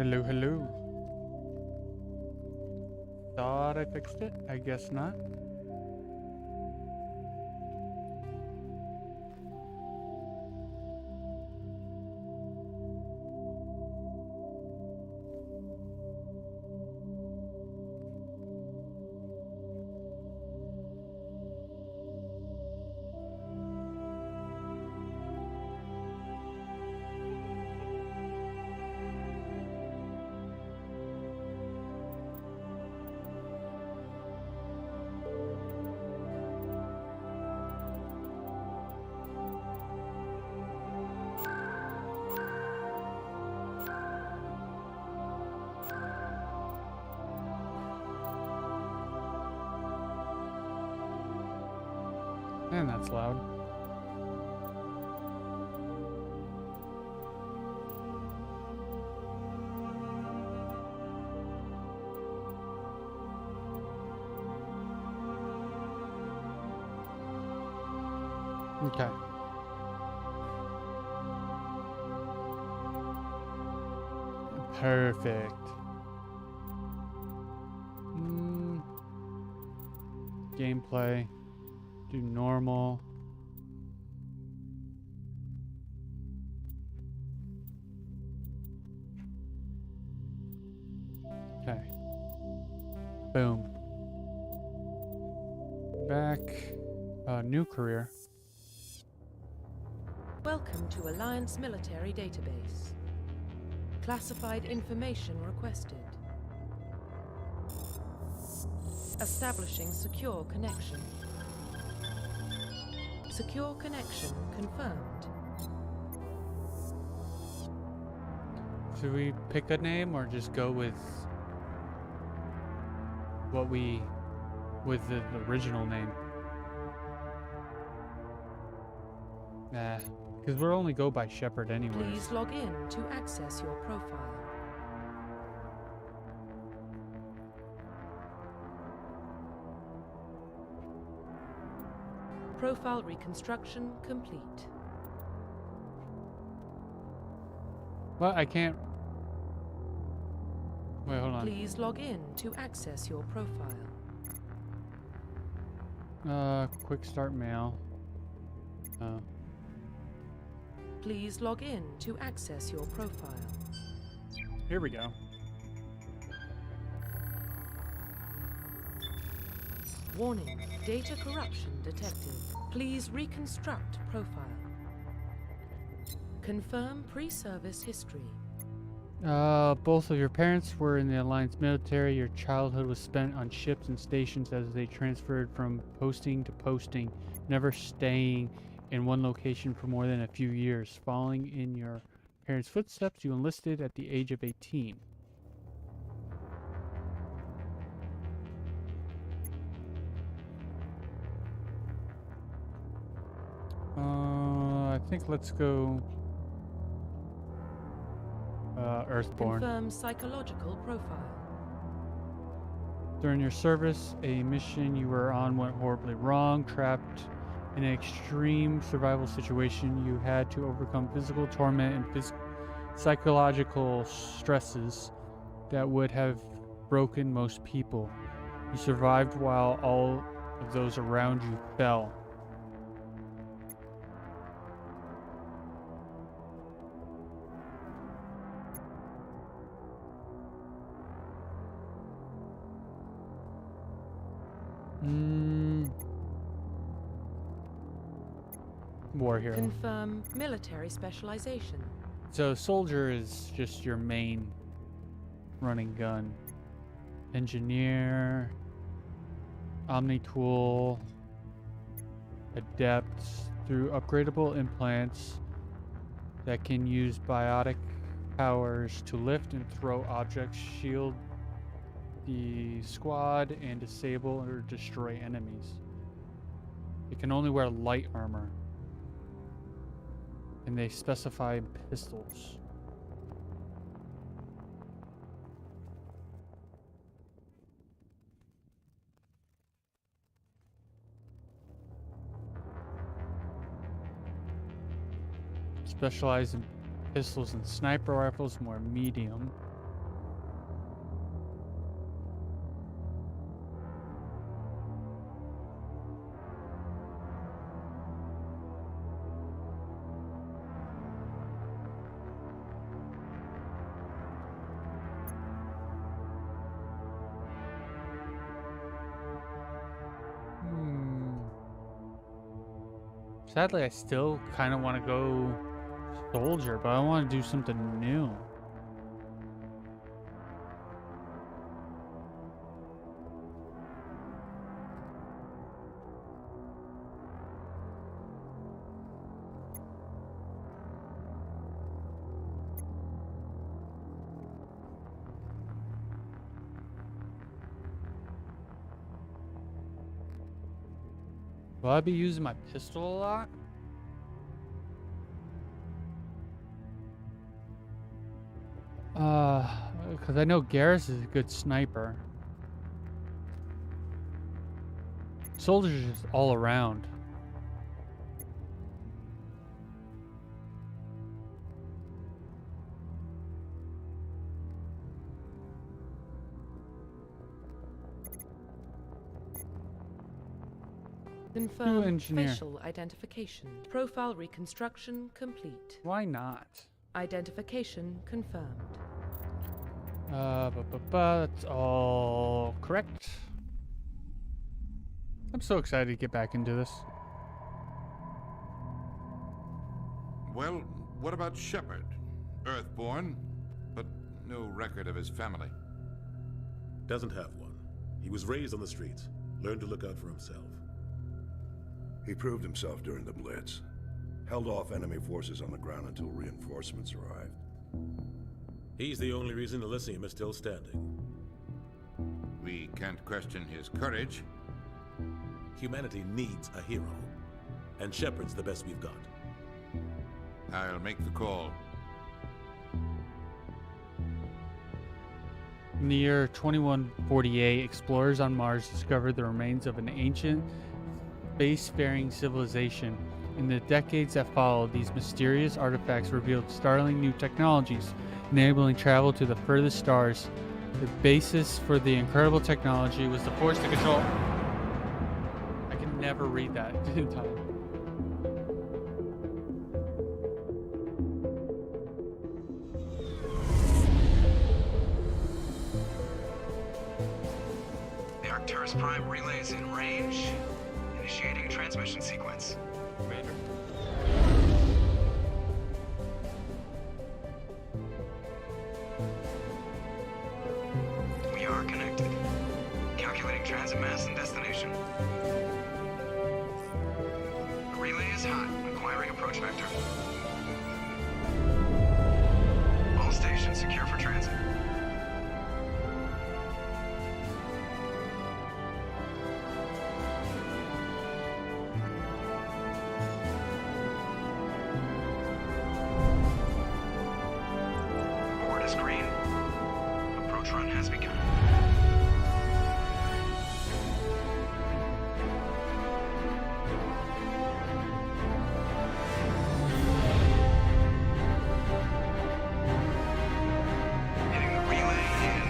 Hello, hello. Thought I fixed it? I guess not. And that's loud. Okay. Perfect. Gameplay. Do normal. Okay. Boom. Back. New career. Welcome to Alliance Military Database. Classified information requested. Establishing secure connection. Secure connection confirmed. Should we pick a name or just go with what with the original name? Nah, because we'll only go by Shepard anyway. Please log in to access your profile. Profile reconstruction complete. Well, I can't. Wait, hold on. Please log in to access your profile. Quick start mail. Please log in to access your profile. Here we go. Warning, data corruption detected. Please reconstruct profile. Confirm pre-service history. Both of your parents were in the Alliance military. Your childhood was spent on ships and stations as they transferred from posting to posting, never staying in one location for more than a few years. Following in your parents' footsteps, you enlisted at the age of 18. I think let's go Earthborn. Confirm psychological profile. During your service, a mission you were on went horribly wrong. Trapped in an extreme survival situation, you had to overcome physical torment and psychological stresses that would have broken most people. You survived while all of those around you fell. War hero. Confirm military specialization. So soldier is just your main running gun. Engineer, omni-tool, adept through upgradable implants that can use biotic powers to lift and throw objects, shield the squad, and disable or destroy enemies. It can only wear light armor. And they specify pistols. Specialize in pistols and sniper rifles, more medium. Sadly, I still kind of want to go soldier, but I want to do something new. Will I be using my pistol a lot? Because I know Garrus is a good sniper. Soldiers just all around. Confirm engineer. facial identification. Profile reconstruction complete. Why not? Identification confirmed. That's all correct. I'm so excited to get back into this. Well, what about Shepard? Earthborn, but no record of his family. Doesn't have one. He was raised on the streets, learned to look out for himself. He proved himself during the Blitz. Held off enemy forces on the ground until reinforcements arrived. He's the only reason Elysium is still standing. We can't question his courage. Humanity needs a hero, and Shepard's the best we've got. I'll make the call. In the year 2148, explorers on Mars discovered the remains of an ancient spacefaring civilization. In the decades that followed, these mysterious artifacts revealed startling new technologies, enabling travel to the furthest stars. The basis for the incredible technology was the force to control. I can never read that in time. The Arcturus Prime relay is in range. Initiating transmission sequence. Commander. We are connected. Calculating transit mass and destination. The relay is hot. Acquiring approach vector. All stations secure for transit. Board is green. Approach run has begun. Hitting the relay in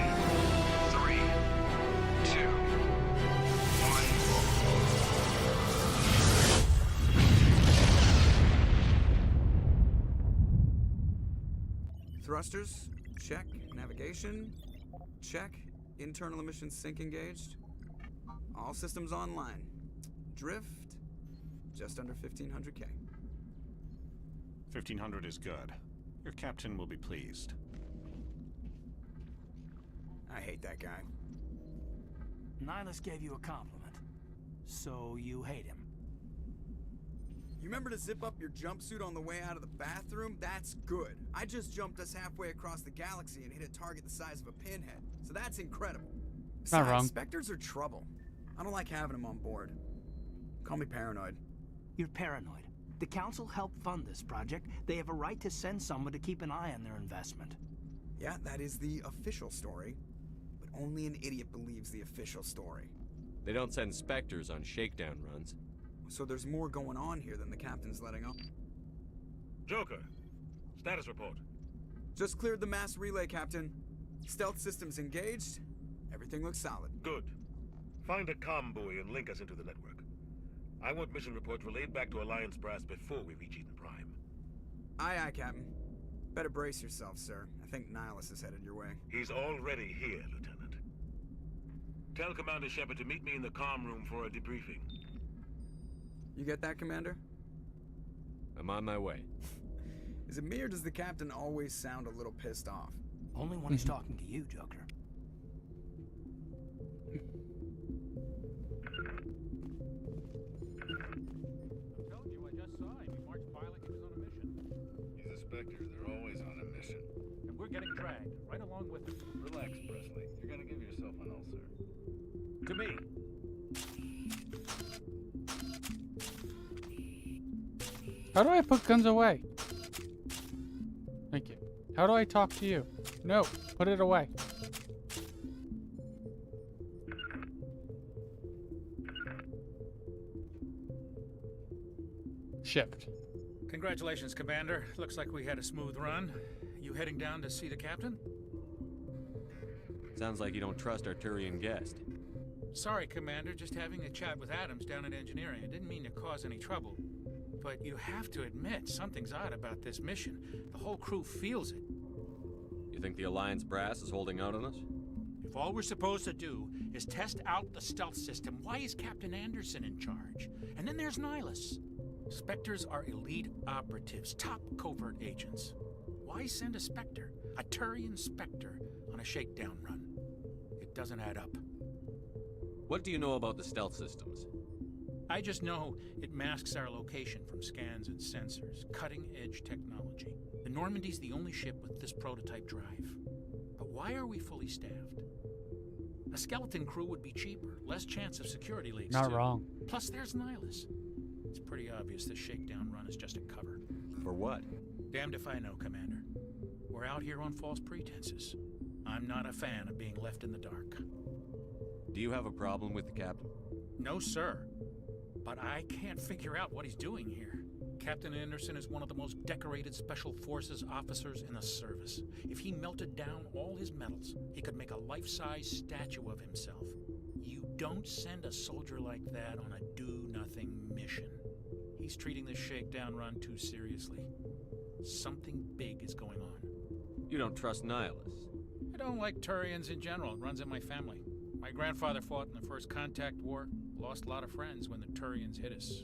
3, 2, 1. Thrusters, check. Navigation, check. Internal emission sync engaged. All systems online. Drift, just under 1500K. 1500 is good. Your captain will be pleased. I hate that guy. Nihilus gave you a compliment. So you hate him. You remember to zip up your jumpsuit on the way out of the bathroom? That's good. I just jumped us halfway across the galaxy and hit a target the size of a pinhead. So that's incredible. Not wrong. Spectres are trouble. I don't like having them on board. Call me paranoid. You're paranoid. The Council helped fund this project. They have a right to send someone to keep an eye on their investment. Yeah, that is the official story. But only an idiot believes the official story. They don't send Spectres on shakedown runs. So there's more going on here than the captain's letting on. Joker, status report. Just cleared the mass relay, Captain. Stealth systems engaged. Everything looks solid. Good. Find a comm buoy and link us into the network. I want mission reports relayed back to Alliance brass before we reach Eden Prime. Aye, aye, Captain. Better brace yourself, sir. I think Nihilus is headed your way. He's already here, Lieutenant. Tell Commander Shepard to meet me in the comm room for a debriefing. You get that, Commander? I'm on my way. Is it me or does the captain always sound a little pissed off? Only when he's talking to you, Joker. I'm telling you, I just saw him. He marched by like he was on a mission. He's a Spectre. They're always on a mission. And we're getting dragged, right along with him. Relax, Presley. You're gonna give yourself an ulcer. To me. How do I put guns away? Thank you. How do I talk to you? No, put it away. Shift. Congratulations, Commander. Looks like we had a smooth run. You heading down to see the captain? Sounds like you don't trust our Turian guest. Sorry, Commander. Just having a chat with Adams down at engineering. I didn't mean to cause any trouble. But you have to admit, something's odd about this mission. The whole crew feels it. You think the Alliance brass is holding out on us? If all we're supposed to do is test out the stealth system, why is Captain Anderson in charge? And then there's Nihilus. Spectres are elite operatives, top covert agents. Why send a Spectre, a Turian Spectre, on a shakedown run? It doesn't add up. What do you know about the stealth systems? I just know it masks our location from scans and sensors. Cutting-edge technology. The Normandy's the only ship with this prototype drive. But why are we fully staffed? A skeleton crew would be cheaper, less chance of security leaks. Not wrong. Plus, there's Nihilus. It's pretty obvious this shakedown run is just a cover. For what? Damned if I know, Commander. We're out here on false pretenses. I'm not a fan of being left in the dark. Do you have a problem with the captain? No, sir. But I can't figure out what he's doing here. Captain Anderson is one of the most decorated Special Forces officers in the service. If he melted down all his medals, he could make a life-size statue of himself. You don't send a soldier like that on a do-nothing mission. He's treating this shakedown run too seriously. Something big is going on. You don't trust Nihilus? I don't like Turians in general. It runs in my family. My grandfather fought in the First Contact War. Lost a lot of friends when the Turians hit us.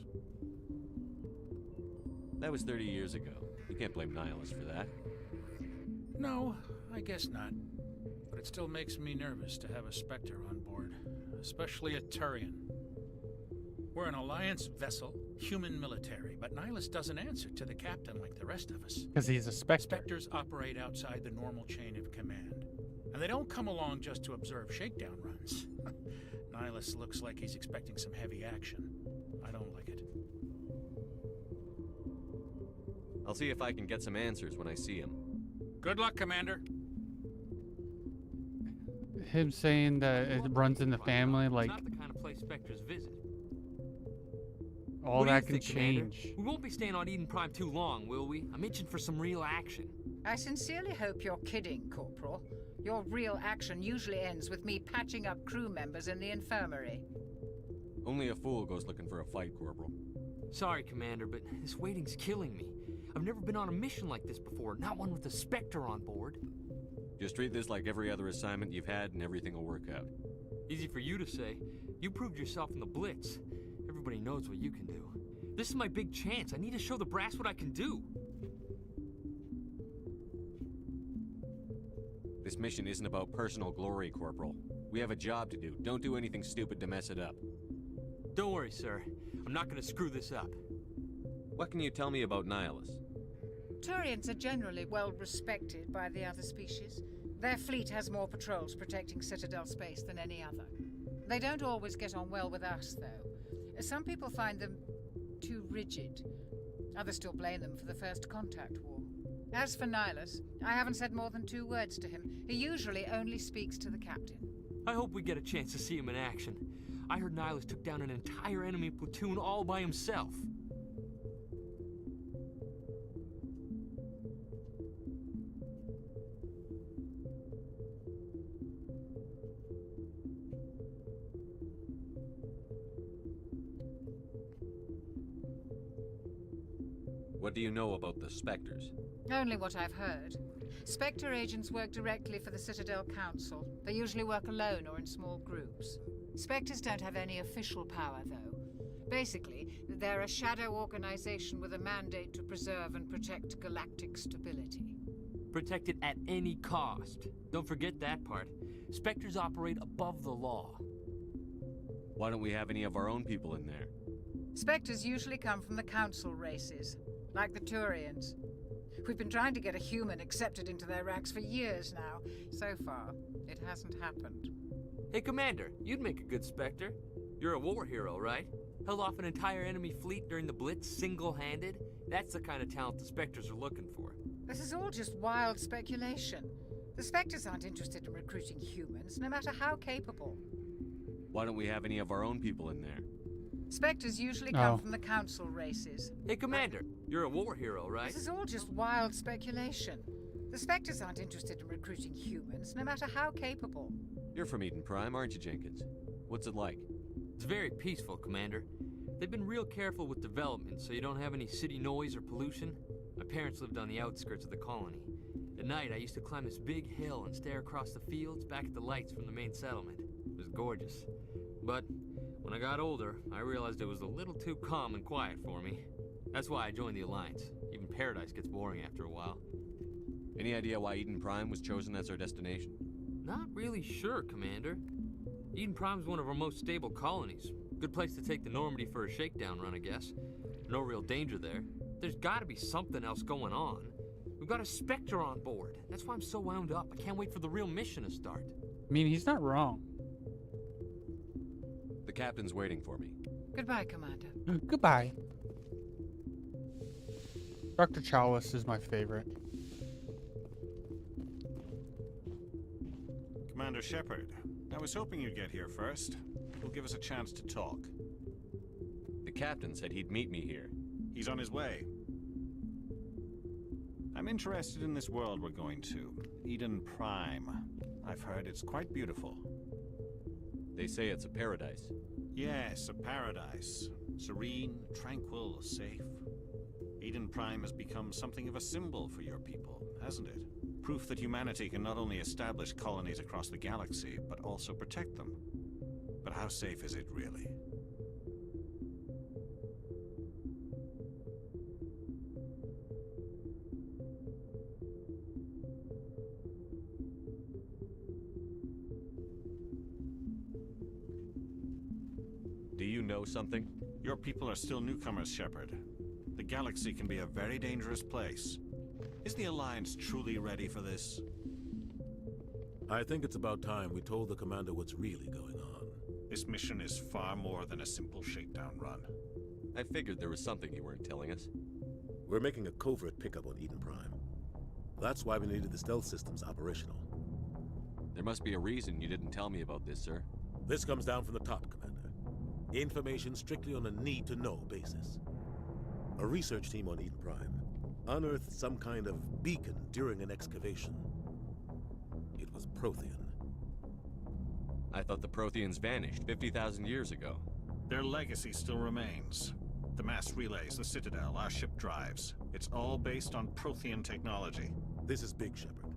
That was 30 years ago. You can't blame Nihilus for that. No, I guess not. But it still makes me nervous to have a Spectre on board. Especially a Turian. We're an Alliance vessel, human military, but Nihilus doesn't answer to the captain like the rest of us. Because he's a Spectre. Spectres operate outside the normal chain of command. And they don't come along just to observe shakedown runs. Nihilus looks like he's expecting some heavy action. I don't like it. I'll see if I can get some answers when I see him. Good luck, Commander. Him saying that it runs in the family, like, It's not the kind of place Spectres visit. all What do you that can think, Commander? change. We won't be staying on Eden Prime too long, will we? I'm itching for some real action. I sincerely hope you're kidding, Corporal. Your real action usually ends with me patching up crew members in the infirmary. Only a fool goes looking for a fight, Corporal. Sorry, Commander, but this waiting's killing me. I've never been on a mission like this before, not one with a Spectre on board. Just treat this like every other assignment you've had and everything will work out. Easy for you to say. You proved yourself in the Blitz. Everybody knows what you can do. This is my big chance. I need to show the brass what I can do. This mission isn't about personal glory, Corporal. We have a job to do. Don't do anything stupid to mess it up. Don't worry, sir. I'm not gonna screw this up. What can you tell me about Nihilus? Turians are generally well respected by the other species. Their fleet has more patrols protecting Citadel space than any other. They don't always get on well with us, though. Some people find them too rigid. Others still blame them for the First Contact War. As for Nihilus, I haven't said more than 2 words to him. He usually only speaks to the captain. I hope we get a chance to see him in action. I heard Nihilus took down an entire enemy platoon all by himself. What do you know about the Spectres? Only what I've heard. Spectre agents work directly for the Citadel Council. They usually work alone or in small groups. Spectres don't have any official power, though. Basically, they're a shadow organization with a mandate to preserve and protect galactic stability. Protect it at any cost. Don't forget that part. Spectres operate above the law. Why don't we have any of our own people in there? Spectres usually come from the council races, like the Turians. We've been trying to get a human accepted into their ranks for years now. So far, it hasn't happened. Hey, Commander, you'd make a good Spectre. You're a war hero, right? Held off an entire enemy fleet during the Blitz single-handed? That's the kind of talent the Spectres are looking for. This is all just wild speculation. The Spectres aren't interested in recruiting humans, no matter how capable. Why don't we have any of our own people in there? Spectres usually come from the council races. Hey, Commander, you're a war hero, right? This is all just wild speculation. The Spectres aren't interested in recruiting humans, no matter how capable. You're from Eden Prime, aren't you, Jenkins? What's it like? It's very peaceful, Commander. They've been real careful with development, so you don't have any city noise or pollution. My parents lived on the outskirts of the colony. At night, I used to climb this big hill and stare across the fields back at the lights from the main settlement. It was gorgeous. But when I got older, I realized it was a little too calm and quiet for me. That's why I joined the Alliance. Even Paradise gets boring after a while. Any idea why Eden Prime was chosen as our destination? Not really sure, Commander. Eden Prime's one of our most stable colonies. Good place to take the Normandy for a shakedown run, I guess. No real danger there. There's gotta be something else going on. We've got a Spectre on board. That's why I'm so wound up. I can't wait for the real mission to start. I mean, he's not wrong. The captain's waiting for me. Goodbye, Commander. Goodbye. Dr. Chalice is my favorite. Commander Shepard, I was hoping you'd get here first. It'll give us a chance to talk. The captain said he'd meet me here. He's on his way. I'm interested in this world we're going to, Eden Prime. I've heard it's quite beautiful. They say it's a paradise. Yes, a paradise. Serene, tranquil, safe. Eden Prime has become something of a symbol for your people, hasn't it? Proof that humanity can not only establish colonies across the galaxy, but also protect them. But how safe is it really? Do you know something? Your people are still newcomers, Shepard. The galaxy can be a very dangerous place. Is the Alliance truly ready for this? I think it's about time we told the commander what's really going on. This mission is far more than a simple shakedown run. I figured there was something you weren't telling us. We're making a covert pickup on Eden Prime. That's why we needed the stealth systems operational. There must be a reason you didn't tell me about this, sir. This comes down from the top, Commander. Information strictly on a need-to-know basis. A research team on Eden Prime unearthed some kind of beacon during an excavation. It was Prothean. I thought the Protheans vanished 50,000 years ago. Their legacy still remains. The mass relays, the Citadel, our ship drives. It's all based on Prothean technology. This is big, Shepard.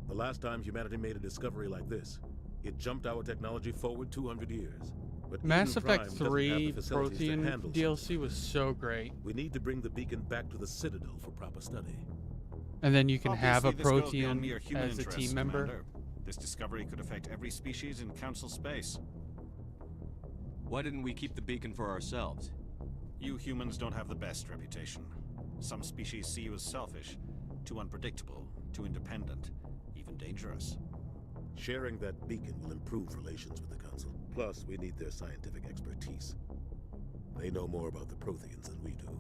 The last time humanity made a discovery like this, it jumped our technology forward 200 years. But Mass Eden Effect Prime doesn't have 3 the facilities to Prothean handle DLC was so great. We need to bring the beacon back to the Citadel for proper study. And then you can have a Obviously, this goes beyond Prothean mere human as a interests, team member. Commander. This discovery could affect every species in Council space. Why didn't we keep the beacon for ourselves? You humans don't have the best reputation. Some species see you as selfish, too unpredictable, too independent, even dangerous. Sharing that beacon will improve relations with the Council. Plus, we need their scientific expertise. They know more about the Protheans than we do.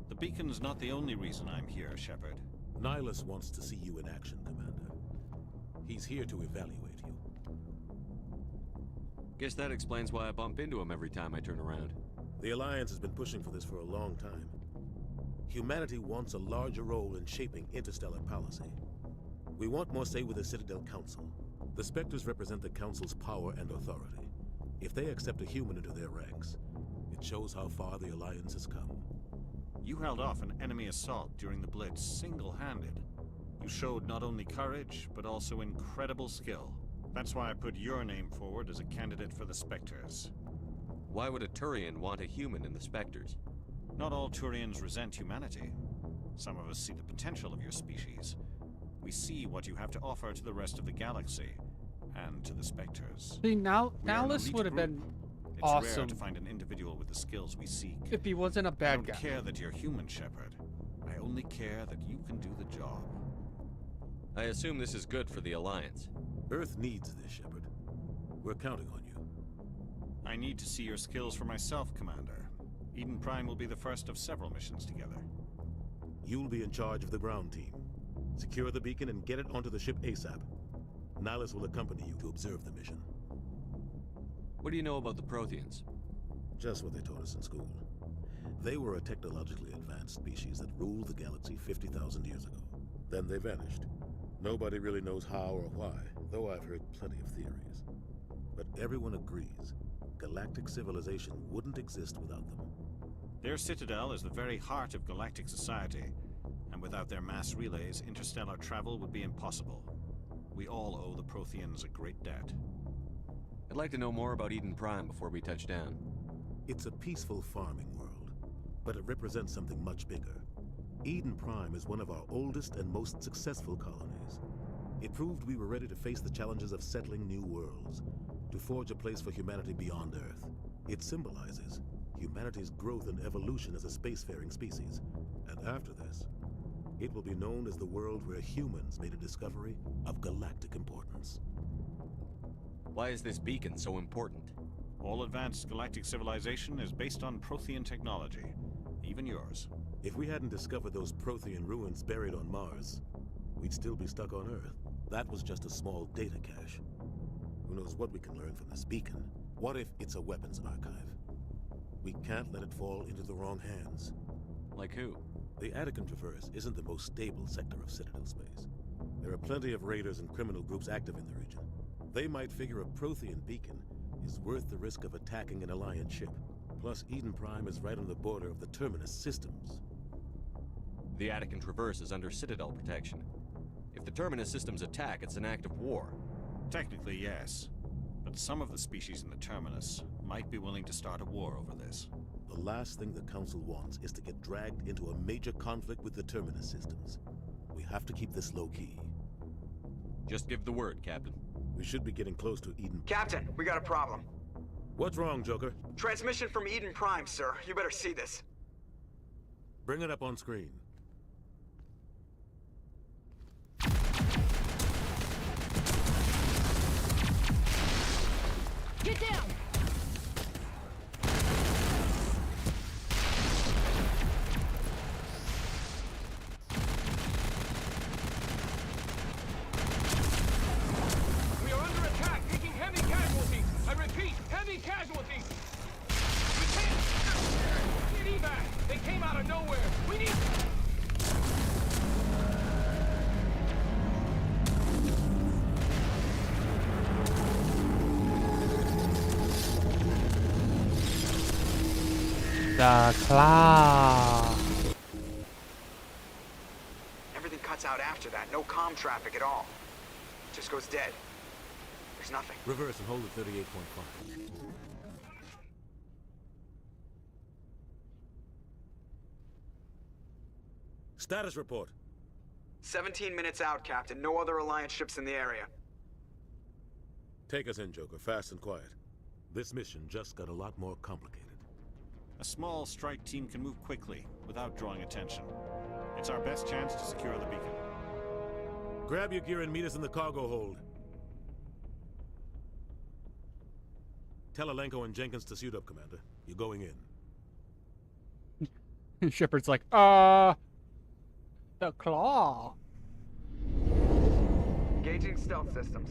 The beacon's not the only reason I'm here, Shepard. Nihilus wants to see you in action, Commander. He's here to evaluate you. Guess that explains why I bump into him every time I turn around. The Alliance has been pushing for this for a long time. Humanity wants a larger role in shaping interstellar policy. We want more say with the Citadel Council. The Spectres represent the Council's power and authority. If they accept a human into their ranks, it shows how far the Alliance has come. You held off an enemy assault during the Blitz single-handed. You showed not only courage, but also incredible skill. That's why I put your name forward as a candidate for the Spectres. Why would a Turian want a human in the Spectres? Not all Turians resent humanity. Some of us see the potential of your species. We see what you have to offer to the rest of the galaxy, and to the Spectres. See, now We are an this elite would have been group. It's awesome rare to find an individual with the skills we seek. if he wasn't a I bad don't guy. care that you're human, Shepard. I only care that you can do the job. I assume this is good for the Alliance. Earth needs this, Shepard. We're counting on you. I need to see your skills for myself, Commander. Eden Prime will be the first of several missions together. You'll be in charge of the ground team. Secure the beacon and get it onto the ship ASAP. Nihilus will accompany you to observe the mission. What do you know about the Protheans? Just what they taught us in school. They were a technologically advanced species that ruled the galaxy 50,000 years ago. Then they vanished. Nobody really knows how or why, though I've heard plenty of theories. But everyone agrees, galactic civilization wouldn't exist without them. Their citadel is the very heart of galactic society, and without their mass relays, interstellar travel would be impossible. We all owe the Protheans a great debt. I'd like to know more about Eden Prime before we touch down. It's a peaceful farming world, but it represents something much bigger. Eden Prime is one of our oldest and most successful colonies. It proved we were ready to face the challenges of settling new worlds, to forge a place for humanity beyond Earth. It symbolizes humanity's growth and evolution as a spacefaring species. And after this, it will be known as the world where humans made a discovery of galactic importance. Why is this beacon so important? All advanced galactic civilization is based on Prothean technology, even yours. If we hadn't discovered those Prothean ruins buried on Mars, we'd still be stuck on Earth. That was just a small data cache. Who knows what we can learn from this beacon? What if it's a weapons archive? We can't let it fall into the wrong hands. Like who? The Attican Traverse isn't the most stable sector of Citadel space. There are plenty of raiders and criminal groups active in the region. They might figure a Prothean beacon is worth the risk of attacking an Alliance ship. Plus, Eden Prime is right on the border of the Terminus systems. The Attican Traverse is under Citadel protection. If the Terminus systems attack, it's an act of war. Technically, yes. But some of the species in the Terminus might be willing to start a war over this. The last thing the Council wants is to get dragged into a major conflict with the Terminus systems. We have to keep this low-key. Just give the word, Captain. We should be getting close to Eden. Captain, we got a problem. What's wrong, Joker? Transmission from Eden Prime, sir. You better see this. Bring it up on screen. Get down! We are under attack, taking heavy casualties. I repeat, heavy casualties. We can't. Need evac. They came out of nowhere. We need. The claw. Everything cuts out after that. No comm traffic at all. Just goes dead. There's nothing. Reverse and hold at 38.5. Status report. 17 minutes out, Captain. No other Alliance ships in the area. Take us in, Joker, fast and quiet. This mission just got a lot more complicated. A small strike team can move quickly, without drawing attention. It's our best chance to secure the beacon. Grab your gear and meet us in the cargo hold. Tell Alenko and Jenkins to suit up, Commander. You're going in. Shepard's like, the claw. Engaging stealth systems.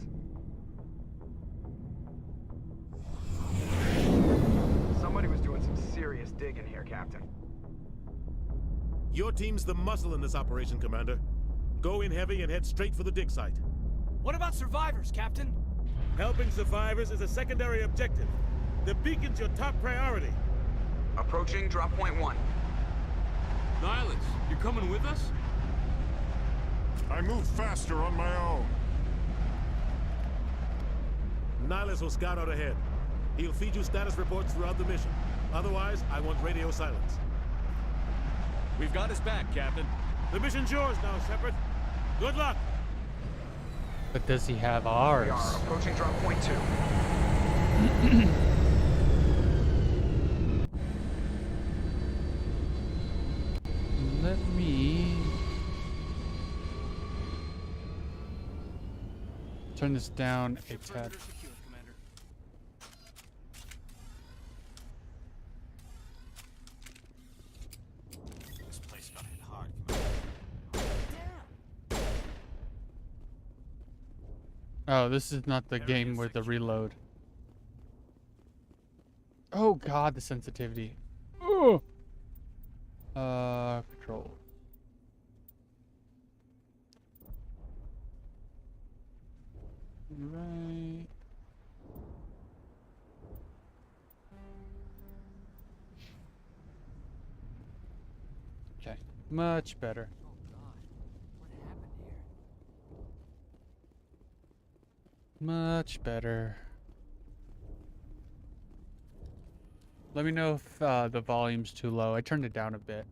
Somebody was doing some serious digging here, Captain. Your team's the muscle in this operation, Commander. Go in heavy and head straight for the dig site. What about survivors, Captain? Helping survivors is a secondary objective. The beacon's your top priority. Approaching drop point 1. Nihilus, you're coming with us? I move faster on my own. Nihilus will scout out ahead. He'll feed you status reports throughout the mission. Otherwise, I want radio silence. We've got his back, Captain. The mission's yours now, Shepard. Good luck. But does he have ours? We are approaching drop point 2. Let me turn this down a tad. This place got hit hard. Oh, this is not the game with the reload. Oh god, the sensitivity. Ooh. Control. Right. Okay, much better. Much better. Let me know if the volume's too low. I turned it down a bit.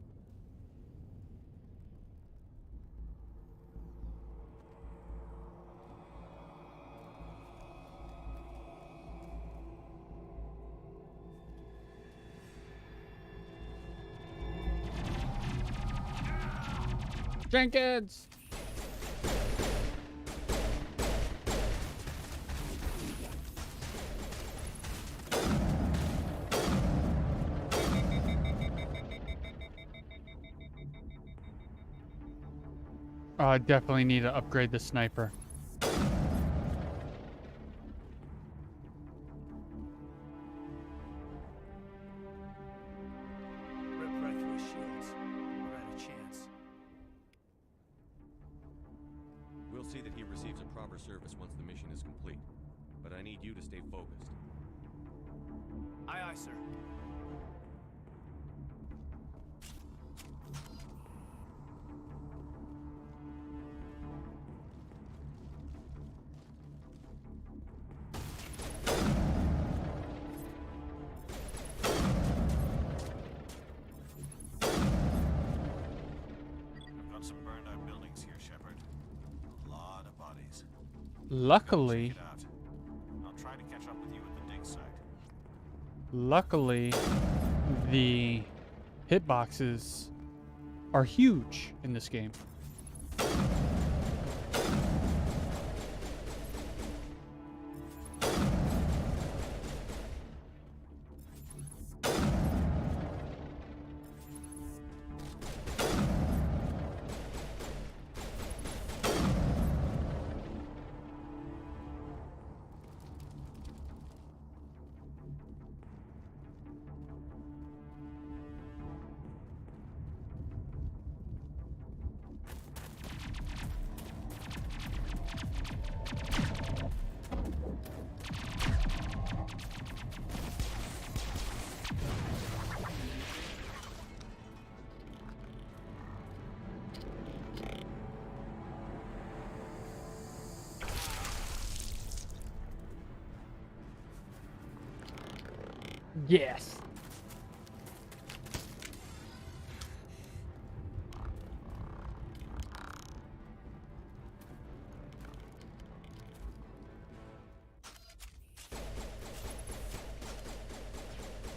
Jenkins! I definitely need to upgrade the sniper. Rip right through his shields. We're at a chance. We'll see that he receives a proper service once the mission is complete. But I need you to stay focused. Aye, aye, sir. I've got some burned out buildings here, Shepard. A lot of bodies. Luckily, Check it out. I'll try to catch up with you at the dig site. luckily, the hitboxes are huge in this game. Yes.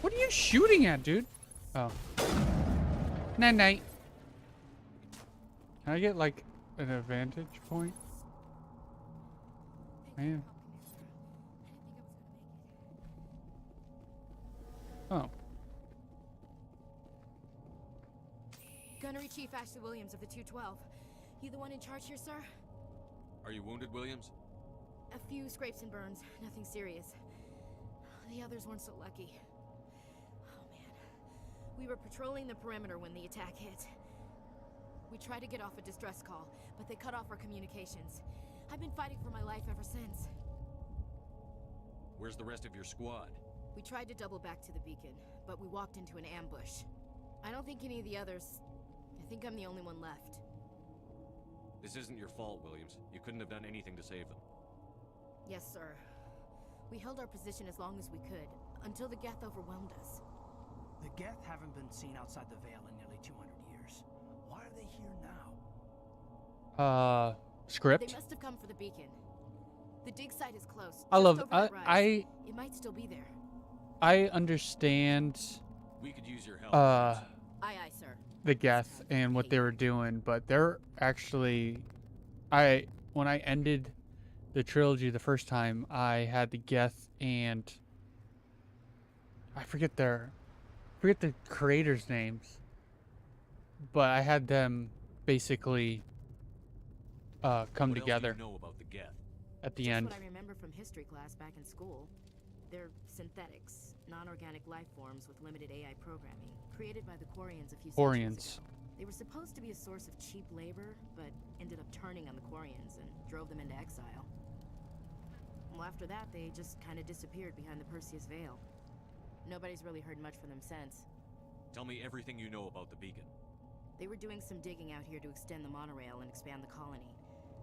What are you shooting at, dude? Oh. Night night. Can I get like an advantage point? Man. Oh. Gunnery Chief Ashley Williams of the 212. You the one in charge here, sir? Are you wounded, Williams? A few scrapes and burns, nothing serious. The others weren't so lucky. Oh man. We were patrolling the perimeter when the attack hit. We tried to get off a distress call, but they cut off our communications. I've been fighting for my life ever since. Where's the rest of your squad? We tried to double back to the beacon, but we walked into an ambush. I don't think any of the others... I think I'm the only one left. This isn't your fault, Williams. You couldn't have done anything to save them. Yes, sir. We held our position as long as we could, until the Geth overwhelmed us. The Geth haven't been seen outside the Veil in nearly 200 years. Why are they here now? Script? They must have come for the beacon. The dig site is close. I love just over that rise. It might still be there. I understand We could use your help. Aye, aye, sir. the Geth and what they were doing, but they're actually when I ended the trilogy the first time, I had the Geth and I forget the creators' names, but I had them basically come What together else do you know about the Geth? at the Just end. what I remember from history class back in school. They're synthetics, non-organic life forms with limited AI programming, created by the Quarians a few centuries ago. They were supposed to be a source of cheap labor, but ended up turning on the Quarians and drove them into exile. Well, after that, they just kind of disappeared behind the Perseus Veil. Nobody's really heard much from them since. Tell me everything you know about the beacon. They were doing some digging out here to extend the monorail and expand the colony.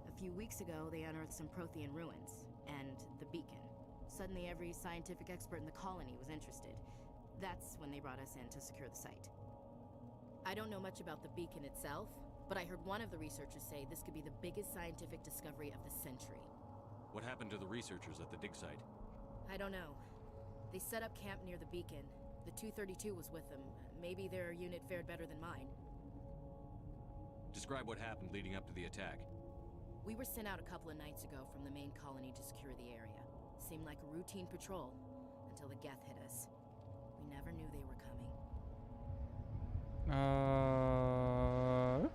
A few weeks ago, they unearthed some Prothean ruins, and the beacon. Suddenly, every scientific expert in the colony was interested. That's when they brought us in to secure the site. I don't know much about the beacon itself, but I heard one of the researchers say this could be the biggest scientific discovery of the century. What happened to the researchers at the dig site? I don't know. They set up camp near the beacon. The 232 was with them. Maybe their unit fared better than mine. Describe what happened leading up to the attack. We were sent out a couple of nights ago from the main colony to secure the area. Seemed like a routine patrol, until the Geth hit us. We never knew they were coming.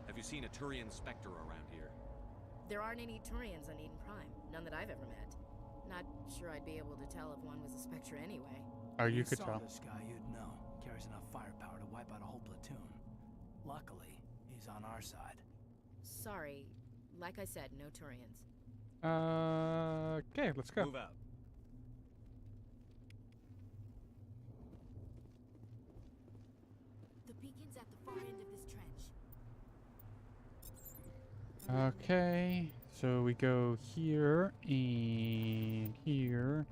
Have you seen a Turian Spectre around here? There aren't any Turians on Eden Prime. None that I've ever met. Not sure I'd be able to tell if one was a Spectre anyway. Oh, you If could saw tell. this guy, you'd know. Carries enough firepower to wipe out a whole platoon. Luckily, he's on our side. Sorry. Like I said, no Turians. Okay, let's go. Move out. The beacon's at the far end of this trench. Okay, so we go here and here.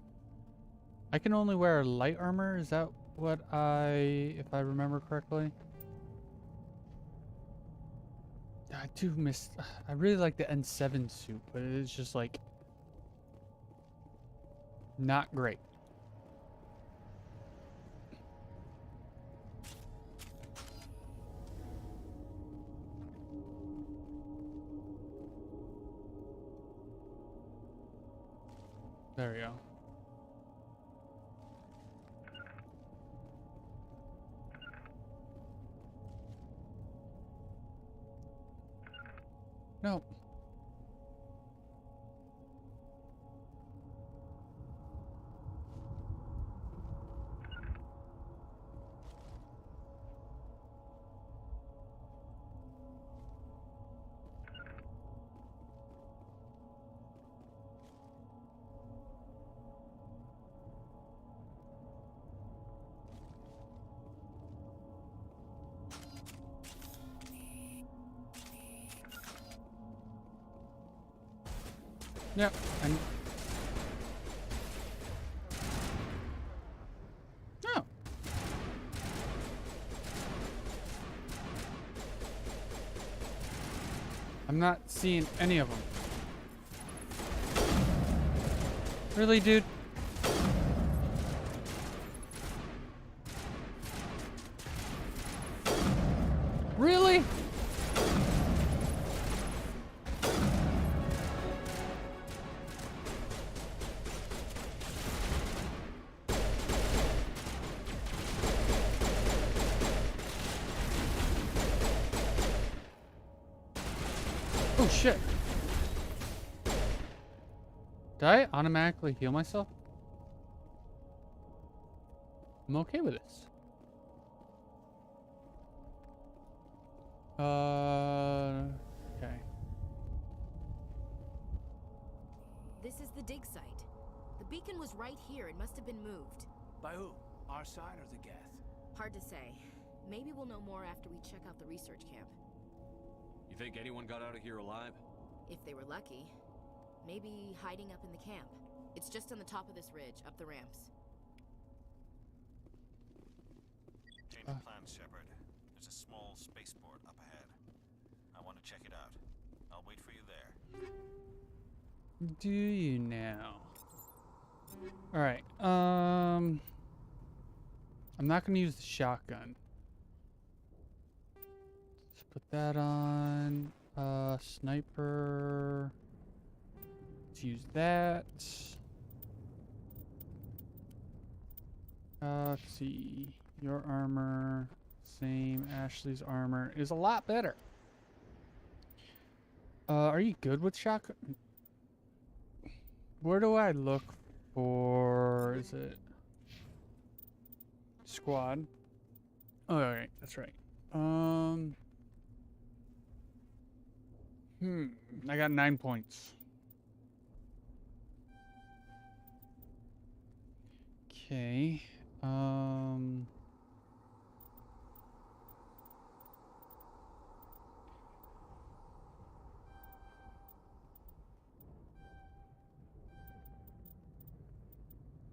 I can only wear light armor. Is that what if I remember correctly? I do miss. I really like the N7 suit, but it's just like not great. There we go. No. Yep. Oh. I'm not seeing any of them. Really, dude? Really? Oh shit. Did I automatically heal myself? I'm okay with this. Okay. This is the dig site. The beacon was right here. It must have been moved. By who? Our side or the Geth? Hard to say. Maybe we'll know more after we check out the research camp. You think anyone got out of here alive? If they were lucky. Maybe hiding up in the camp. It's just on the top of this ridge, up the ramps. Change of plans, Shepard. There's a small spaceport up ahead. I want to check it out. I'll wait for you there. Do you now? All right. I'm not gonna use the shotgun. Let's put that on. Sniper. Let's use that. Let's see. Your armor, same. Ashley's armor is a lot better. Are you good with shotgun? Where do I look for? Is it squad? Oh, all right, that's right. I got 9 points. Okay.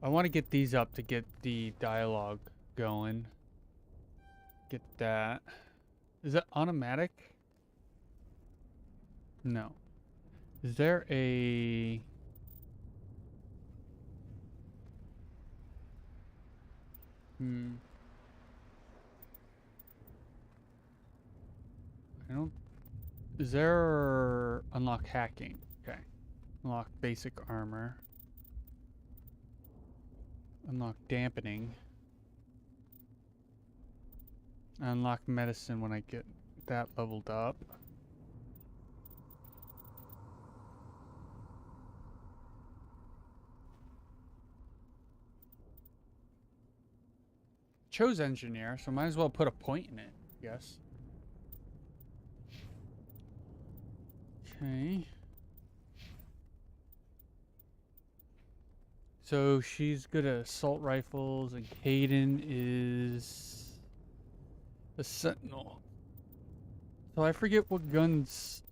I want to get these up to get the dialogue going. Get that. Is it automatic? No. Is there a... I don't... Is there... Unlock hacking? Okay. Unlock basic armor. Unlock dampening. Unlock medicine when I get that leveled up. Chose engineer, so might as well put a point in it, I guess. Okay. So she's good at assault rifles, and Caden is a sentinel. So I forget what guns.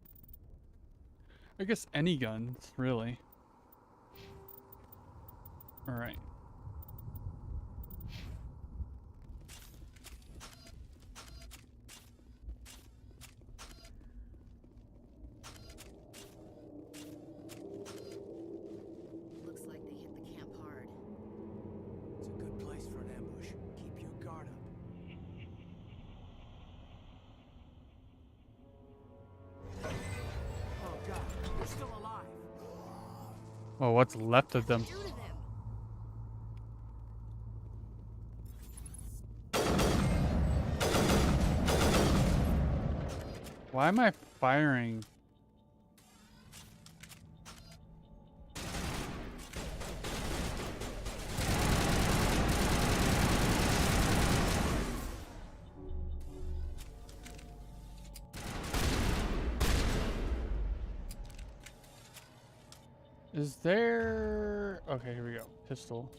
I guess any guns, really. All right. Looks like they hit the camp hard. It's a good place for an ambush. Keep your guard up. Oh God, they're still alive. Well, what's left of them? Why am I firing? Is there... Okay, here we go. Pistol.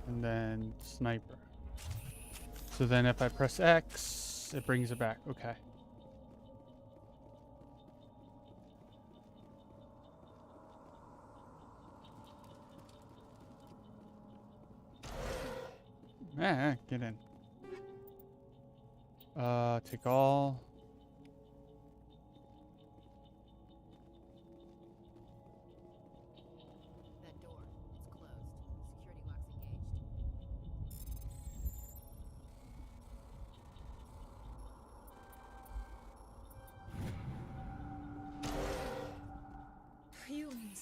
And then sniper. So then if I press X, it brings it back. Okay. Get in. Take all. That door, it's closed. Security lock's engaged. Humans.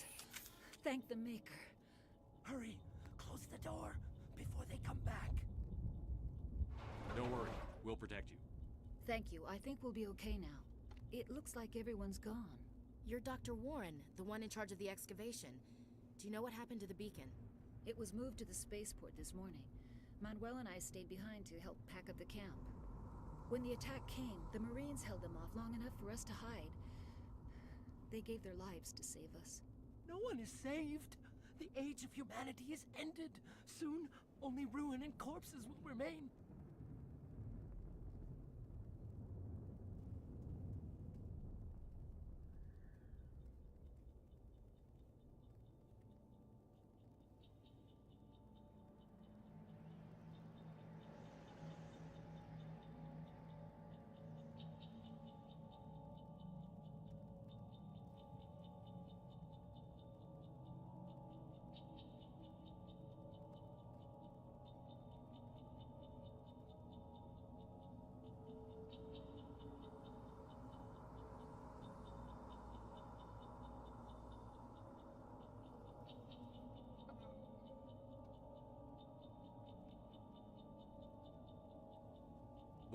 Thank the Maker. Hurry, close the door before they come back. Don't worry, we'll protect you. Thank you. I think we'll be okay now. It looks like everyone's gone. You're Dr. Warren, the one in charge of the excavation. Do you know what happened to the beacon? It was moved to the spaceport this morning. Manuel and I stayed behind to help pack up the camp. When the attack came, the Marines held them off long enough for us to hide. They gave their lives to save us. No one is saved. The age of humanity is ended. Soon, only ruin and corpses will remain.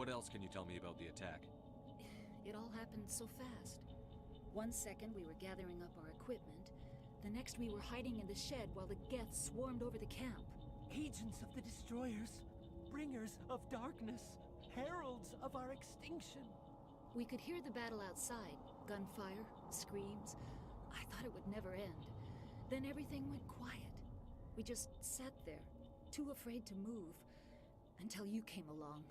What else can you tell me about the attack? It all happened so fast. 1 second we were gathering up our equipment. The next we were hiding in the shed while the Geths swarmed over the camp. Agents of the Destroyers, bringers of darkness, heralds of our extinction. We could hear the battle outside. Gunfire, screams. I thought it would never end. Then everything went quiet. We just sat there, too afraid to move, until you came along.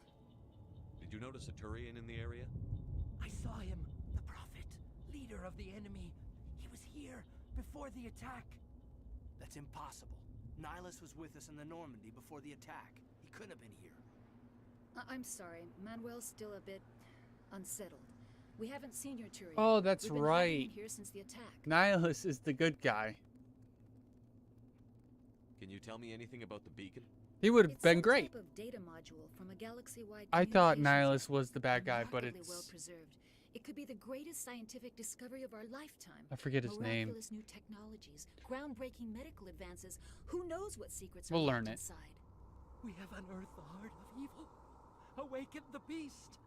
Did you notice a Turian in the area? I saw him, the Prophet, leader of the enemy. He was here before the attack. That's impossible. Nihilus was with us in the Normandy before the attack. He couldn't have been here. I'm sorry. Manuel's still a bit unsettled. We haven't seen your Turian. Oh, that's We've been hiding right. in here since the attack. Nihilus is the good guy. Can you tell me anything about the beacon? He would have It's been some great. type of data module from a galaxy-wide I thought communications Nihilus was the bad guy, but remarkably it's... well preserved. It could be the greatest scientific discovery of our lifetime. I forget his name. Miraculous new technologies, groundbreaking medical advances. Who knows what secrets We'll are learn locked it. inside? We have unearthed the heart of evil, awakened the beast,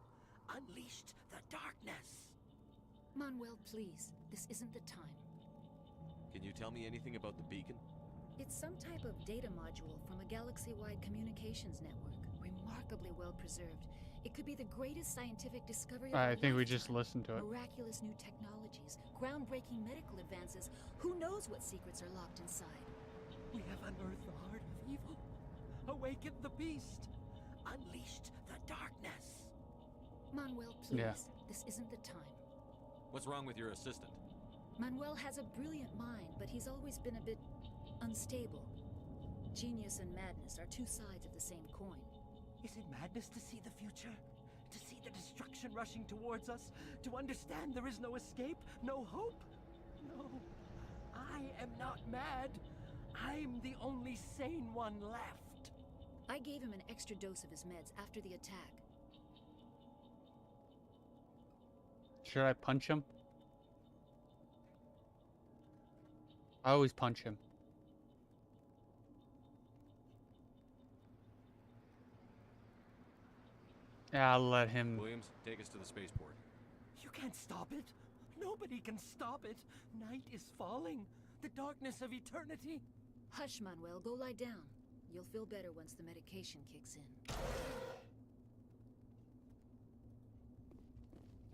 unleashed the darkness. Manuel, please. This isn't the time. Can you tell me anything about the beacon? It's some type of data module from a galaxy-wide communications network. Remarkably well preserved. It could be the greatest scientific discovery of I our think we lifetime. just listened to it. Miraculous new technologies, groundbreaking medical advances. Who knows what secrets are locked inside? We have unearthed the heart of evil, awakened the beast, unleashed the darkness. Manuel, please. Yeah. This isn't the time. What's wrong with your assistant? Manuel has a brilliant mind, but he's always been a bit unstable. Genius and madness are two sides of the same coin. Is it madness to see the future? To see the destruction rushing towards us? To understand there is no escape? No hope? No. I am not mad. I'm the only sane one left. I gave him an extra dose of his meds after the attack. Should I punch him? I always punch him. Yeah, I'll let him. Williams, take us to the spaceport. You can't stop it. Nobody can stop it. Night is falling. The darkness of eternity. Hush, Manuel. Go lie down. You'll feel better once the medication kicks in.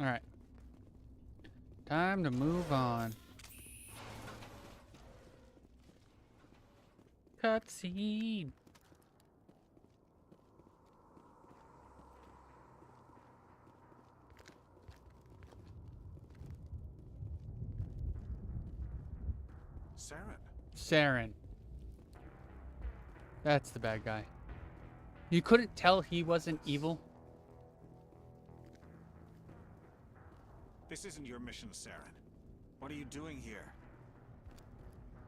Alright. Time to move on. Cutscene. Saren. That's the bad guy. You couldn't tell he wasn't evil? This isn't your mission, Saren. What are you doing here?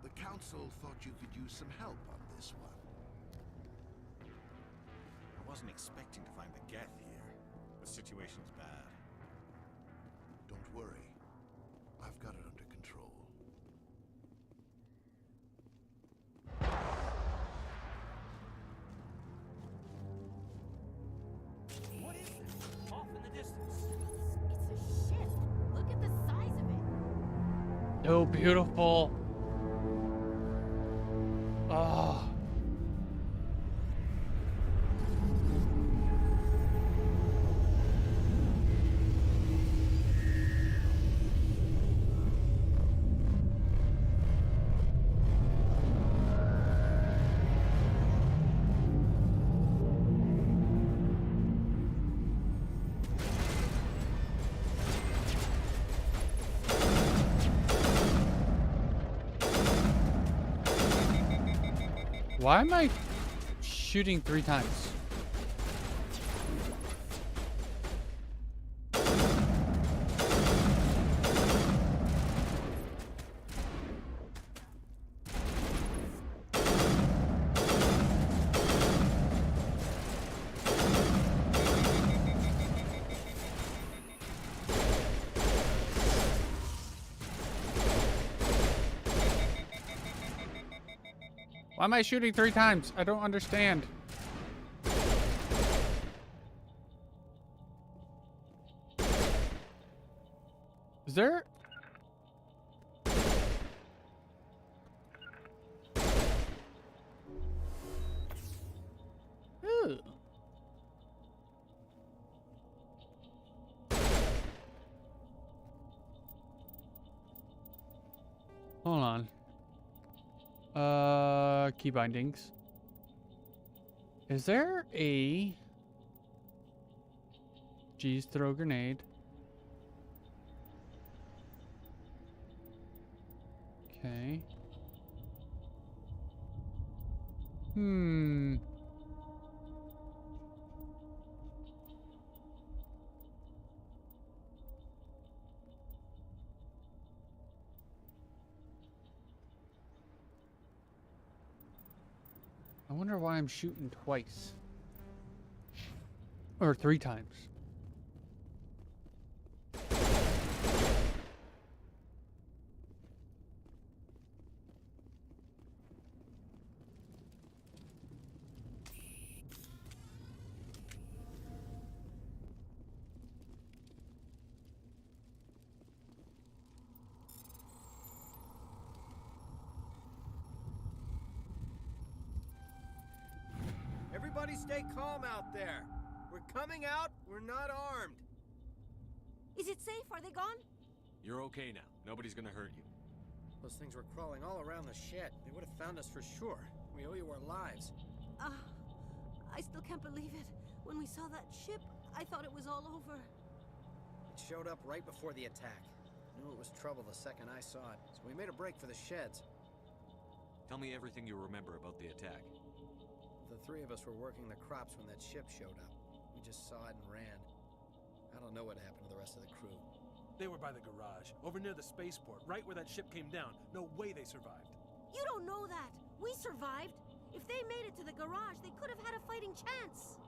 The Council thought you could use some help on this one. I wasn't expecting to find the Geth here. The situation's bad. Don't worry. I've got it under control. What is this? Off in the distance. It's a ship. Look at the size of it. Oh, beautiful. Oh. Why am I shooting 3 times? Why am I shooting 3 times? I don't understand. Is there? Ooh. Hold on. Key bindings. Is there a... Geez, throw grenade. Okay. I wonder why I'm shooting twice. Or 3 times. Everybody stay calm out there. We're coming out. We're not armed. Is it safe? Are they gone? You're okay now. Nobody's gonna hurt you. Those things were crawling all around the shed. They would have found us for sure. We owe you our lives. I still can't believe it. When we saw that ship, I thought it was all over. It showed up right before the attack. Knew it was trouble the second I saw it, so we made a break for the sheds. Tell me everything you remember about the attack. The 3 of us were working the crops when that ship showed up. We just saw it and ran. I don't know what happened to the rest of the crew. They were by the garage, over near the spaceport, right where that ship came down. No way they survived. You don't know that. We survived. If they made it to the garage, they could have had a fighting chance.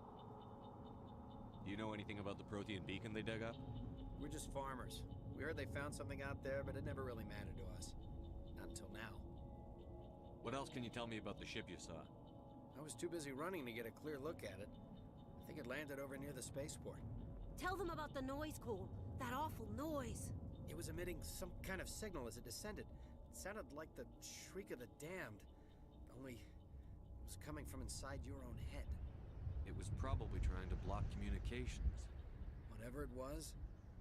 Do you know anything about the Prothean beacon they dug up? We're just farmers. We heard they found something out there, but it never really mattered to us. Not until now. What else can you tell me about the ship you saw? I was too busy running to get a clear look at it. I think it landed over near the spaceport. Tell them about the noise, Cole. That awful noise. It was emitting some kind of signal as it descended. It sounded like the shriek of the damned. Only it was coming from inside your own head. It was probably trying to block communications. Whatever it was,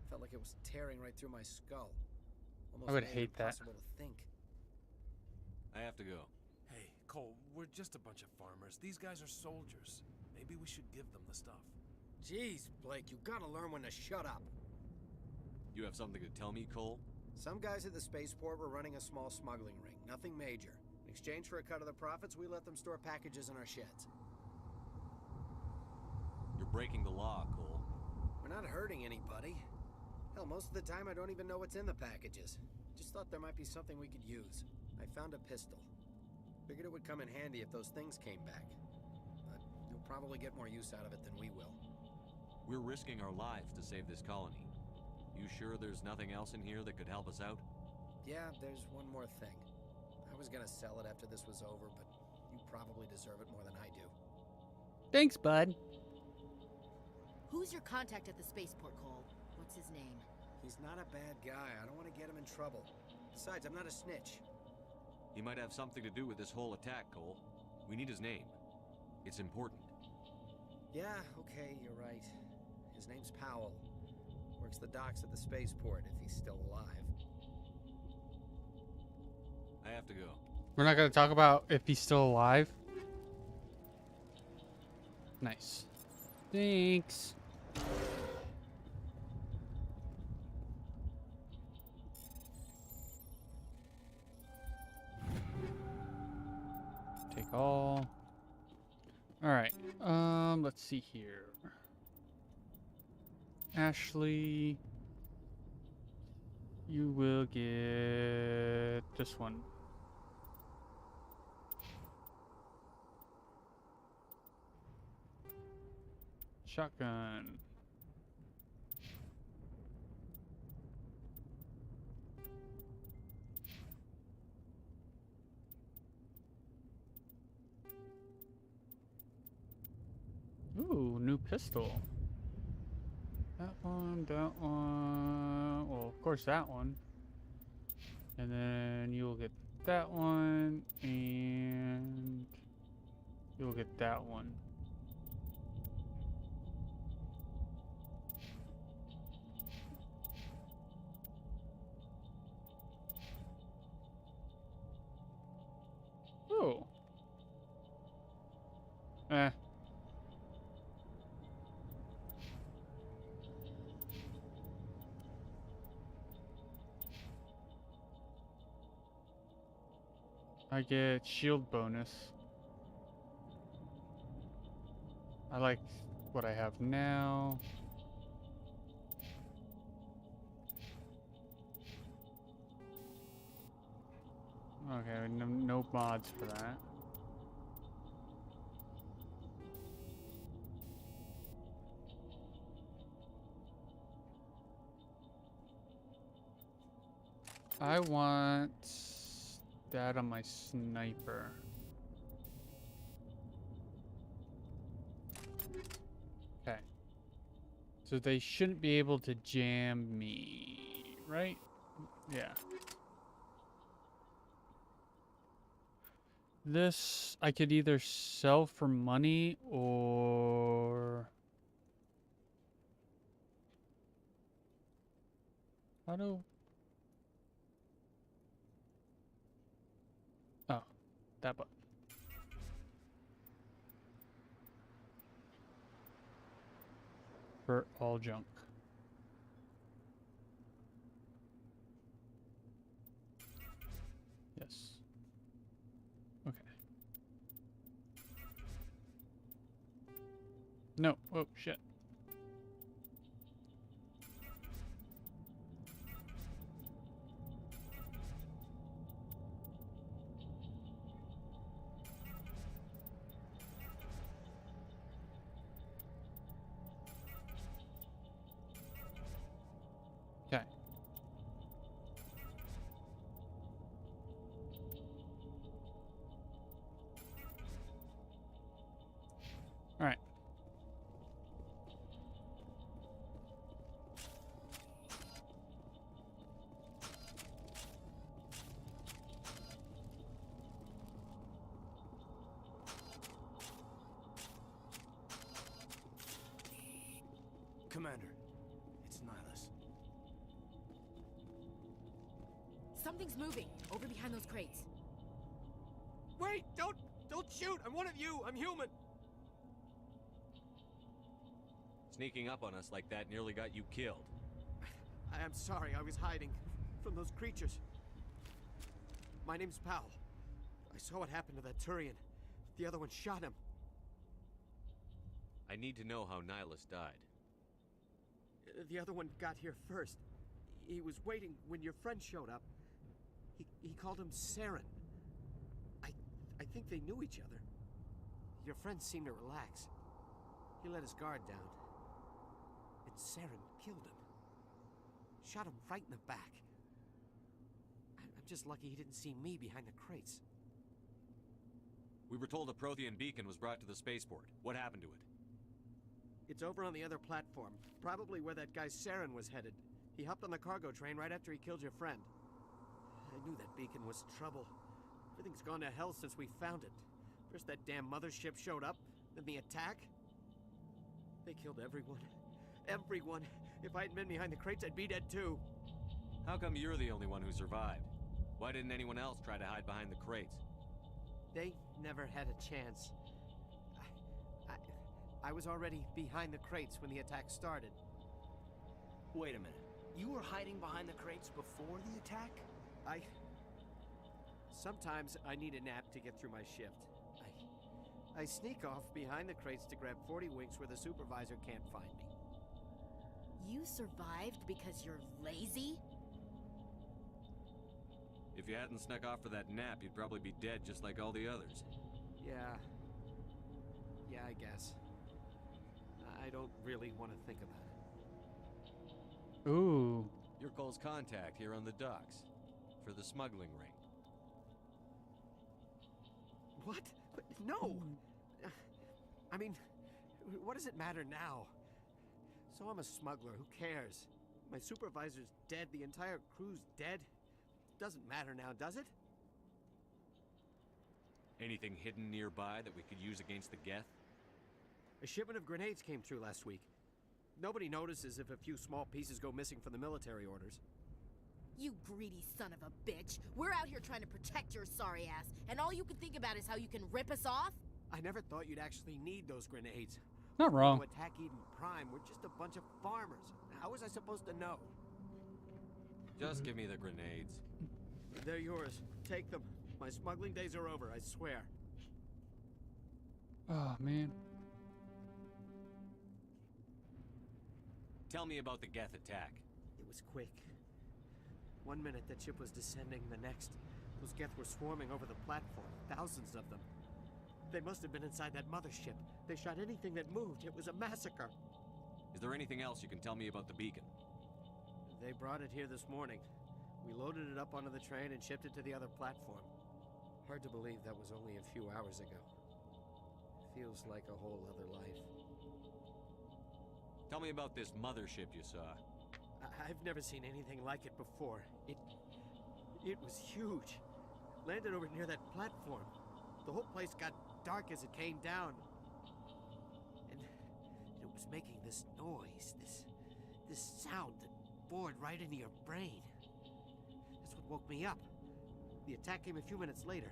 felt like it was tearing right through my skull. Almost I would made it hate that. impossible to think. I have to go. Hey, Cole, we're just a bunch of farmers. These guys are soldiers. Maybe we should give them the stuff. Jeez, Blake, you gotta learn when to shut up. You have something to tell me, Cole? Some guys at the spaceport were running a small smuggling ring, nothing major. In exchange for a cut of the profits, we let them store packages in our sheds. You're breaking the law, Cole. We're not hurting anybody. Hell, most of the time I don't even know what's in the packages. Just thought there might be something we could use. I found a pistol. Figured it would come in handy if those things came back. But you'll probably get more use out of it than we will. We're risking our lives to save this colony. You sure there's nothing else in here that could help us out? Yeah, there's one more thing. I was gonna sell it after this was over, but you probably deserve it more than I do. Thanks, bud. Who's your contact at the spaceport, Cole? What's his name? He's not a bad guy. I don't want to get him in trouble. Besides, I'm not a snitch. He might have something to do with this whole attack, Cole. We need his name. It's important. Yeah, okay, you're right. His name's Powell. Works the docks at the spaceport, if he's still alive. I have to go. We're not going to talk about if he's still alive. Nice. Thanks. Take all. All right. Let's see here. Ashley, you will get this one. Shotgun. Ooh, new pistol. That one, that one. Well, of course, that one. And then you'll get that one, and you'll get that one. Oh. I get shield bonus. I like what I have now. Okay, no mods for that. I want that on my sniper. Okay. So they shouldn't be able to jam me, right? Yeah. This I could either sell for money or... How do... Oh, that button. For all junk. Yes. Okay. No. Oh, shit. Okay. All right. Commander, it's Nihilus. Something's moving over behind those crates. Wait! Don't shoot! I'm one of you! I'm human! Sneaking up on us like that nearly got you killed. I am sorry, I was hiding from those creatures. My name's Powell. I saw what happened to that Turian. The other one shot him. I need to know how Nihilus died. The other one got here first. He was waiting when your friend showed up. He called him Saren. I think they knew each other. Your friend seemed to relax. He let his guard down. And Saren killed him. Shot him right in the back. I'm just lucky he didn't see me behind the crates. We were told a Prothean beacon was brought to the spaceport. What happened to it? It's over on the other platform. Probably where that guy Saren was headed. He hopped on the cargo train right after he killed your friend. I knew that beacon was trouble. Everything's gone to hell since we found it. First that damn mothership showed up, then the attack. They killed everyone. Everyone. If I hadn't been behind the crates, I'd be dead too. How come you're the only one who survived? Why didn't anyone else try to hide behind the crates? They never had a chance. I was already behind the crates when the attack started. Wait a minute. You were hiding behind the crates before the attack? Sometimes I need a nap to get through my shift. I sneak off behind the crates to grab 40 winks where the supervisor can't find me. You survived because you're lazy? If you hadn't snuck off for that nap, you'd probably be dead just like all the others. Yeah, I guess. I don't really want to think about it. Ooh. You're Cole's contact here on the docks. For the smuggling ring. What? No! I mean, what does it matter now? So I'm a smuggler. Who cares? My supervisor's dead. The entire crew's dead. Doesn't matter now, does it? Anything hidden nearby that we could use against the Geth? A shipment of grenades came through last week. Nobody notices if a few small pieces go missing from the military orders. You greedy son of a bitch. We're out here trying to protect your sorry ass, and all you can think about is how you can rip us off? I never thought you'd actually need those grenades. Not wrong. To attack Eden Prime, we're just a bunch of farmers. How was I supposed to know? Just give me the grenades. They're yours. Take them. My smuggling days are over, I swear. Oh, man. Tell me about the Geth attack. It was quick. 1 minute that ship was descending, the next, those Geth were swarming over the platform. Thousands of them. They must have been inside that mothership. They shot anything that moved. It was a massacre. Is there anything else you can tell me about the beacon? They brought it here this morning. We loaded it up onto the train and shipped it to the other platform. Hard to believe that was only a few hours ago. Feels like a whole other life. Tell me about this mothership you saw. I've never seen anything like it before. It was huge. Landed over near that platform. The whole place got dark as it came down. And it was making this noise, this sound that bored right into your brain. That's what woke me up. The attack came a few minutes later.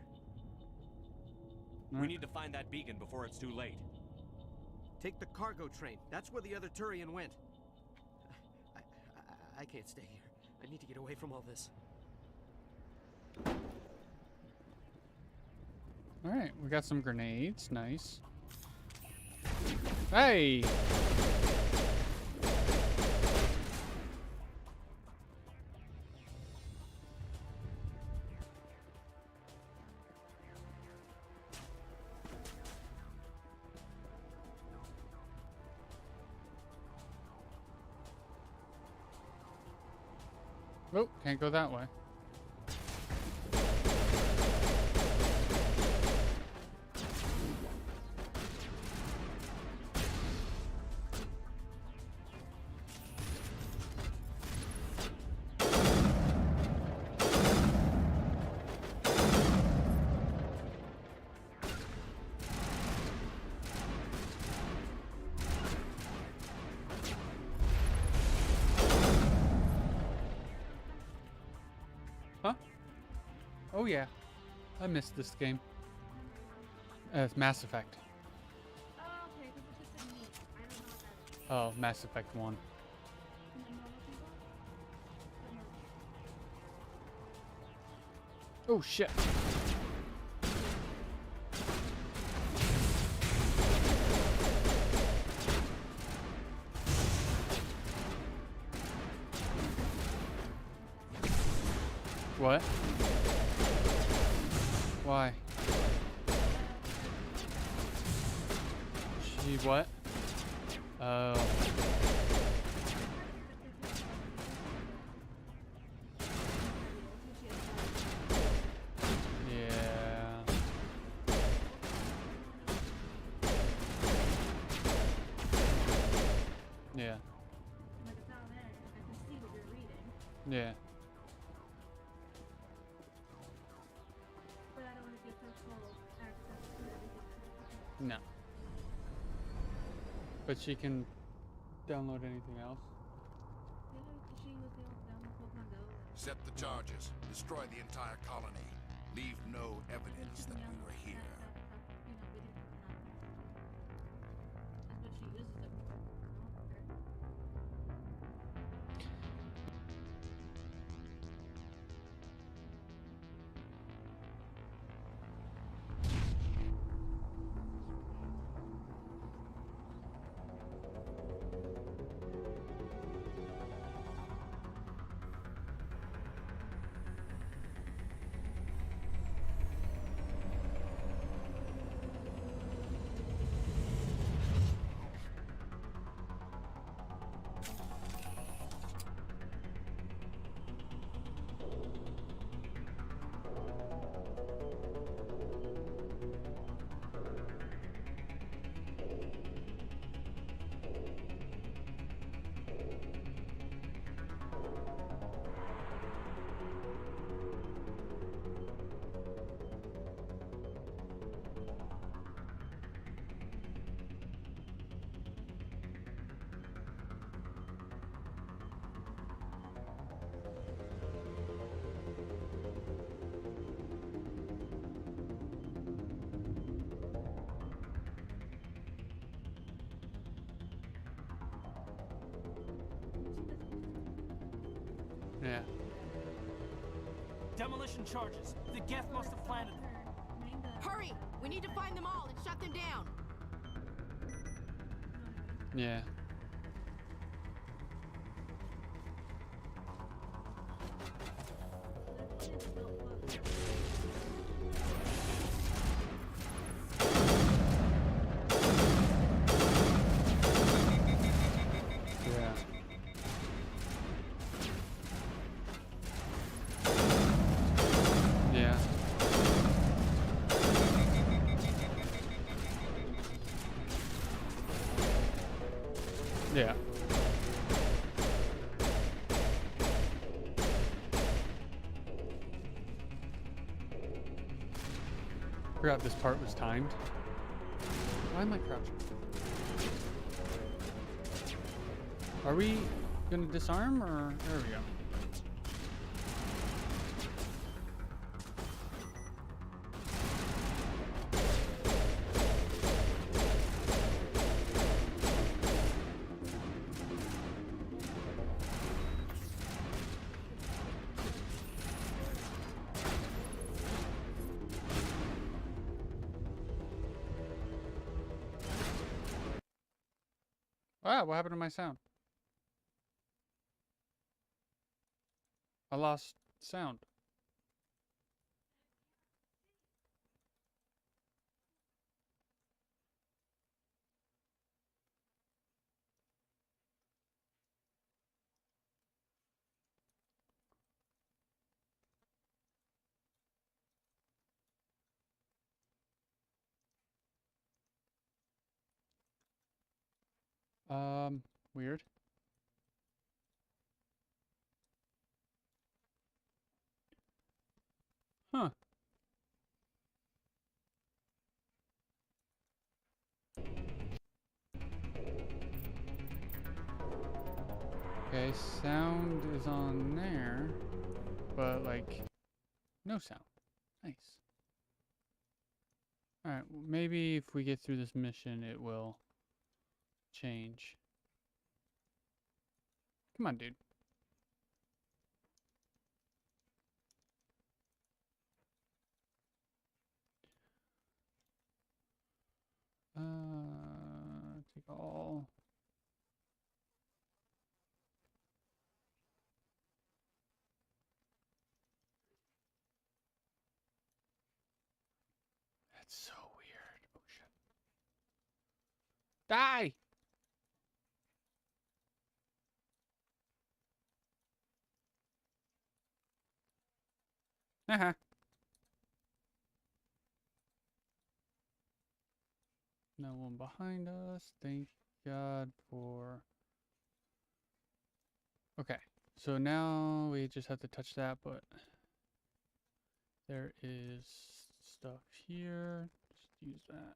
We need to find that beacon before it's too late. Take the cargo train. That's where the other Turian went. I can't stay here. I need to get away from all this. Alright, we got some grenades. Nice. Hey! Oh, can't go that way. Huh? Oh yeah, I missed this game. It's Mass Effect. Oh, okay, because it just said me. I don't know what that is. Oh, Mass Effect 1. And then normal people? Oh shit. What? Why? She what? Oh. Yeah. Yeah. Like it's down there. I can see what you're reading. Yeah. But I don't want to give her full access to everything. No. But she can download anything else. Yeah, she was able to download Pokemon Go. Set the charges. Destroy the entire colony. Leave no evidence that we were here. You know, we didn't have that. That's what she uses it for. demolition charges. The Geth must have planted them. Hurry! We need to find them all and shut them down. Yeah. Yeah. Yeah. Forgot this part was timed. Why am I crouching? Are we gonna disarm or there we go. Ah, what happened to my sound? I lost sound. Weird. Huh. Okay, sound is on there, but like, no sound. Nice. Alright, well, maybe if we get through this mission, it will change. Come on, dude. Take all. That's so weird. Oh shit. Die! Uh-huh. No one behind us. Thank God for... Okay. So now we just have to touch that, but... There is stuff here. Just use that.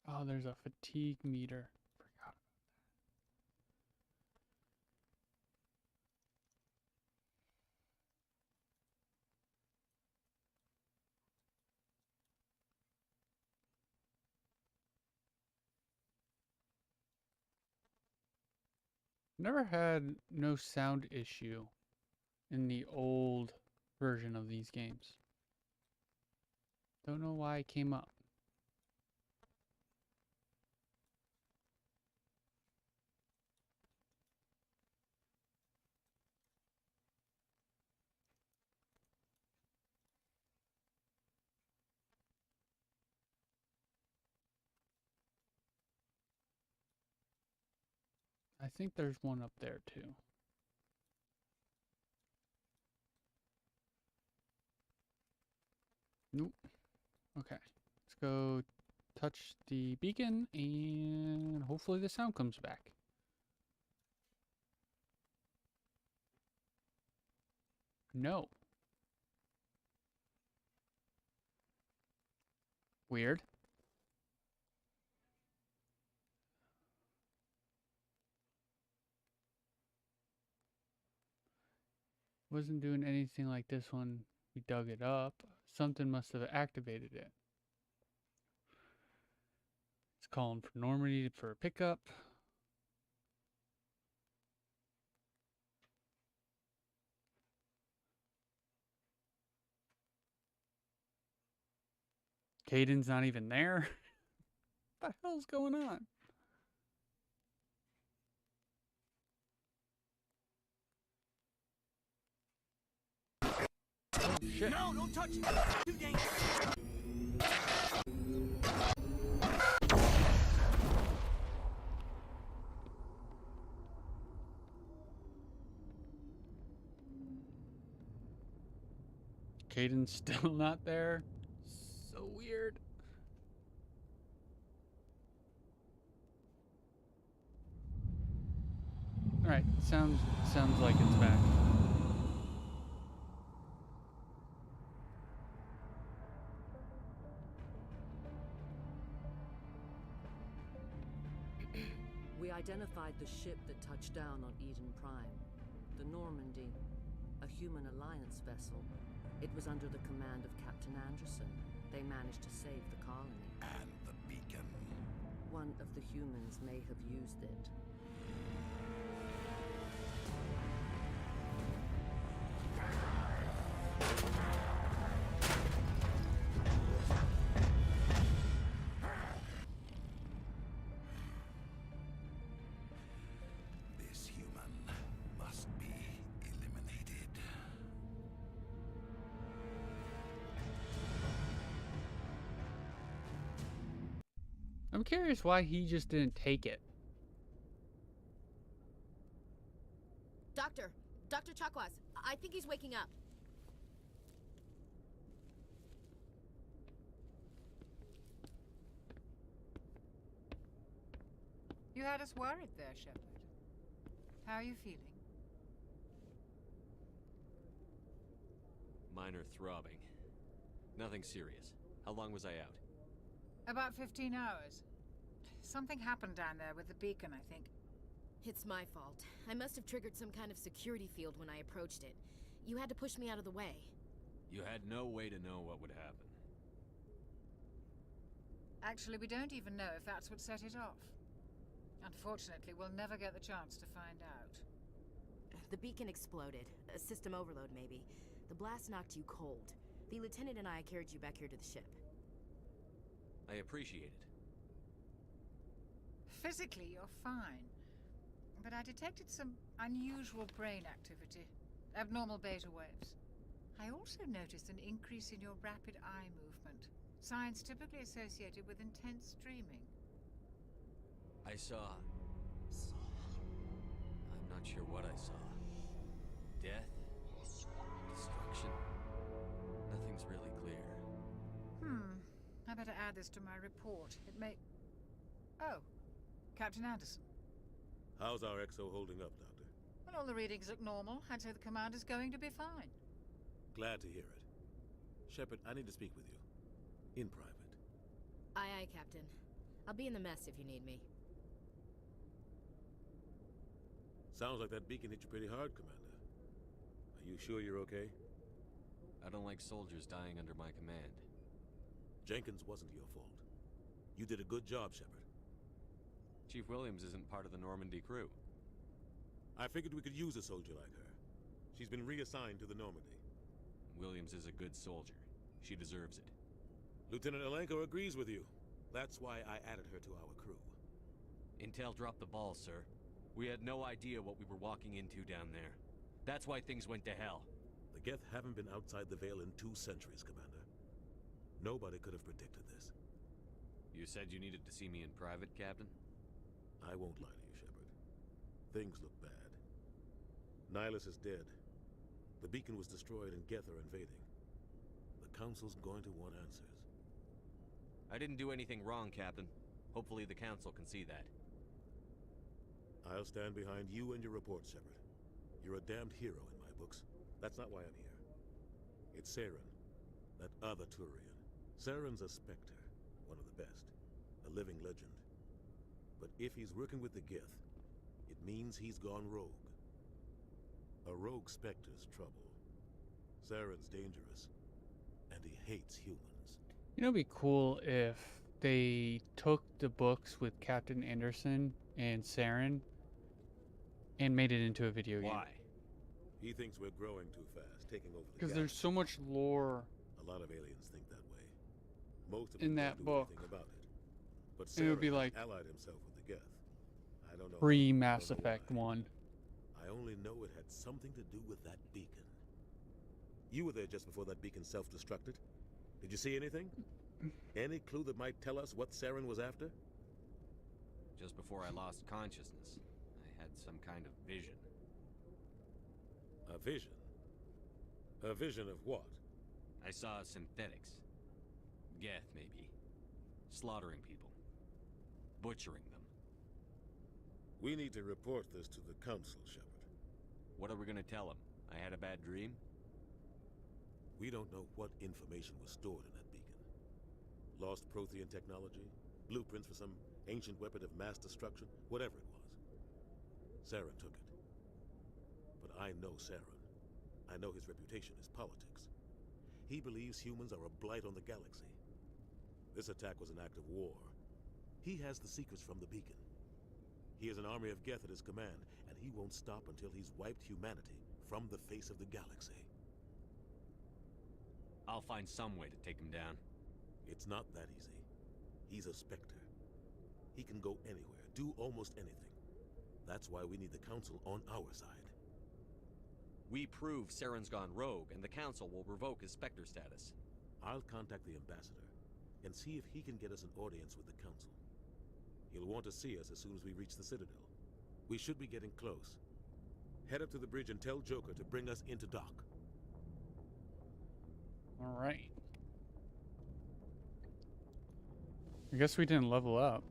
Oh, there's a fatigue meter. Forgot. Never had no sound issue in the old version of these games. Don't know why it came up. I think there's one up there too. Nope. Okay. Let's go touch the beacon and hopefully the sound comes back. No. Weird. Wasn't doing anything like this when we dug it up. Something must have activated it. It's calling for Normandy for a pickup. Caden's not even there. What the hell's going on? Oh, shit. No, don't touch it! Too dangerous! Caden's still not there. So weird. All right, sounds like it's back. We identified the ship that touched down on Eden Prime, the Normandy, a human alliance vessel. It was under the command of Captain Anderson. They managed to save the colony. And the beacon. One of the humans may have used it. This human must be eliminated. I'm curious why he just didn't take it. Dr. Chakwas, I think he's waking up. You had us worried there, Shepard. How are you feeling? Minor throbbing. Nothing serious. How long was I out? About 15 hours. Something happened down there with the beacon, I think. It's my fault. I must have triggered some kind of security field when I approached it. You had to push me out of the way. You had no way to know what would happen. Actually, we don't even know if that's what set it off. Unfortunately, we'll never get the chance to find out. The beacon exploded. A system overload, maybe. The blast knocked you cold. The lieutenant and I carried you back here to the ship. I appreciate it. Physically, you're fine. But I detected some unusual brain activity. Abnormal beta waves. I also noticed an increase in your rapid eye movement. Signs typically associated with intense dreaming. I saw... I'm not sure what I saw. Death? Destruction? Nothing's really clear. I better add this to my report. It may... Oh, Captain Anderson. How's our XO holding up, Doctor? Well, all the readings look normal. I'd say the commander's going to be fine. Glad to hear it. Shepard, I need to speak with you. In private. Aye, aye, Captain. I'll be in the mess if you need me. Sounds like that beacon hit you pretty hard, Commander. Are you sure you're okay? I don't like soldiers dying under my command. Jenkins wasn't your fault. You did a good job, Shepard. Chief Williams isn't part of the Normandy crew. I figured we could use a soldier like her. She's been reassigned to the Normandy. Williams is a good soldier. She deserves it. Lieutenant Alenko agrees with you. That's why I added her to our crew. Intel dropped the ball, sir. We had no idea what we were walking into down there. That's why things went to hell. The Geth haven't been outside the Veil in 2 centuries, Commander. Nobody could have predicted this. You said you needed to see me in private, Captain? I won't lie to you, Shepard. Things look bad. Nihilus is dead. The beacon was destroyed and Geth are invading. The Council's going to want answers. I didn't do anything wrong, Captain. Hopefully the Council can see that. I'll stand behind you and your report, Shepard. You're a damned hero in my books. That's not why I'm here. It's Saren, that other Turian. Saren's a Spectre, one of the best. A living legend. But if he's working with the Geth, it means he's gone rogue. A rogue Spectre's trouble. Saren's dangerous, and he hates humans. You know, it'd be cool if they took the books with Captain Anderson and Saren and made it into a video game. Why? He thinks we're growing too fast, taking over the Because there's galaxy. so much lore. A lot of aliens think that way. Most of in them that don't do book. anything about it. But It would be Saren like allied himself with the Geth. I don't know. pre I Mass don't know Effect why. 1. I only know it had something to do with that beacon. You were there just before that beacon self-destructed. Did you see anything? Any clue that might tell us what Saren was after? Just before I lost consciousness, I had some kind of vision. A vision? A vision of what? I saw synthetics. Geth, maybe. Slaughtering people. Butchering them. We need to report this to the Council, Shepard. What are we gonna tell them? I had a bad dream? We don't know what information was stored in that beacon. Lost Prothean technology? Blueprints for some ancient weapon of mass destruction? Whatever it was. Saren took it. But I know Saren. I know his reputation is politics. He believes humans are a blight on the galaxy. This attack was an act of war. He has the secrets from the beacon. He has an army of Geth at his command, and he won't stop until he's wiped humanity from the face of the galaxy. I'll find some way to take him down. It's not that easy. He's a Spectre. He can go anywhere, do almost anything. That's why we need the Council on our side. We prove Saren's gone rogue, and the Council will revoke his Spectre status. I'll contact the Ambassador and see if he can get us an audience with the Council. He'll want to see us as soon as we reach the Citadel. We should be getting close. Head up to the bridge and tell Joker to bring us into dock. All right. I guess we didn't level up.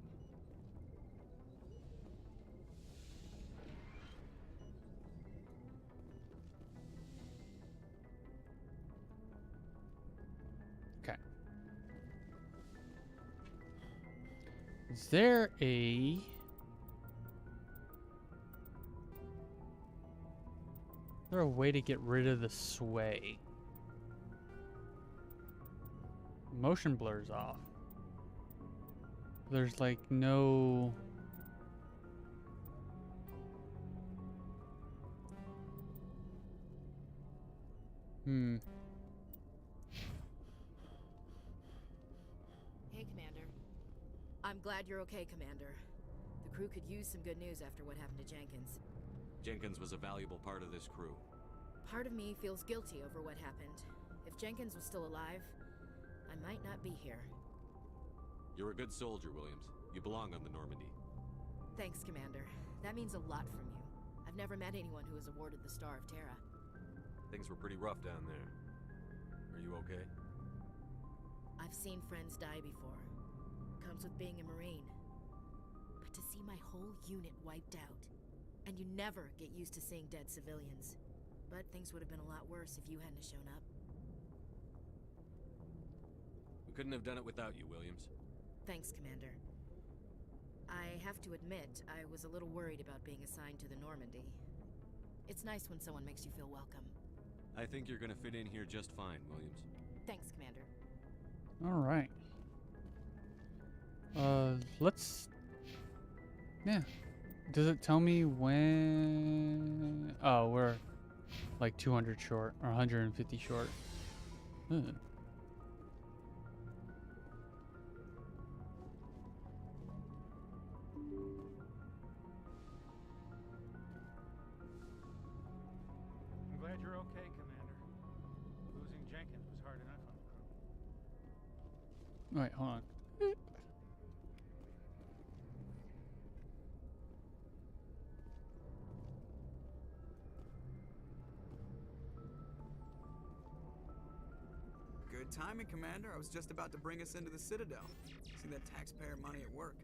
Okay. Is there a... Is there a way to get rid of the sway? Motion blur's off. There's like no... Hey, Commander. I'm glad you're okay, Commander. The crew could use some good news after what happened to Jenkins. Jenkins was a valuable part of this crew. Part of me feels guilty over what happened. If Jenkins was still alive, I might not be here. You're a good soldier, Williams. You belong on the Normandy. Thanks, Commander. That means a lot from you. I've never met anyone who was awarded the Star of Terra. Things were pretty rough down there. Are you okay? I've seen friends die before. Comes with being a Marine. But to see my whole unit wiped out, and you never get used to seeing dead civilians. But things would have been a lot worse if you hadn't shown up. We couldn't have done it without you, Williams. Thanks, Commander. I have to admit, I was a little worried about being assigned to the Normandy. It's nice when someone makes you feel welcome. I think you're gonna fit in here just fine, Williams. Thanks, Commander. All right. Let's... Yeah. Does it tell me when... Oh, we're like 200 short, or 150 short. Ugh. I'm glad you're okay, Commander. Losing Jenkins was hard enough on the crew. Wait, hold on. Good timing, Commander. I was just about to bring us into the Citadel. See that taxpayer money at work.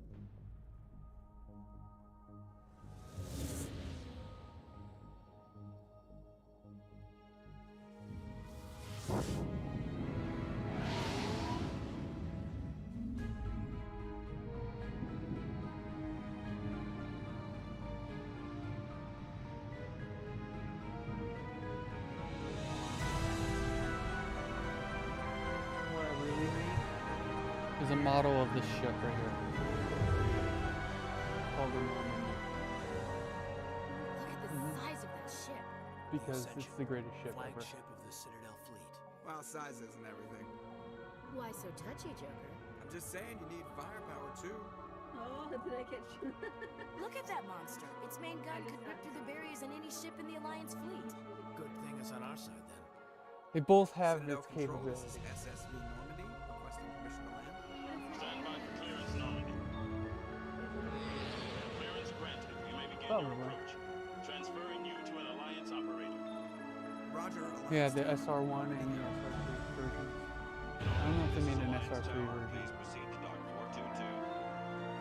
What I really need is a model of this ship right here. Called the Normandy. Look at the size of that ship. Because it's the greatest ship ever. Flagship of the Citadel fleet. Well, size isn't everything. Why so touchy, Joker? I'm just saying you need firepower too. Oh, did I catch you? Look at that monster. Its main gun could rip through the barriers in any ship in the Alliance fleet. Good thing it's on our side then. They both have Citadel its Control, this capabilities. is SSV Normandy, requesting permission to land. Stand by for clearance, Normandy. Clearance granted. You may begin your approach. Transferring you to an Alliance operator. Roger. Yeah, the SR1 and the SR3 versions. I don't know if they made an SR3 version.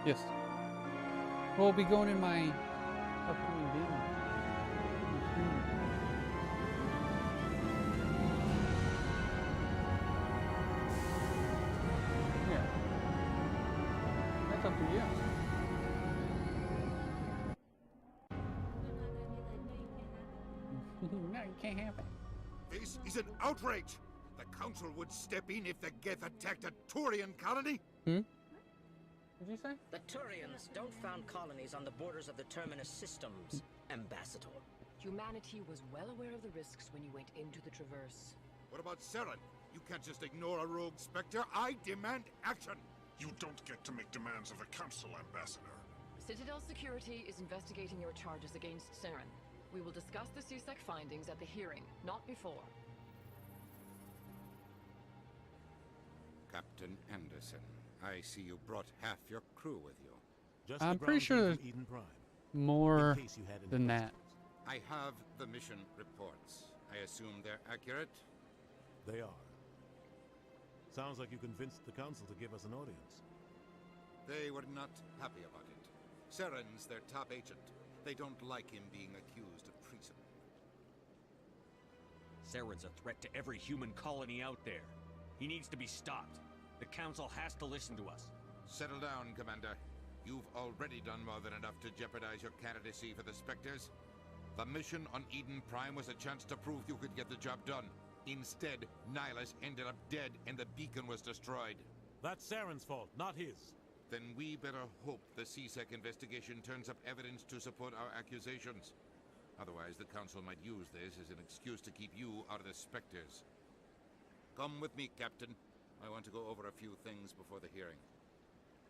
Yes. We'll be going in my upcoming game. Yeah. That's up to you. No, you can't have it. This is an outrage! The Council would step in if the Geth attacked a Turian colony? Hmm? What did you say? The Turians don't found colonies on the borders of the Terminus systems, Ambassador. Humanity was well aware of the risks when you went into the Traverse. What about Saren? You can't just ignore a rogue Spectre. I demand action! You don't get to make demands of the Council, Ambassador. Citadel Security is investigating your charges against Saren. We will discuss the CSEC findings at the hearing, not before. Captain Anderson, I see you brought half your crew with you. Just I'm the pretty ground sure crew there's from Eden Prime. more In case you had any than that. I have the mission reports. I assume they're accurate? They are. Sounds like you convinced the Council to give us an audience. They were not happy about it. Saren's their top agent. They don't like him being accused of treason. Saren's a threat to every human colony out there. He needs to be stopped. The Council has to listen to us. Settle down, Commander. You've already done more than enough to jeopardize your candidacy for the Spectres. The mission on Eden Prime was a chance to prove you could get the job done. Instead, Nihilus ended up dead and the beacon was destroyed. That's Saren's fault, not his. Then we better hope the CSEC investigation turns up evidence to support our accusations. Otherwise, the Council might use this as an excuse to keep you out of the Spectres. Come with me, Captain. I want to go over a few things before the hearing.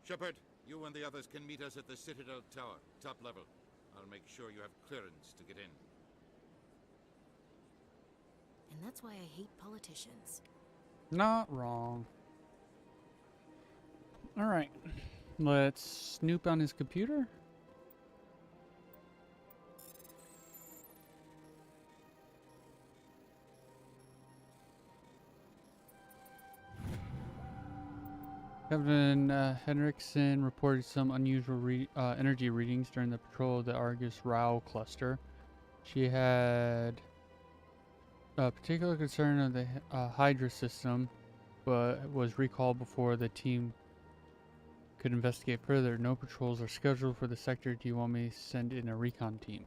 Shepard, you and the others can meet us at the Citadel Tower, top level. I'll make sure you have clearance to get in. And that's why I hate politicians. Not wrong. Alright. Let's snoop on his computer. Captain Henriksen reported some unusual energy readings during the patrol of the Argus Rao cluster. She had a particular concern of the Hydra system, but was recalled before the team could investigate further. No patrols are scheduled for the sector. Do you want me to send in a recon team?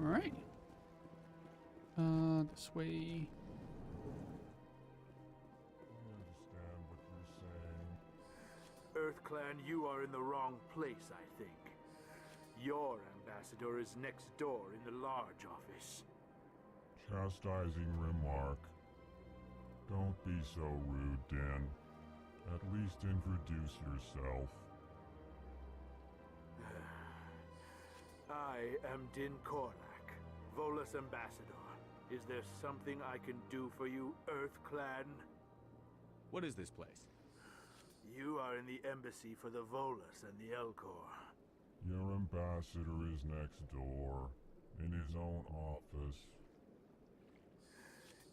Alright. This way. EarthClan, you are in the wrong place, I think. Your ambassador is next door in the large office. Chastising remark. Don't be so rude, Dan. At least introduce yourself. I am Din Korlak, Volus ambassador. Is there something I can do for you, EarthClan? What is this place? You are in the embassy for the Volus and the Elcor. Your ambassador is next door, in his own office.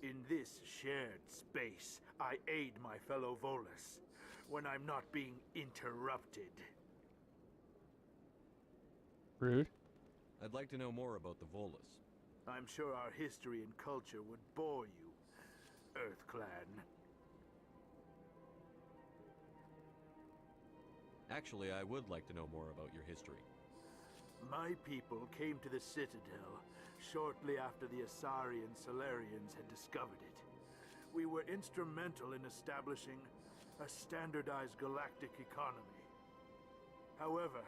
In this shared space, I aid my fellow Volus when I'm not being interrupted. Rude. I'd like to know more about the Volus. I'm sure our history and culture would bore you, EarthClan. Actually, I would like to know more about your history. My people came to the Citadel shortly after the Asari and Solarians had discovered it. We were instrumental in establishing a standardized galactic economy. However,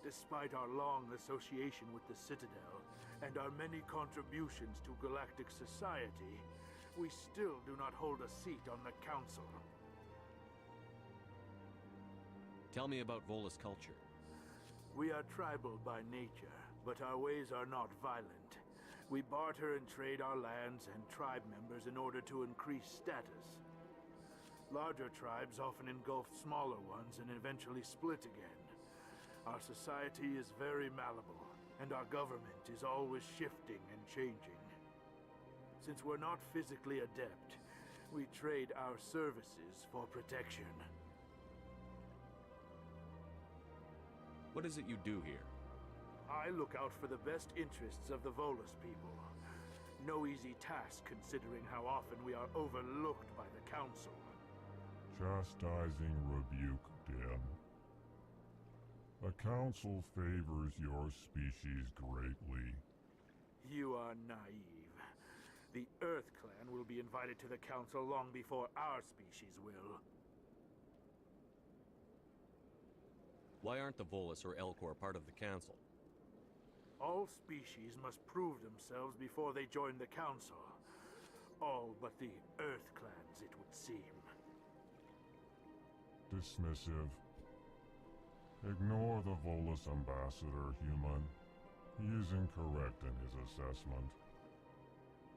despite our long association with the Citadel and our many contributions to galactic society, we still do not hold a seat on the council. Tell me about Volus culture. We are tribal by nature, but our ways are not violent. We barter and trade our lands and tribe members in order to increase status. Larger tribes often engulf smaller ones and eventually split again. Our society is very malleable, and our government is always shifting and changing. Since we're not physically adept, we trade our services for protection. What is it you do here? I look out for the best interests of the Volus people. No easy task considering how often we are overlooked by the council. Chastising rebuke, Den. The council favors your species greatly. You are naive. The Earth Clan will be invited to the council long before our species will. Why aren't the Volus or Elcor part of the council? All species must prove themselves before they join the council. All but the Earth Clans, it would seem. Dismissive. Ignore the Volus ambassador, human. He is incorrect in his assessment.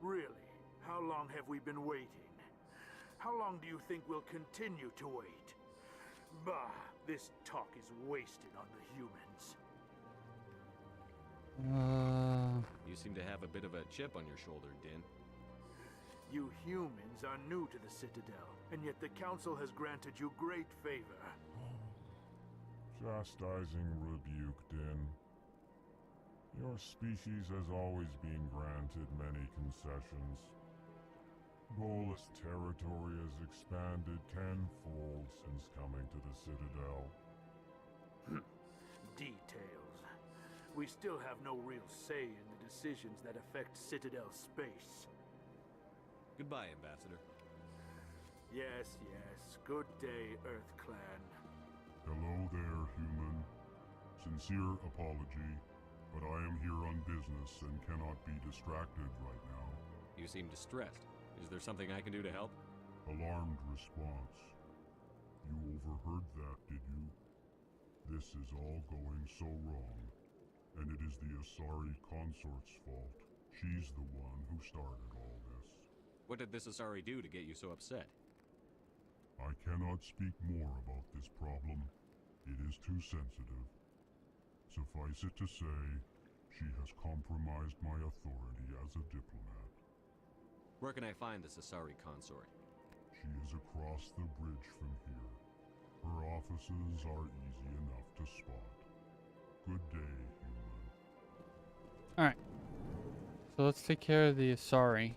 Really? How long have we been waiting? How long do you think we'll continue to wait? Bah! This talk is wasted on the humans. You seem to have a bit of a chip on your shoulder, Din. You humans are new to the Citadel, and yet the Council has granted you great favor. Chastising rebuke, Din. Your species has always been granted many concessions. Volus territory has expanded tenfold since coming to the Citadel. Details. We still have no real say in the decisions that affect Citadel space. Goodbye, Ambassador. Yes, yes. Good day, Earth Clan. Hello there, human. Sincere apology, but I am here on business and cannot be distracted right now. You seem distressed. Is there something I can do to help? Alarmed response. You overheard that, did you? This is all going so wrong, and it is the Asari consort's fault. She's the one who started all this. What did this Asari do to get you so upset? I cannot speak more about this problem. It is too sensitive. Suffice it to say, she has compromised my authority as a diplomat. Where can I find this Asari consort? She is across the bridge from here. Her offices are easy enough to spot. Good day, human. Alright. So let's take care of the Asari.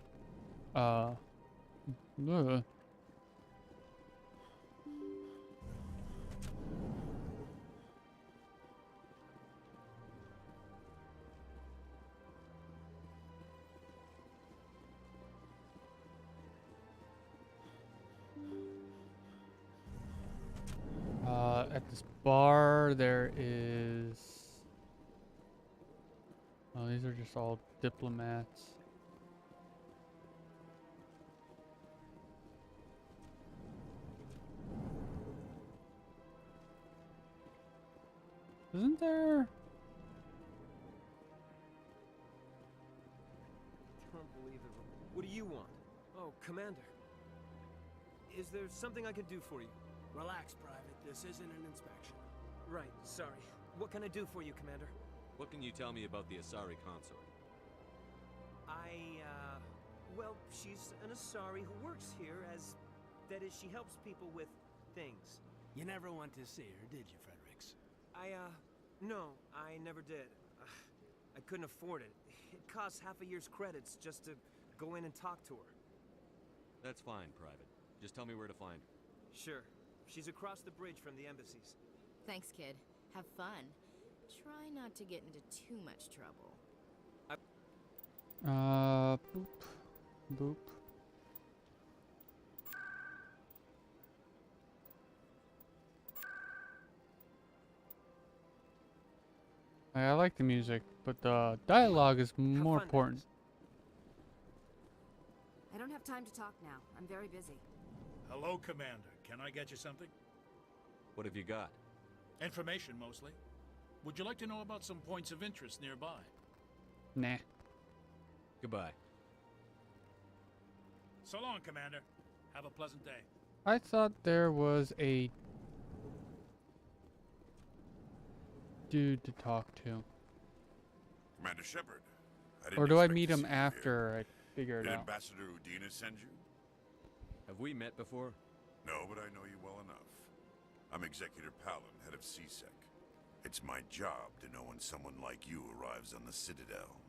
Ugh. At this bar, there is... Oh, these are just all diplomats. Isn't there... Don't believe it. What do you want? Oh, Commander. Is there something I can do for you? Relax, Private. This isn't an inspection. Right, sorry. What can I do for you, Commander? What can you tell me about the Asari consort? Well, she's an Asari who works here as... That is, she helps people with things. You never went to see her, did you, Fredericks? No, I never did. I couldn't afford it. It costs half a year's credits just to go in and talk to her. That's fine, Private. Just tell me where to find her. Sure. She's across the bridge from the embassies. Thanks, kid. Have fun. Try not to get into too much trouble. Boop. Boop. I like the music, but the dialogue is more important. I don't have time to talk now. I'm very busy. Hello, Commander. Can I get you something? What have you got? Information, mostly. Would you like to know about some points of interest nearby? Nah. Goodbye. So long, Commander. Have a pleasant day. I thought there was a dude to talk to. Commander Shepard. Or do I meet him after I figure it Did out? Ambassador Udina send you? Have we met before? No, but I know you well enough. I'm Executor Palin, head of CSEC. It's my job to know when someone like you arrives on the Citadel.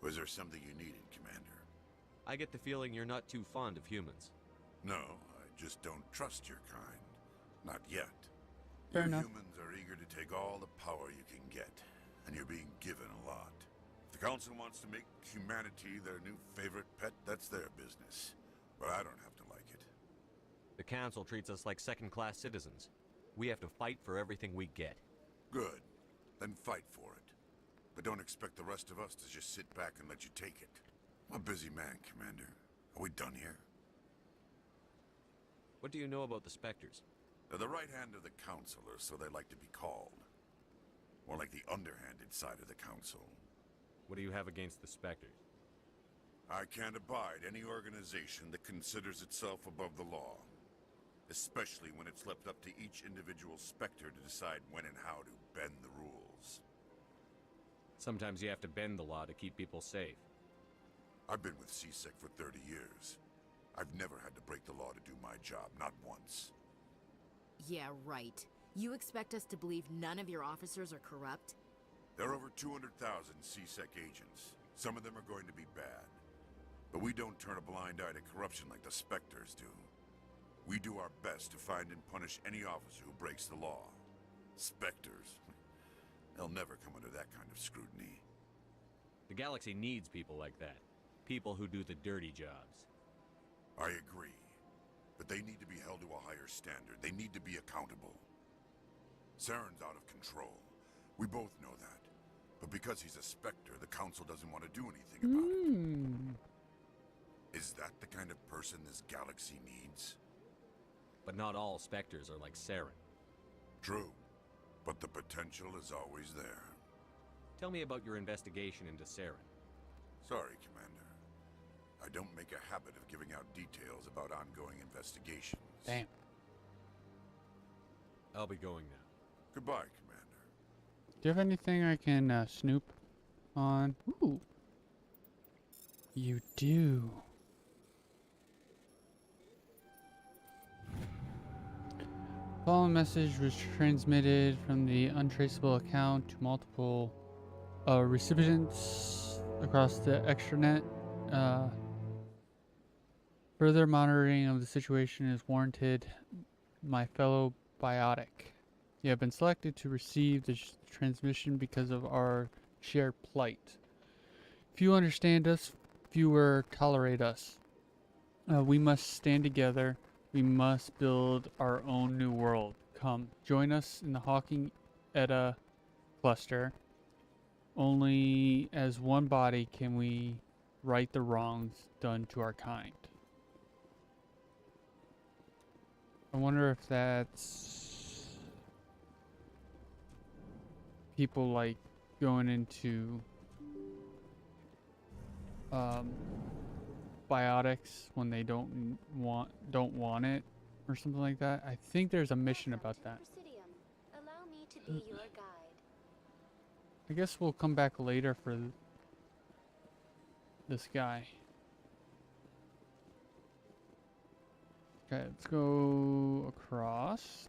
Was there something you needed, Commander? I get the feeling you're not too fond of humans. No, I just don't trust your kind. Not yet. Fair you enough. humans are eager to take all the power you can get, and you're being given a lot. If the Council wants to make humanity their new favorite pet, that's their business. But I don't have to like it. The Council treats us like second-class citizens. We have to fight for everything we get. Good. Then fight for it. But don't expect the rest of us to just sit back and let you take it. I'm a busy man, Commander. Are we done here? What do you know about the Spectres? They're the right hand of the Council, or so they like to be called. More like the underhanded side of the Council. What do you have against the Spectres? I can't abide any organization that considers itself above the law. Especially when it's left up to each individual Spectre to decide when and how to bend the rules. Sometimes you have to bend the law to keep people safe. I've been with CSEC for 30 years. I've never had to break the law to do my job, not once. Yeah, right. You expect us to believe none of your officers are corrupt? There are over 200,000 CSEC agents. Some of them are going to be bad. But we don't turn a blind eye to corruption like the Spectres do. We do our best to find and punish any officer who breaks the law. Spectres, they'll never come under that kind of scrutiny. The galaxy needs people like that. People who do the dirty jobs. I agree. But they need to be held to a higher standard. They need to be accountable. Saren's out of control. We both know that. But because he's a Spectre, the Council doesn't want to do anything about it. Is that the kind of person this galaxy needs? But not all Spectres are like Saren. True. But the potential is always there. Tell me about your investigation into Saren. Sorry, Commander. I don't make a habit of giving out details about ongoing investigations. Damn. I'll be going now. Goodbye, Commander. Do you have anything I can snoop on? Ooh. You do. The following message was transmitted from the untraceable account to multiple recipients across the extranet. Further monitoring of the situation is warranted, my fellow biotic. You have been selected to receive the transmission because of our shared plight. Few understand us, fewer tolerate us. We must stand together. We must build our own new world. Come, join us in the Hawking Eta cluster. Only as one body can we right the wrongs done to our kind. I wonder if that's people like going into biotics when they don't want it or something like that. I think there's a mission about that. Allow me to be your guide. I guess we'll come back later for this guy. Okay, let's go across.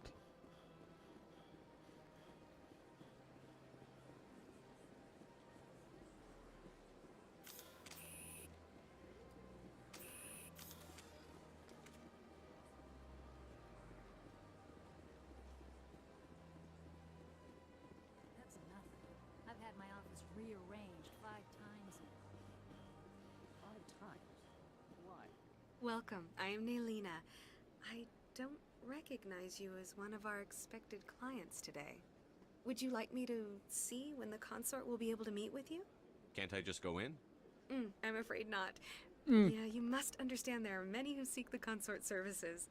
That's nothing. I've had my office rearranged 5 times. 5 times? Why? Welcome, I am Nelina. I don't recognize you as one of our expected clients today. Would you like me to see when the consort will be able to meet with you? Can't I just go in? I'm afraid not. Yeah, you must understand there are many who seek the consort services.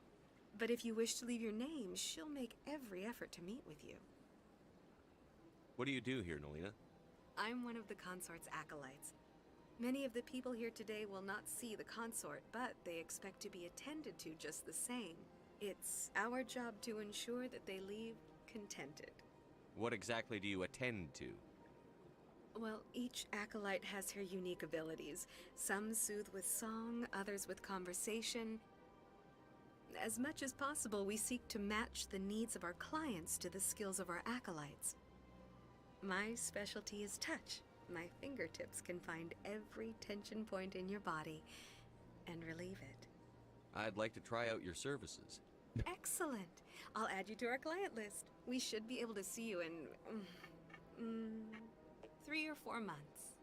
But if you wish to leave your name, she'll make every effort to meet with you. What do you do here, Nelina? I'm one of the consort's acolytes. Many of the people here today will not see the consort, but they expect to be attended to just the same. It's our job to ensure that they leave contented. What exactly do you attend to? Well, each acolyte has her unique abilities. Some soothe with song, others with conversation. As much as possible, we seek to match the needs of our clients to the skills of our acolytes. My specialty is touch. My fingertips can find every tension point in your body and relieve it. I'd like to try out your services. Excellent. I'll add you to our client list. We should be able to see you in 3 or 4 months.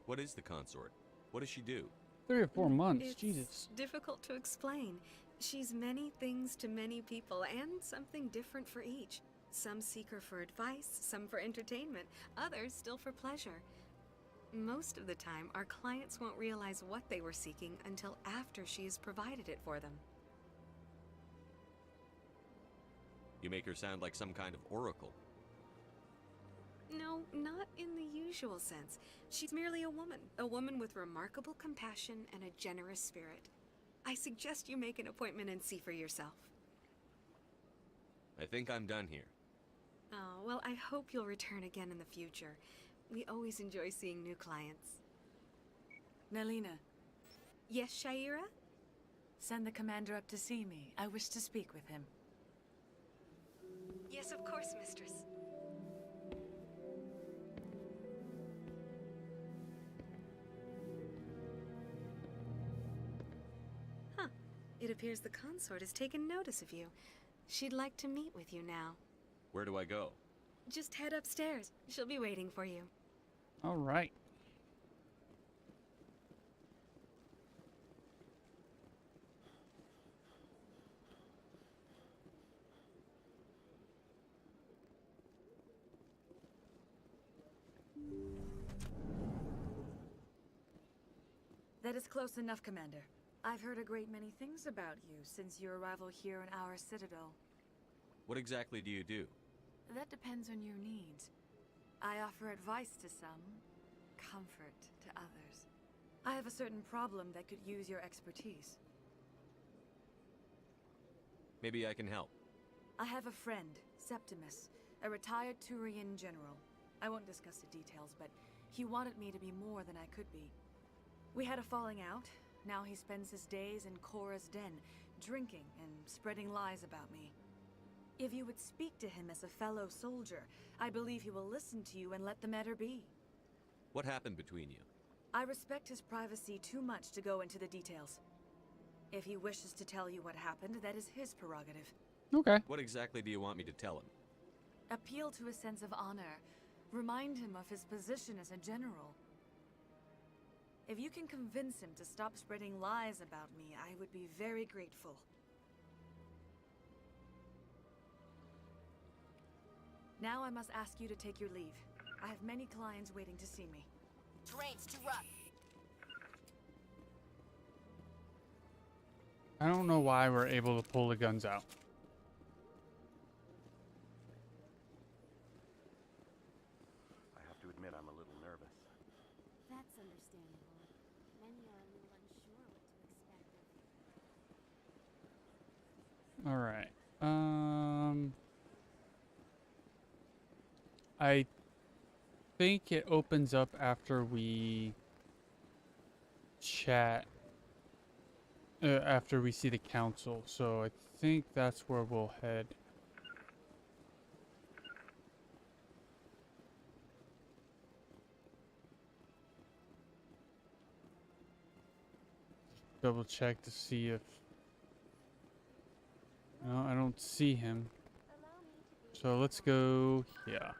What is the consort? What does she do? 3 or 4 months, It's Jesus. difficult to explain. She's many things to many people, and something different for each. Some seek her for advice, some for entertainment, others still for pleasure. Most of the time, our clients won't realize what they were seeking until after she has provided it for them. You make her sound like some kind of oracle. No, not in the usual sense. She's merely a woman with remarkable compassion and a generous spirit. I suggest you make an appointment and see for yourself. I think I'm done here. Oh, well, I hope you'll return again in the future. We always enjoy seeing new clients. Nelina. Yes, Shaira? Send the commander up to see me. I wish to speak with him. Yes, of course, mistress. Huh. It appears the consort has taken notice of you. She'd like to meet with you now. Where do I go? Just head upstairs. She'll be waiting for you. All right. That is close enough, Commander. I've heard a great many things about you since your arrival here in our citadel. What exactly do you do? That depends on your needs. I offer advice to some, comfort to others. I have a certain problem that could use your expertise. Maybe I can help. I have a friend, Septimus, a retired Turian general. I won't discuss the details, but he wanted me to be more than I could be. We had a falling out. Now he spends his days in Korra's den, drinking and spreading lies about me. If you would speak to him as a fellow soldier, I believe he will listen to you and let the matter be. What happened between you? I respect his privacy too much to go into the details. If he wishes to tell you what happened, that is his prerogative. Okay. What exactly do you want me to tell him? Appeal to his sense of honor. Remind him of his position as a general. If you can convince him to stop spreading lies about me, I would be very grateful. Now I must ask you to take your leave. I have many clients waiting to see me. Terrain's too rough. I don't know why we're able to pull the guns out. I have to admit I'm a little nervous. That's understandable. Many are a little unsure what to expect of you. All right. I think it opens up after we chat, after we see the council. So I think that's where we'll head. Double check to see if... No, I don't see him. So let's go here.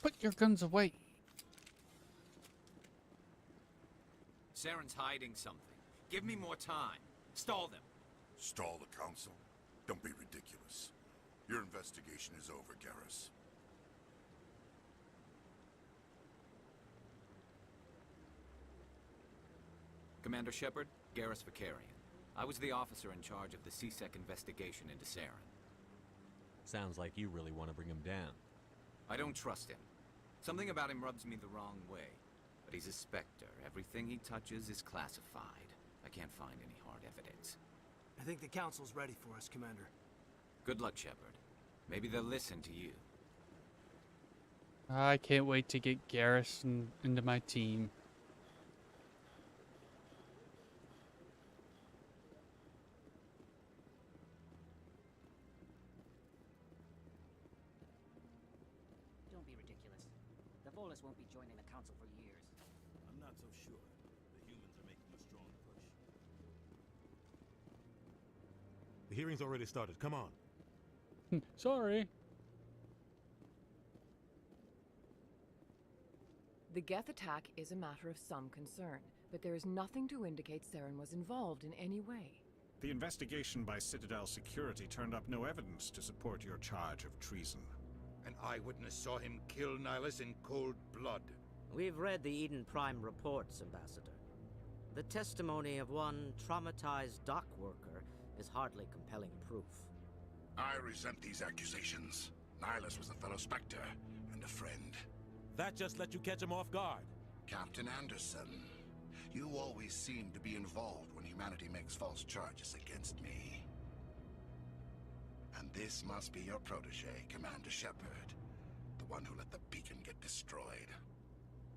Put your guns away. Saren's hiding something. Give me more time. Stall them. Stall the council? Don't be ridiculous. Your investigation is over, Garrus. Commander Shepard, Garrus Vicarian. I was the officer in charge of the CSEC investigation into Saren. Sounds like you really want to bring him down. I don't trust him. Something about him rubs me the wrong way. But he's a Spectre. Everything he touches is classified. I can't find any hard evidence. I think the council's ready for us, Commander. Good luck, Shepard. Maybe they'll listen to you. I can't wait to get Garrison into my team. Don't be ridiculous. The Volus won't be joining the council for years. I'm not so sure. The humans are making a strong push. The hearing's already started. Come on. Sorry. The Geth attack is a matter of some concern, but there is nothing to indicate Saren was involved in any way. The investigation by Citadel Security turned up no evidence to support your charge of treason. An eyewitness saw him kill Nihilus in cold blood. We've read the Eden Prime reports, Ambassador. The testimony of one traumatized dock worker is hardly compelling proof. I resent these accusations. Nihilus was a fellow Spectre and a friend. That just let you catch him off guard. Captain Anderson, you always seem to be involved when humanity makes false charges against me. And this must be your protege, Commander Shepard. The one who let the beacon get destroyed.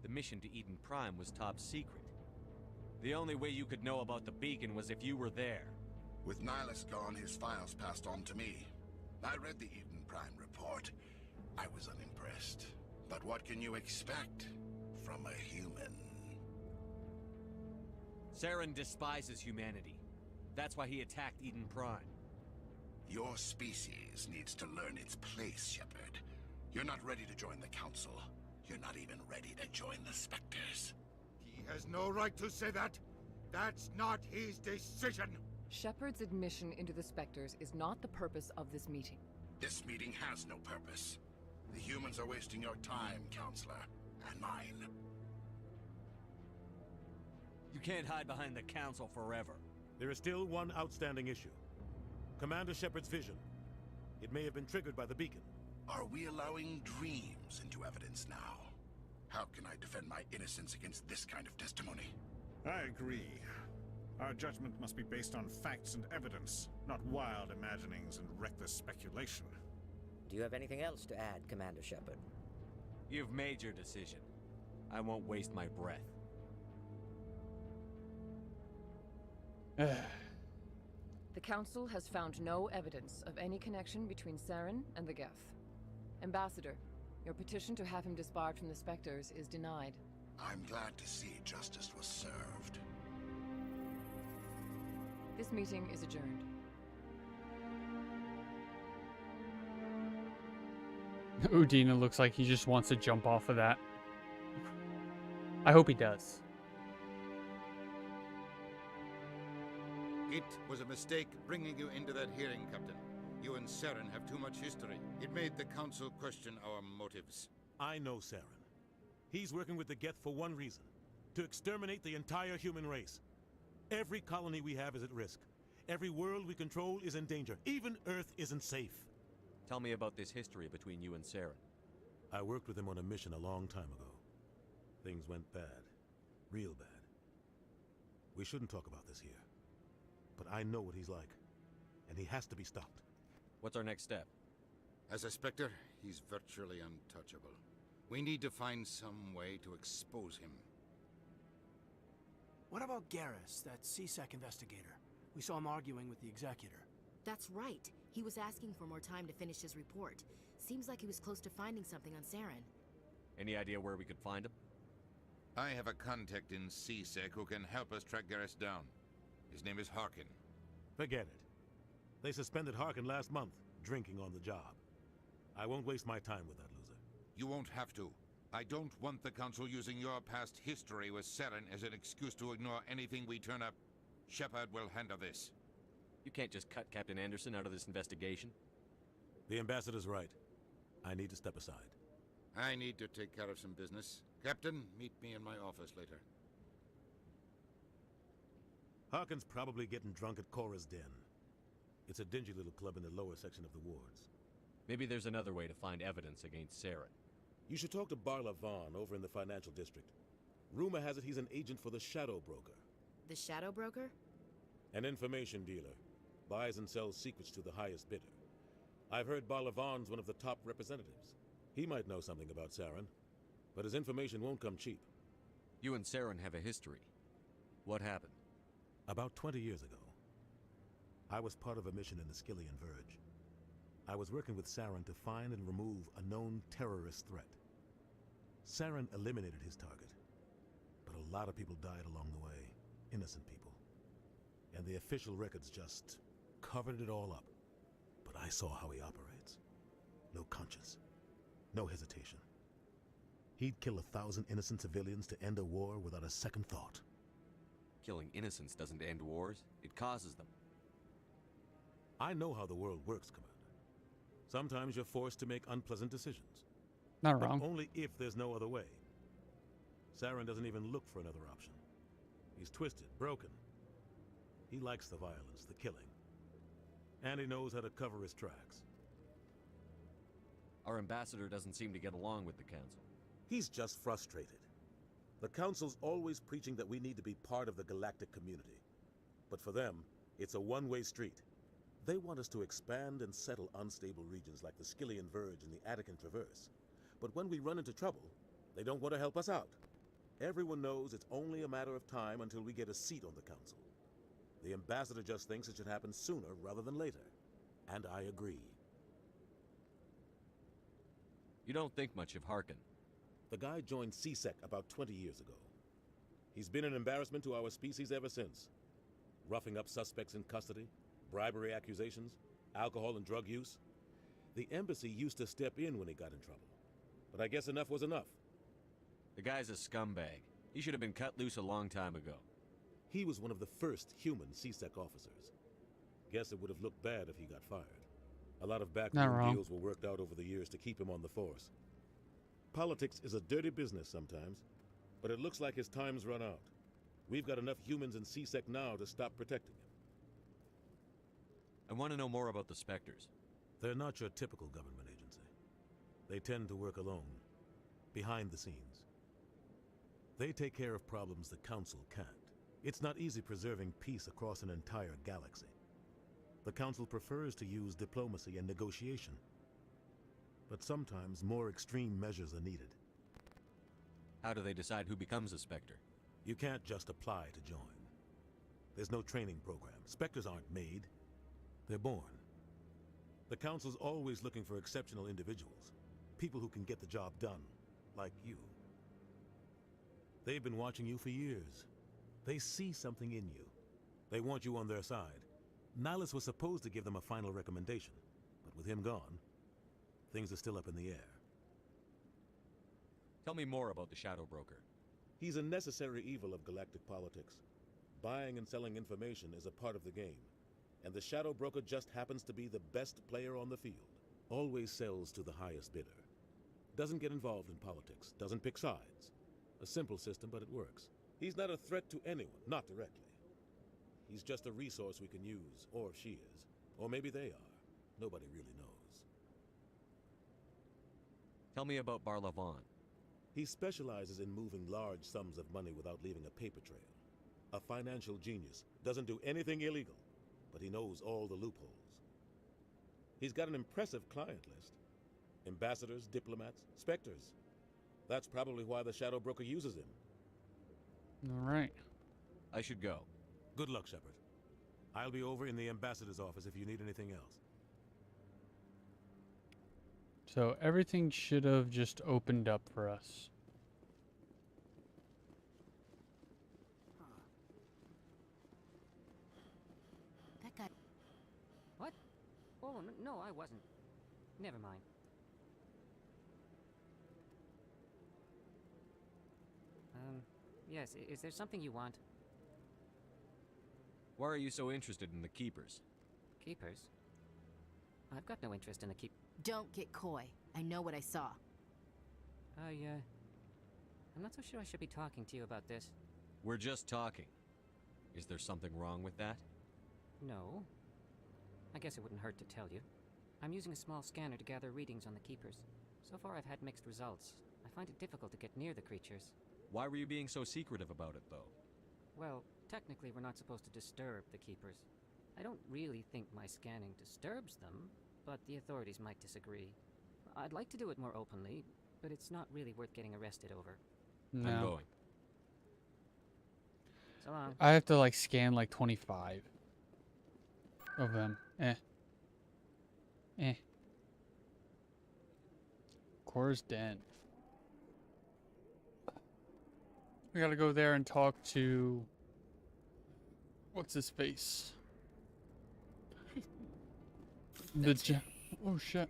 The mission to Eden Prime was top secret. The only way you could know about the beacon was if you were there. With Nihilus gone, his files passed on to me. I read the Eden Prime report. I was unimpressed. But what can you expect from a human? Saren despises humanity. That's why he attacked Eden Prime. Your species needs to learn its place, Shepard. You're not ready to join the Council. You're not even ready to join the Spectres. He has no right to say that. That's not his decision. Shepard's admission into the Spectres is not the purpose of this meeting. This meeting has no purpose. The humans are wasting your time, Counselor, and mine. You can't hide behind the Council forever. There is still one outstanding issue. Commander Shepard's vision. It may have been triggered by the beacon. Are we allowing dreams into evidence now? How can I defend my innocence against this kind of testimony? I agree. Our judgment must be based on facts and evidence, not wild imaginings and reckless speculation. Do you have anything else to add, Commander Shepard? You've made your decision. I won't waste my breath. The Council has found no evidence of any connection between Saren and the Geth. Ambassador, your petition to have him disbarred from the Spectres is denied. I'm glad to see justice was served. This meeting is adjourned. Udina looks like he just wants to jump off of that. I hope he does. It was a mistake bringing you into that hearing, Captain. You and Saren have too much history. It made the Council question our motives. I know Saren. He's working with the Geth for one reason. To exterminate the entire human race. Every colony we have is at risk. Every world we control is in danger. Even Earth isn't safe. Tell me about this history between you and Saren. I worked with him on a mission a long time ago. Things went bad. Real bad. We shouldn't talk about this here. But I know what he's like. And he has to be stopped. What's our next step? As a Spectre, he's virtually untouchable. We need to find some way to expose him. What about Garrus, that CSEC investigator? We saw him arguing with the Executor. That's right. He was asking for more time to finish his report. Seems like he was close to finding something on Saren. Any idea where we could find him? I have a contact in CSEC who can help us track Garrus down. His name is Harkin. Forget it. They suspended Harkin last month, drinking on the job. I won't waste my time with that loser. You won't have to. I don't want the Council using your past history with Saren as an excuse to ignore anything we turn up. Shepard will handle this. You can't just cut Captain Anderson out of this investigation. The ambassador's right. I need to step aside. I need to take care of some business. Captain, meet me in my office later. Harkin's probably getting drunk at Cora's Den. It's a dingy little club in the lower section of the wards. Maybe there's another way to find evidence against Saren. You should talk to Barla Vaughn over in the financial district. Rumor has it he's an agent for the Shadow Broker. The Shadow Broker? An information dealer. Buys and sells secrets to the highest bidder. I've heard Barla Vaughn's one of the top representatives. He might know something about Saren, but his information won't come cheap. You and Saren have a history. What happened? About 20 years ago, I was part of a mission in the Skillian Verge. I was working with Saren to find and remove a known terrorist threat. Saren eliminated his target, but a lot of people died along the way, innocent people. And the official records just covered it all up. But I saw how he operates. No conscience, no hesitation. He'd kill 1,000 innocent civilians to end a war without a second thought. Killing innocents doesn't end wars, it causes them. I know how the world works, Commander. Sometimes you're forced to make unpleasant decisions. Not but wrong. only if there's no other way. Saren doesn't even look for another option. He's twisted, broken. He likes the violence, the killing. And he knows how to cover his tracks. Our ambassador doesn't seem to get along with the Council. He's just frustrated. The Council's always preaching that we need to be part of the galactic community. But for them, it's a one-way street. They want us to expand and settle unstable regions like the Skillian Verge and the Attican Traverse. But when we run into trouble, they don't want to help us out. Everyone knows it's only a matter of time until we get a seat on the Council. The ambassador just thinks it should happen sooner rather than later. And I agree. You don't think much of Harkin. The guy joined CSEC about 20 years ago. He's been an embarrassment to our species ever since. Roughing up suspects in custody, bribery accusations, alcohol and drug use. The embassy used to step in when he got in trouble. But I guess enough was enough. The guy's a scumbag. He should have been cut loose a long time ago. He was one of the first human CSEC officers. Guess it would have looked bad if he got fired. A lot of backroom deals were worked out over the years to keep him on the force. Politics is a dirty business sometimes, but it looks like his time's run out. We've got enough humans in CSEC now to stop protecting him. I want to know more about the Spectres. They're not your typical government agency. They tend to work alone, behind the scenes. They take care of problems the Council can't. It's not easy preserving peace across an entire galaxy. The Council prefers to use diplomacy and negotiation. But sometimes more extreme measures are needed. How do they decide who becomes a Spectre? You can't just apply to join. There's no training program. Spectres aren't made. They're born. The Council's always looking for exceptional individuals. People who can get the job done, like you. They've been watching you for years. They see something in you. They want you on their side. Nihilus was supposed to give them a final recommendation, but with him gone, things are still up in the air. Tell me more about the Shadow Broker. He's a necessary evil of galactic politics. Buying and selling information is a part of the game, and the Shadow Broker just happens to be the best player on the field. Always sells to the highest bidder. Doesn't get involved in politics, doesn't pick sides. A simple system, but it works. He's not a threat to anyone, not directly. He's just a resource we can use, or she is. Or maybe they are. Nobody really knows. Tell me about Barla Vaughn. He specializes in moving large sums of money without leaving a paper trail. A financial genius. Doesn't do anything illegal, but he knows all the loopholes. He's got an impressive client list. Ambassadors, diplomats, specters. That's probably why the Shadow Broker uses him. All right. I should go. Good luck, Shepard. I'll be over in the ambassador's office if you need anything else. So everything should have just opened up for us. That guy... What? Oh, no, I wasn't. Never mind. Yes, is there something you want? Why are you so interested in the Keepers? Keepers? I've got no interest in the keep... Don't get coy. I know what I saw. I'm not so sure I should be talking to you about this. We're just talking. Is there something wrong with that? No. I guess it wouldn't hurt to tell you. I'm using a small scanner to gather readings on the Keepers. So far I've had mixed results. I find it difficult to get near the creatures. Why were you being so secretive about it, though? Well, technically we're not supposed to disturb the Keepers. I don't really think my scanning disturbs them, but the authorities might disagree. I'd like to do it more openly, but it's not really worth getting arrested over. No. I'm going. So long. I have to like scan like 25 of them. Core's Den. We gotta go there and talk to... What's his face? Oh shit.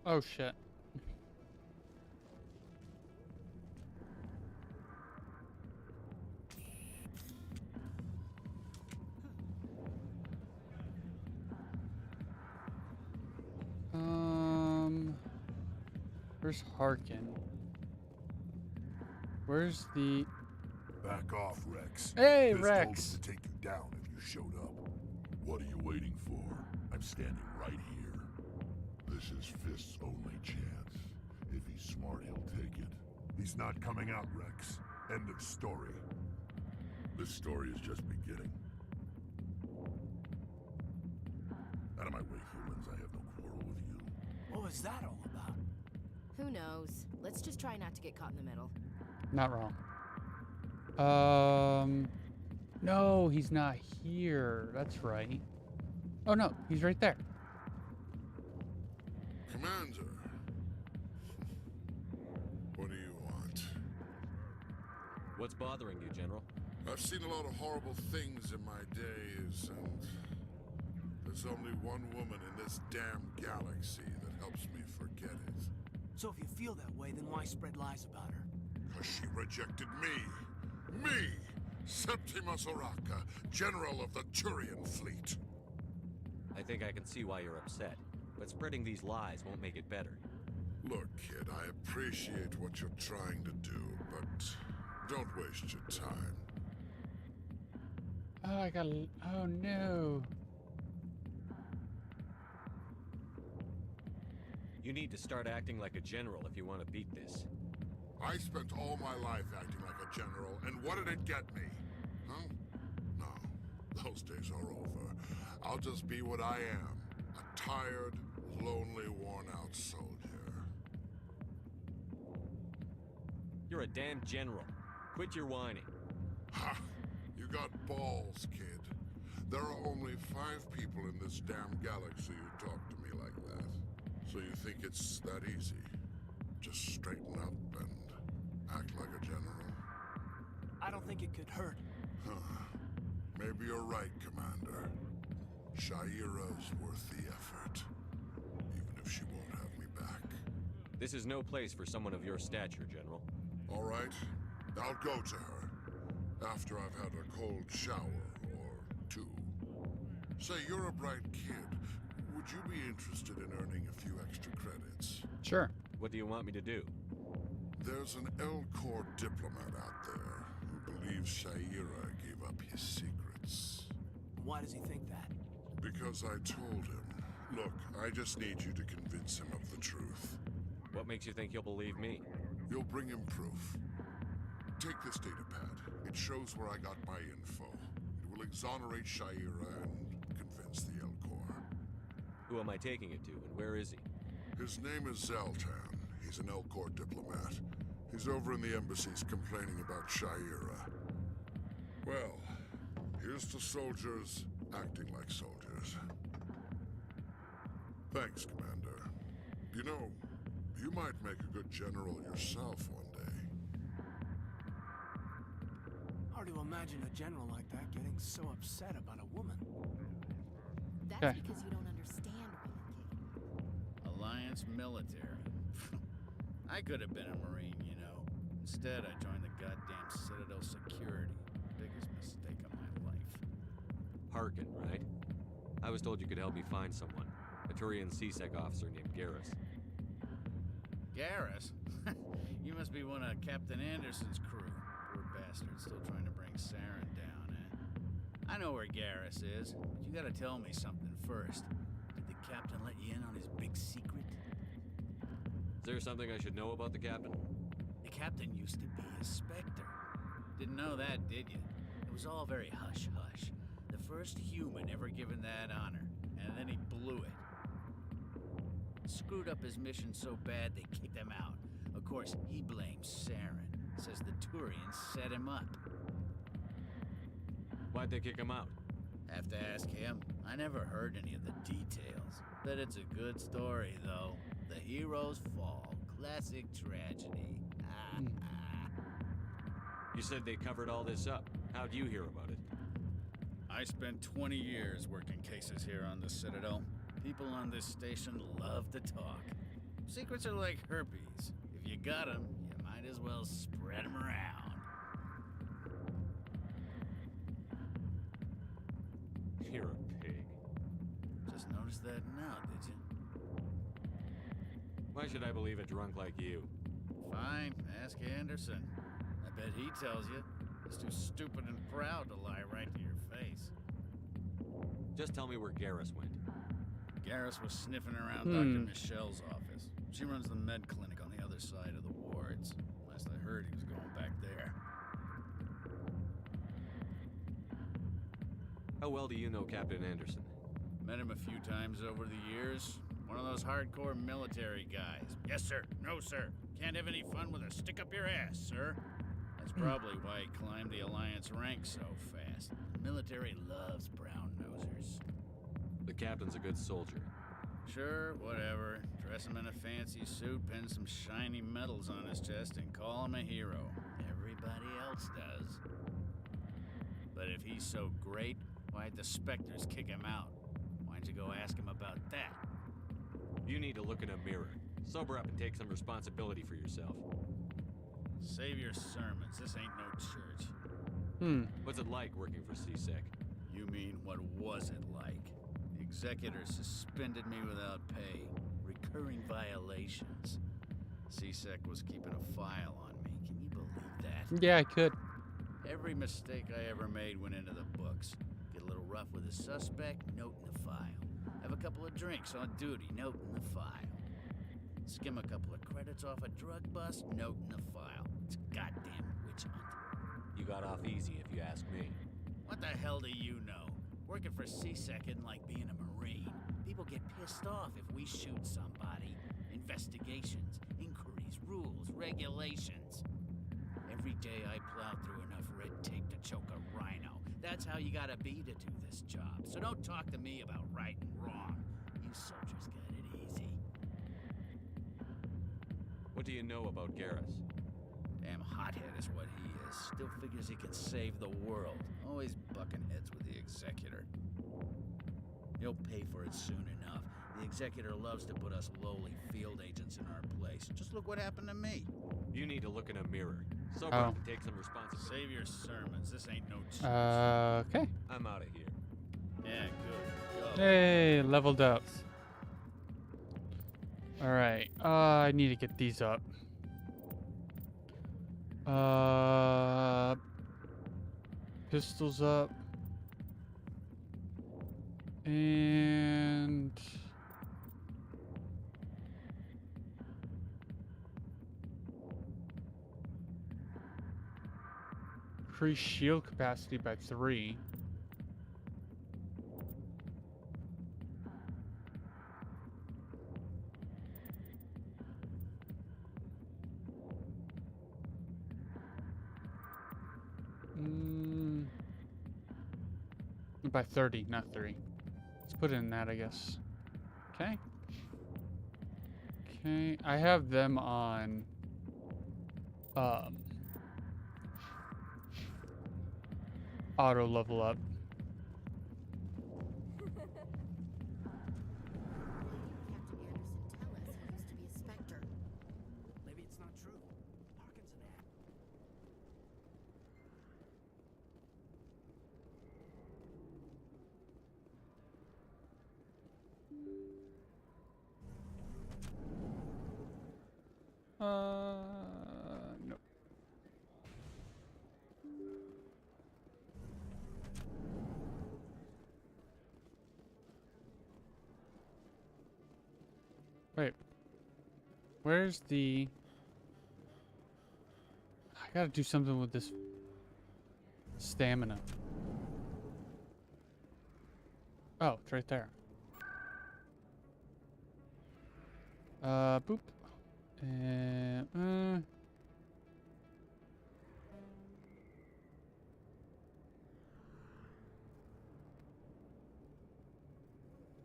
Oh shit. Where's Harkin? Where's the... Back off, Rex. Hey, This Rex. told us to take you down if you showed up. What are you waiting for? I'm standing right here. This is Fist's only chance. If he's smart, he'll take it. He's not coming out, Rex. End of story. This story is just beginning. Out of my way, humans. I have no quarrel with you. What was that all about? Who knows? Let's just try not to get caught in the middle. Not wrong. No, he's not here. That's right. Oh no, he's right there. Commander. What do you want? What's bothering you, General? I've seen a lot of horrible things in my days, and there's only one woman in this damn galaxy that helps me forget it. So if you feel that way, then why spread lies about her? Because she rejected me. Me! Septimus Oraka, General of the Turian Fleet. I think I can see why you're upset, but spreading these lies won't make it better. Look, kid, I appreciate what you're trying to do, but don't waste your time. Oh, I got... Oh no. You need to start acting like a general if you want to beat this. I spent all my life acting like a general, and what did it get me? Huh? No, those days are over. I'll just be what I am. A tired, lonely, worn-out soldier. You're a damn general. Quit your whining. Ha! You got balls, kid. There are only 5 people in this damn galaxy who talk to me like that. So you think it's that easy? Just straighten up and act like a general? I don't think it could hurt. Huh. Maybe you're right, Commander. Shaira's worth the effort. Even if she won't have me back. This is no place for someone of your stature, General. All right. I'll go to her. After I've had a cold shower or 2. Say, you're a bright kid. Would you be interested in earning a few extra credits? Sure. What do you want me to do? There's an L-Corps diplomat out there who believes Shaira gave up his secrets. Why does he think that? Because I told him. Look, I just need you to convince him of the truth. What makes you think he'll believe me? You'll bring him proof. Take this data pad. It shows where I got my info. It will exonerate Shaira and convince the L-Corps. Who am I taking it to, and where is he? His name is Zaltan. He's an L-Corps diplomat. He's over in the embassies complaining about Shaira. Well, here's to soldiers acting like soldiers. Thanks, Commander. You know, you might make a good general yourself one day. hard to imagine a general like that getting so upset about a woman. That's because you don't understand women, Kate. Alliance military. I could have been a Marine, you know. Instead, I joined the goddamn Citadel security. Biggest mistake of my life. Harkin, right? I was told you could help me find someone. A Turian CSEC officer named Garrus. Garrus? You must be one of Captain Anderson's crew. Poor bastard, still trying to bring Saren down, eh? I know where Garrus is, but you gotta tell me something first. Did the captain let you in on his big secret? Is there something I should know about the captain? The captain used to be a Spectre. Didn't know that, did you? It was all very hush-hush. The first human ever given that honor, and then he blew it. Screwed up his mission so bad they kicked him out. Of course, he blames Saren. Says the Turians set him up. Why'd they kick him out? Have to ask him. I never heard any of the details. Bet it's a good story, though. The heroes fall. Classic tragedy. You said they covered all this up. How'd you hear about it? I spent 20 years working cases here on the Citadel. People on this station love to talk. Secrets are like herpes. If you got them, you might as well spread them around. You're a pig. Just noticed that now, did you? Why should I believe a drunk like you? Fine, ask Anderson. I bet he tells you. He's too stupid and proud to lie right to your face. Just tell me where Garrus went. Garrus was sniffing around Dr. Michelle's office. She runs the med clinic on the other side of the wards. Last I heard, he was going back there. How well do you know Captain Anderson? Met him a few times over the years. One of those hardcore military guys. Yes, sir. No, sir. Can't have any fun with a stick up your ass, sir. That's probably why he climbed the Alliance ranks so fast. The military loves brown-nosers. The captain's a good soldier. Sure, whatever. Dress him in a fancy suit, pin some shiny medals on his chest, and call him a hero. Everybody else does. But if he's so great, why'd the Spectres kick him out? Why'd you go ask him about that? You need to look in a mirror. Sober up and take some responsibility for yourself. Save your sermons. This ain't no church. What's it like working for CSEC? You mean, what was it like? The executor suspended me without pay. Recurring violations. CSEC was keeping a file on me. Can you believe that? Yeah, I could. Every mistake I ever made went into the books. Get a little rough with a suspect, note in the file. Have a couple of drinks on duty, note in the file. Skim a couple of credits off a drug bust, note in the file. It's a goddamn witch hunt. You got off easy, if you ask me. What the hell do you know? Working for CSEC isn't like being a Marine. People get pissed off if we shoot somebody. Investigations, inquiries, rules, regulations. Every day I plow through enough red tape to choke a rhino. That's how you gotta be to do this job. So don't talk to me about right and wrong. You soldiers got it easy. What do you know about Garrus? Damn hothead is what he is. Still figures he can save the world. Always bucking heads with the executor. He'll pay for it soon enough. The executor loves to put us lowly field agents in our place. Just look what happened to me. You need to look in a mirror. Sober up and take some responsibility. Save your sermons. This ain't no church. Okay. I'm out of here. Yeah, good. Go. Hey, leveled up. Alright, I need to get these up. Pistols up. And... increase shield capacity by 3. By 30, not 3. Let's put it in that, I guess. Okay. Okay, I have them on auto level up. Maybe it's not true. Harkin's an ass. Nope. Wait. Where's the... I gotta do something with this stamina. Oh, it's right there. Boop. And,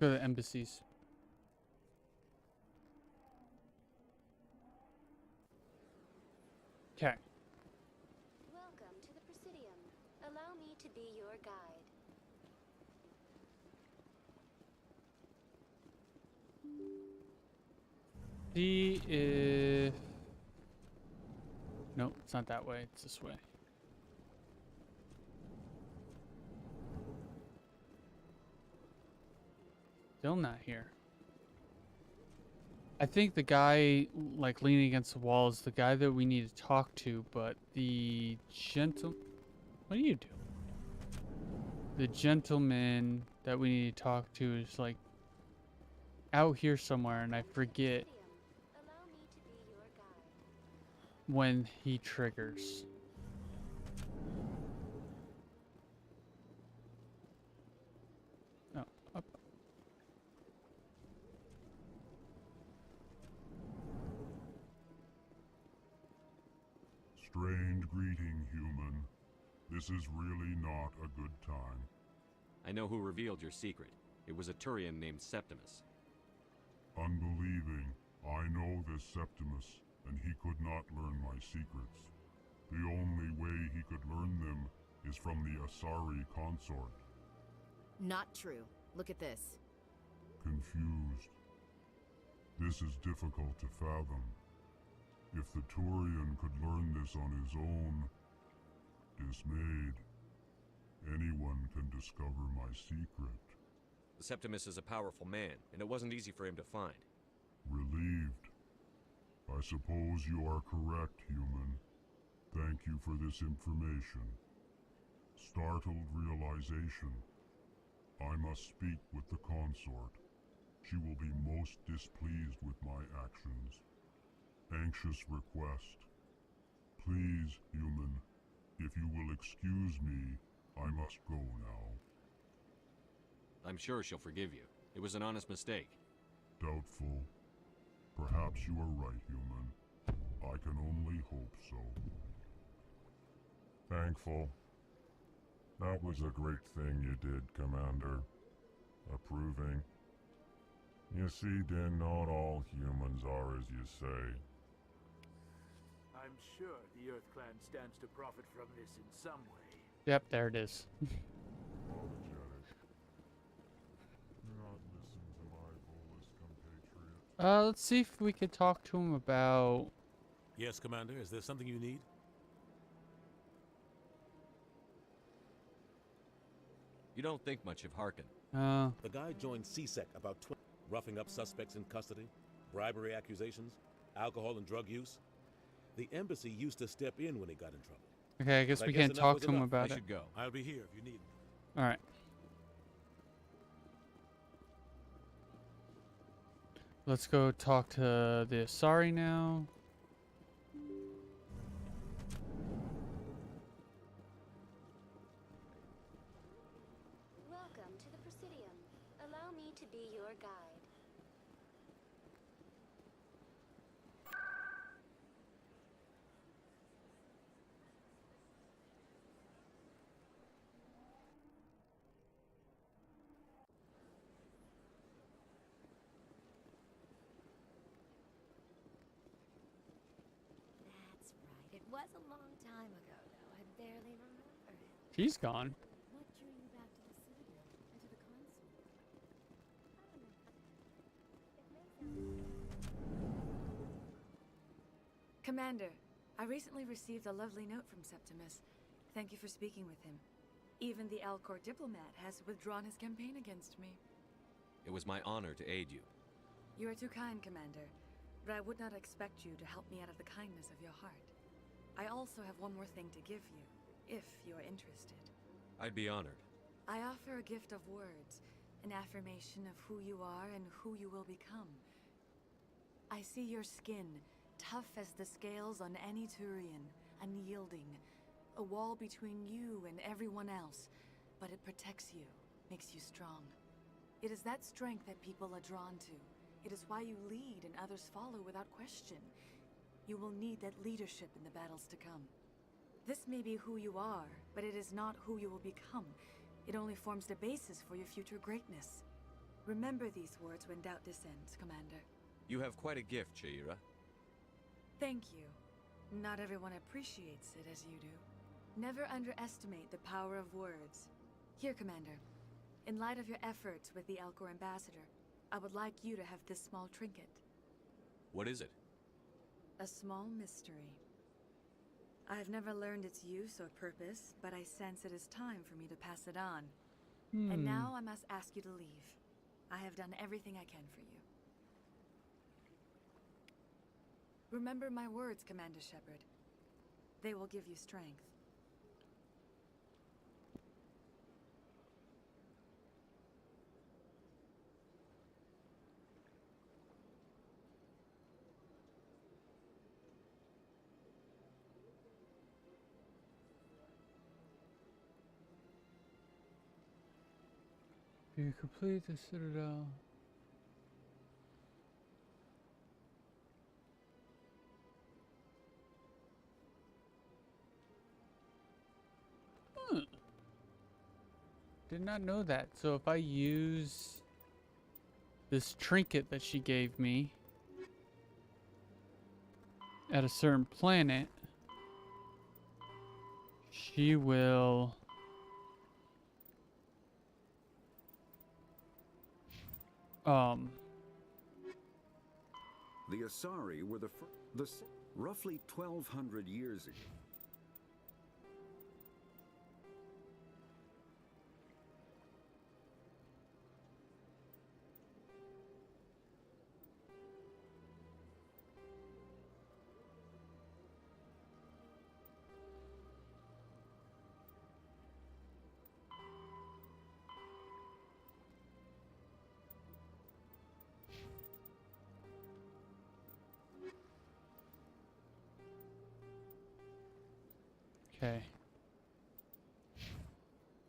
go to the embassies. Okay. Welcome to the Presidium. Allow me to be your guide. See if... Nope, it's not that way. It's this way. Still not here. I think the guy, like, leaning against the wall is the guy that we need to talk to, but the What do you do? The gentleman that we need to talk to is, like, out here somewhere, and I forget when he triggers. Oh, up. Strange greeting, human. This is really not a good time. I know who revealed your secret. It was a Turian named Septimus. Unbelieving, I know this Septimus, and he could not learn my secrets. The only way he could learn them is from the Asari consort. Not true. Look at this. Confused. This is difficult to fathom. If the Turian could learn this on his own, dismayed, anyone can discover my secret. The Septimus is a powerful man, and it wasn't easy for him to find. Relieved. I suppose you are correct, human. Thank you for this information. Startled realization. I must speak with the consort. She will be most displeased with my actions. Anxious request. Please, human, if you will excuse me, I must go now. I'm sure she'll forgive you. It was an honest mistake. Doubtful. Perhaps you are right, human. I can only hope so. Thankful. That was a great thing you did, Commander. Approving. You see, Din, not all humans are as you say. I'm sure the Earth Clan stands to profit from this in some way. Yep, there it is. Apologetic. Do not listen to my Volus compatriot. Let's see if we could talk to him about... Yes, Commander, is there something you need? You don't think much of Harkin. The guy joined CSEC about roughing up suspects in custody, bribery accusations, alcohol and drug use. The embassy used to step in when he got in trouble. Okay, I guess we can't talk to him about it. I should go. I'll be here if you need me. Alright. Let's go talk to the Asari now. Welcome to the Presidium. Allow me to be your guide. That's right. It was a long time ago, though. I barely remember it. She's gone. What drew you back to the Citadel and to the console? Commander, I recently received a lovely note from Septimus. Thank you for speaking with him. Even the Alcor diplomat has withdrawn his campaign against me. It was my honor to aid you. You are too kind, Commander, but I would not expect you to help me out of the kindness of your heart. I also have one more thing to give you, if you are interested. I'd be honored. I offer a gift of words, an affirmation of who you are and who you will become. I see your skin, tough as the scales on any Turian, unyielding, a wall between you and everyone else, but it protects you, makes you strong. It is that strength that people are drawn to. It is why you lead and others follow without question. You will need that leadership in the battles to come. This may be who you are, but it is not who you will become. It only forms the basis for your future greatness. Remember these words when doubt descends, Commander. You have quite a gift, Shaira. Thank you. Not everyone appreciates it as you do. Never underestimate the power of words. Here, Commander. In light of your efforts with the Alcor ambassador, I would like you to have this small trinket. What is it? A small mystery. I have never learned its use or purpose, but I sense it is time for me to pass it on. And now I must ask you to leave. I have done everything I can for you. Remember my words, Commander Shepard. They will give you strength. You complete the Citadel. Did not know that. So if I use this trinket that she gave me at a certain planet, she will The Asari were roughly 1,200 years ago. Okay.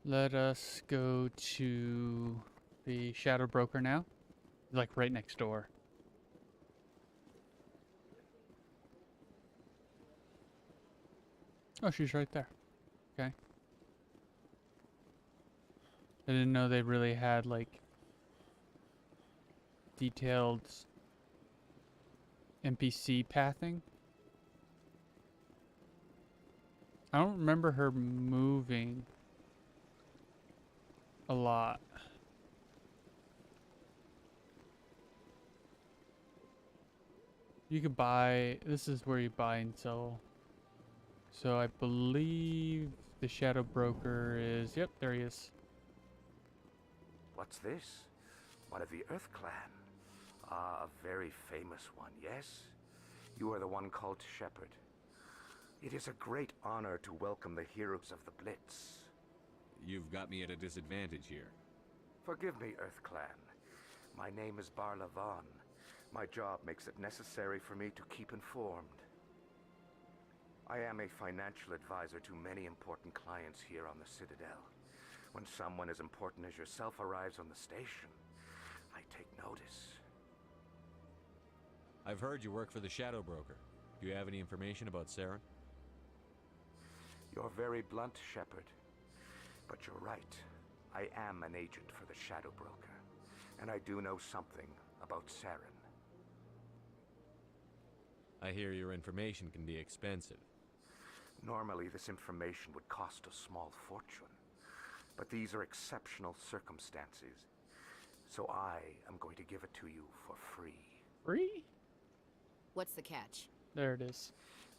Let us go to the Shadow Broker now. Like right next door. Oh, she's right there. Okay. I didn't know they really had like detailed NPC pathing. I don't remember her moving a lot. You could buy, this is where you buy and sell. So I believe the Shadow Broker is, yep, there he is. What's this? One of the Earth Clan. Ah, a very famous one, yes? You are the one called Shepard. It is a great honor to welcome the heroes of the Blitz. You've got me at a disadvantage here. Forgive me, Earth Clan. My name is Barla Vaughn. My job makes it necessary for me to keep informed. I am a financial advisor to many important clients here on the Citadel. When someone as important as yourself arrives on the station, I take notice. I've heard you work for the Shadow Broker. Do you have any information about Saren? You're very blunt, Shepard. But you're right. I am an agent for the Shadow Broker. And I do know something about Saren. I hear your information can be expensive. Normally, this information would cost a small fortune. But these are exceptional circumstances. So I am going to give it to you for free. Free? What's the catch? There it is.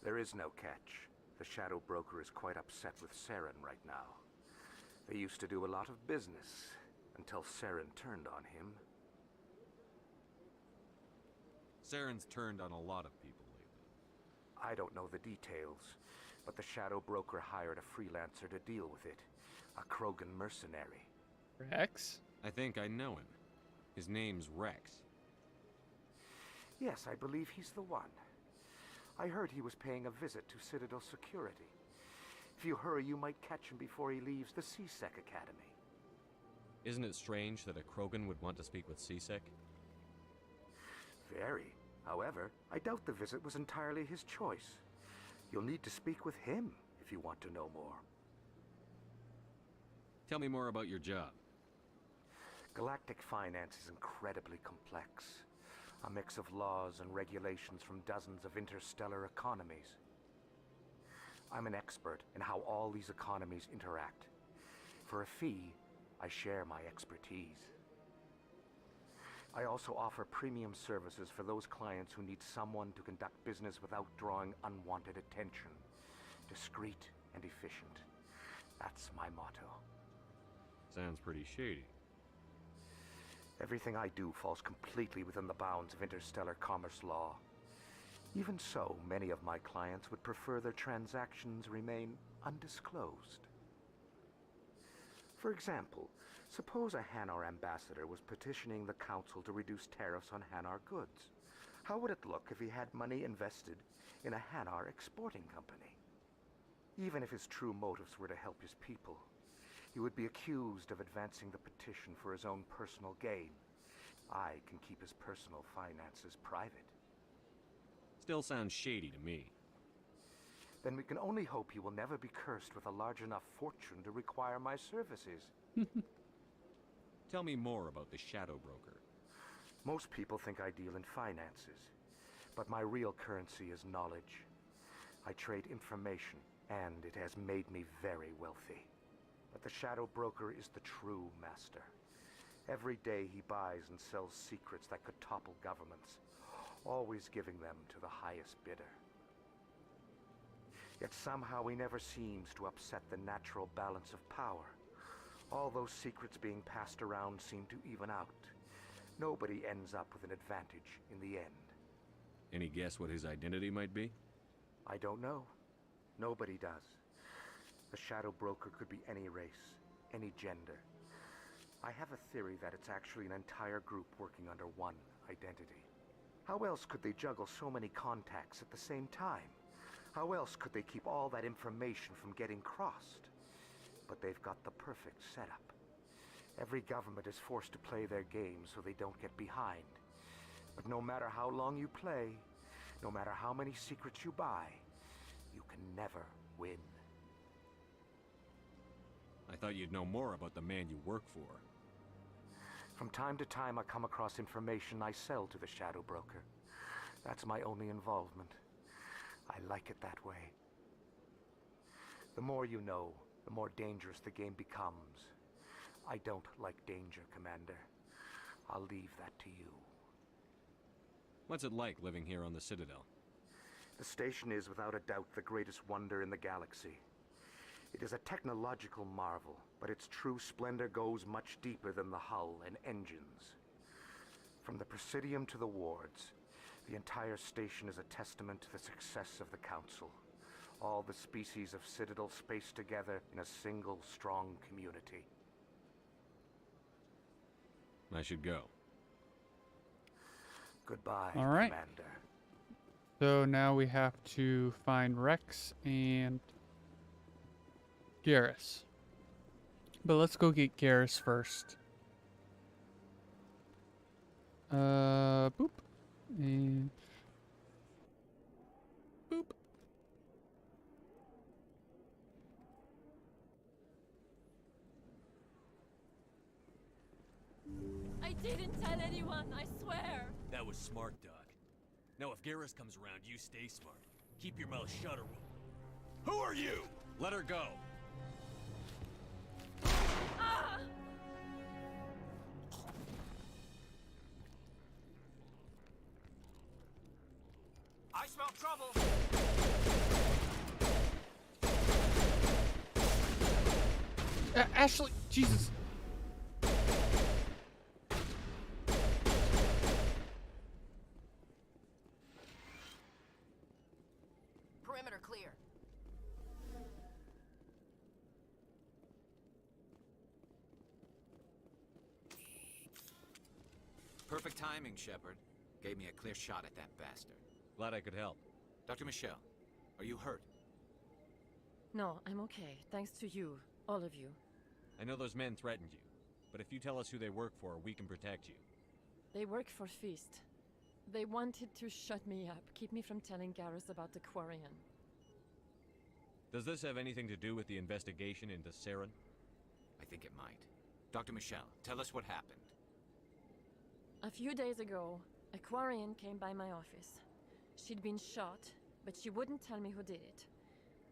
There is no catch. The Shadow Broker is quite upset with Saren right now. They used to do a lot of business until Saren turned on him. Saren's turned on a lot of people lately. I don't know the details, but the Shadow Broker hired a freelancer to deal with it. A Krogan mercenary. Rex? I think I know him. His name's Rex. Yes, I believe he's the one. I heard he was paying a visit to Citadel Security. If you hurry, you might catch him before he leaves the C-Sec Academy. Isn't it strange that a Krogan would want to speak with C-Sec? Very. However, I doubt the visit was entirely his choice. You'll need to speak with him if you want to know more. Tell me more about your job. Galactic finance is incredibly complex. A mix of laws and regulations from dozens of interstellar economies. I'm an expert in how all these economies interact. For a fee, I share my expertise. I also offer premium services for those clients who need someone to conduct business without drawing unwanted attention. Discreet and efficient. That's my motto. Sounds pretty shady. Everything I do falls completely within the bounds of interstellar commerce law. Even so, many of my clients would prefer their transactions remain undisclosed. For example, suppose a Hanar ambassador was petitioning the council to reduce tariffs on Hanar goods. How would it look if he had money invested in a Hanar exporting company? Even if his true motives were to help his people, he would be accused of advancing the petition for his own personal gain. I can keep his personal finances private. Still sounds shady to me. Then we can only hope he will never be cursed with a large enough fortune to require my services. Tell me more about the Shadow Broker. Most people think I deal in finances, but my real currency is knowledge. I trade information, and it has made me very wealthy. But the Shadow Broker is the true master. Every day he buys and sells secrets that could topple governments, always giving them to the highest bidder. Yet somehow he never seems to upset the natural balance of power. All those secrets being passed around seem to even out. Nobody ends up with an advantage in the end. Any guess what his identity might be? I don't know. Nobody does. The Shadow Broker could be any race, any gender. I have a theory that it's actually an entire group working under one identity. How else could they juggle so many contacts at the same time? How else could they keep all that information from getting crossed? But they've got the perfect setup. Every government is forced to play their game so they don't get behind. But no matter how long you play, no matter how many secrets you buy, you can never win. I thought you'd know more about the man you work for. From time to time, I come across information I sell to the Shadow Broker. That's my only involvement. I like it that way. The more you know, the more dangerous the game becomes. I don't like danger, Commander. I'll leave that to you. What's it like living here on the Citadel? The station is without a doubt the greatest wonder in the galaxy. It is a technological marvel, but its true splendor goes much deeper than the hull and engines. From the Presidium to the wards, the entire station is a testament to the success of the Council. All the species of Citadel spaced together in a single strong community. I should go. Goodbye, All right. Commander. So now we have to find Rex and Garrus. But let's go get Garrus first. Boop. And boop. I didn't tell anyone, I swear. That was smart, Doc. Now if Garrus comes around, you stay smart. Keep your mouth shut or we'll... Who are you? Let her go. I smell trouble. Ashley, Jesus. Perimeter clear. Perfect timing, Shepard. Gave me a clear shot at that bastard. Glad I could help. Dr. Michelle, are you hurt? No, I'm okay. Thanks to you. All of you. I know those men threatened you, but if you tell us who they work for, we can protect you. They work for Feast. They wanted to shut me up, keep me from telling Garrus about the Quarian. Does this have anything to do with the investigation into Saren? I think it might. Dr. Michelle, tell us what happened. A few days ago, a Quarian came by my office. She'd been shot, but she wouldn't tell me who did it.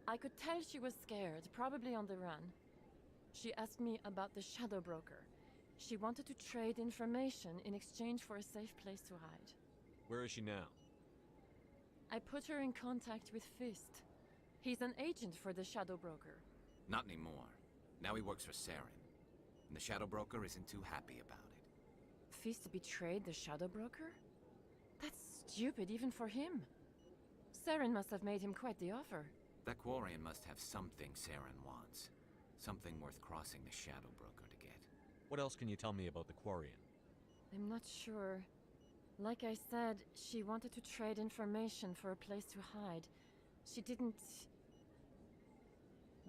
I could tell she was scared, probably on the run. She asked me about the Shadow Broker. She wanted to trade information in exchange for a safe place to hide. Where is she now? I put her in contact with Fist. He's an agent for the Shadow Broker. Not anymore. Now he works for Saren. And the Shadow Broker isn't too happy about it. Fist betrayed the Shadow Broker? That's stupid even for him. Saren must have made him quite the offer. That Quarian must have something Saren wants. Something worth crossing the Shadow Broker to get. What else can you tell me about the Quarian? I'm not sure. Like I said, she wanted to trade information for a place to hide. She didn't...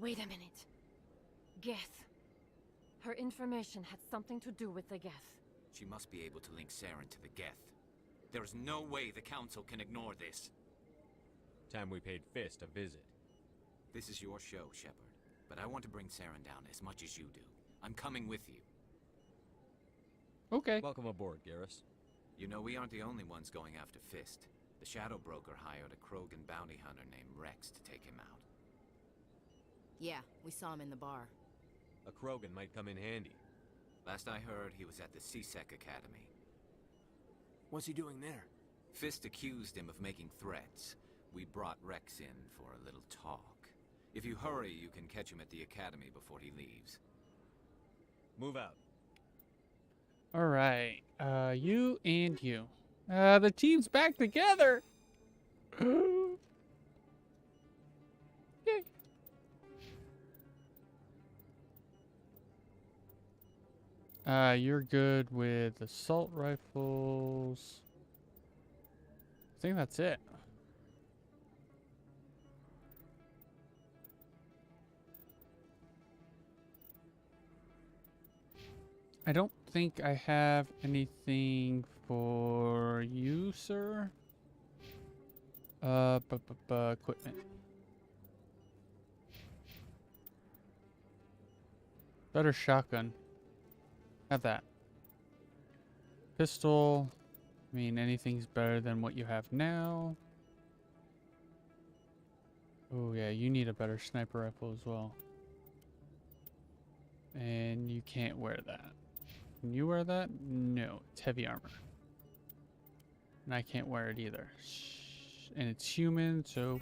Wait a minute. Geth. Her information had something to do with the Geth. She must be able to link Saren to the Geth. There is no way the Council can ignore this. Time we paid Fist a visit. This is your show, Shepard. But I want to bring Saren down as much as you do. I'm coming with you. Okay. Welcome aboard, Garrus. You know, we aren't the only ones going after Fist. The Shadow Broker hired a Krogan bounty hunter named Rex to take him out. Yeah, we saw him in the bar. A Krogan might come in handy. Last I heard, he was at the CSEC Academy. What's he doing there? Fist accused him of making threats. We brought Rex in for a little talk. If you hurry, you can catch him at the Academy before he leaves. Move out. All right. You and you. The team's back together. Yay. You're good with assault rifles. I think that's it. I don't think I have anything for you, sir. Equipment. Better shotgun. Have that. Pistol. I mean, anything's better than what you have now. Oh yeah, you need a better sniper rifle as well. And you can't wear that. Can you wear that? No, it's heavy armor. And I can't wear it either. And it's human, so...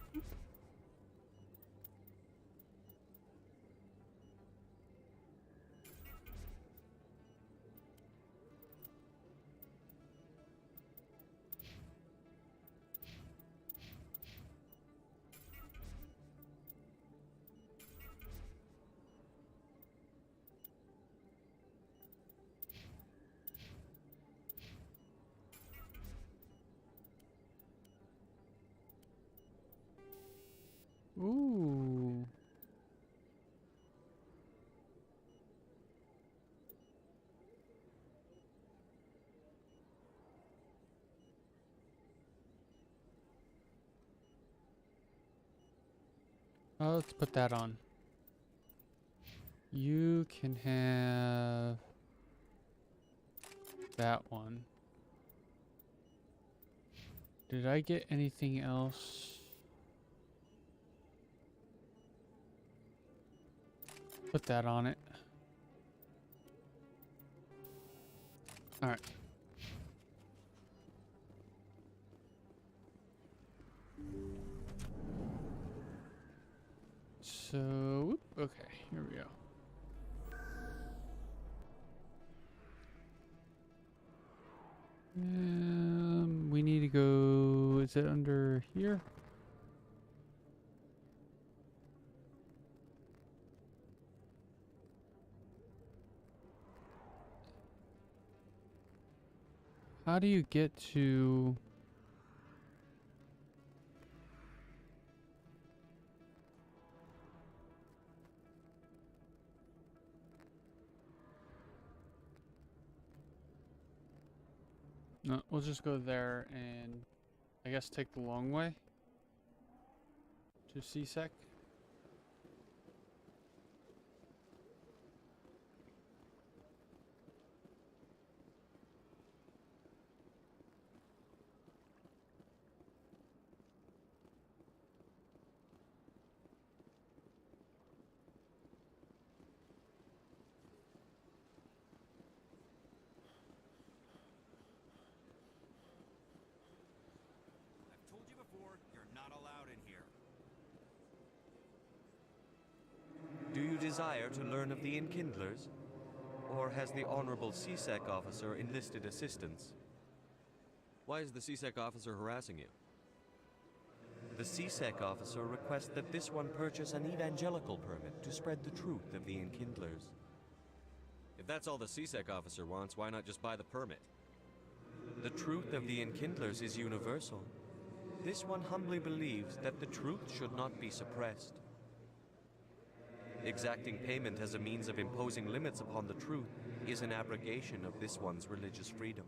Ooh. Let's put that on. You can have that one. Did I get anything else? Put that on it. All right. So, okay, here we go. We need to go, is it under here? How do you get to... No, we'll just go there and I guess take the long way to CSEC. Told you before, you're not allowed in here. Do you desire to learn of the Enkindlers? Or has the Honorable CSEC officer enlisted assistance? Why is the CSEC officer harassing you? The CSEC officer requests that this one purchase an evangelical permit to spread the truth of the Enkindlers. If that's all the CSEC officer wants, why not just buy the permit? The truth of the Enkindlers is universal. This one humbly believes that the truth should not be suppressed. Exacting payment as a means of imposing limits upon the truth is an abrogation of this one's religious freedom.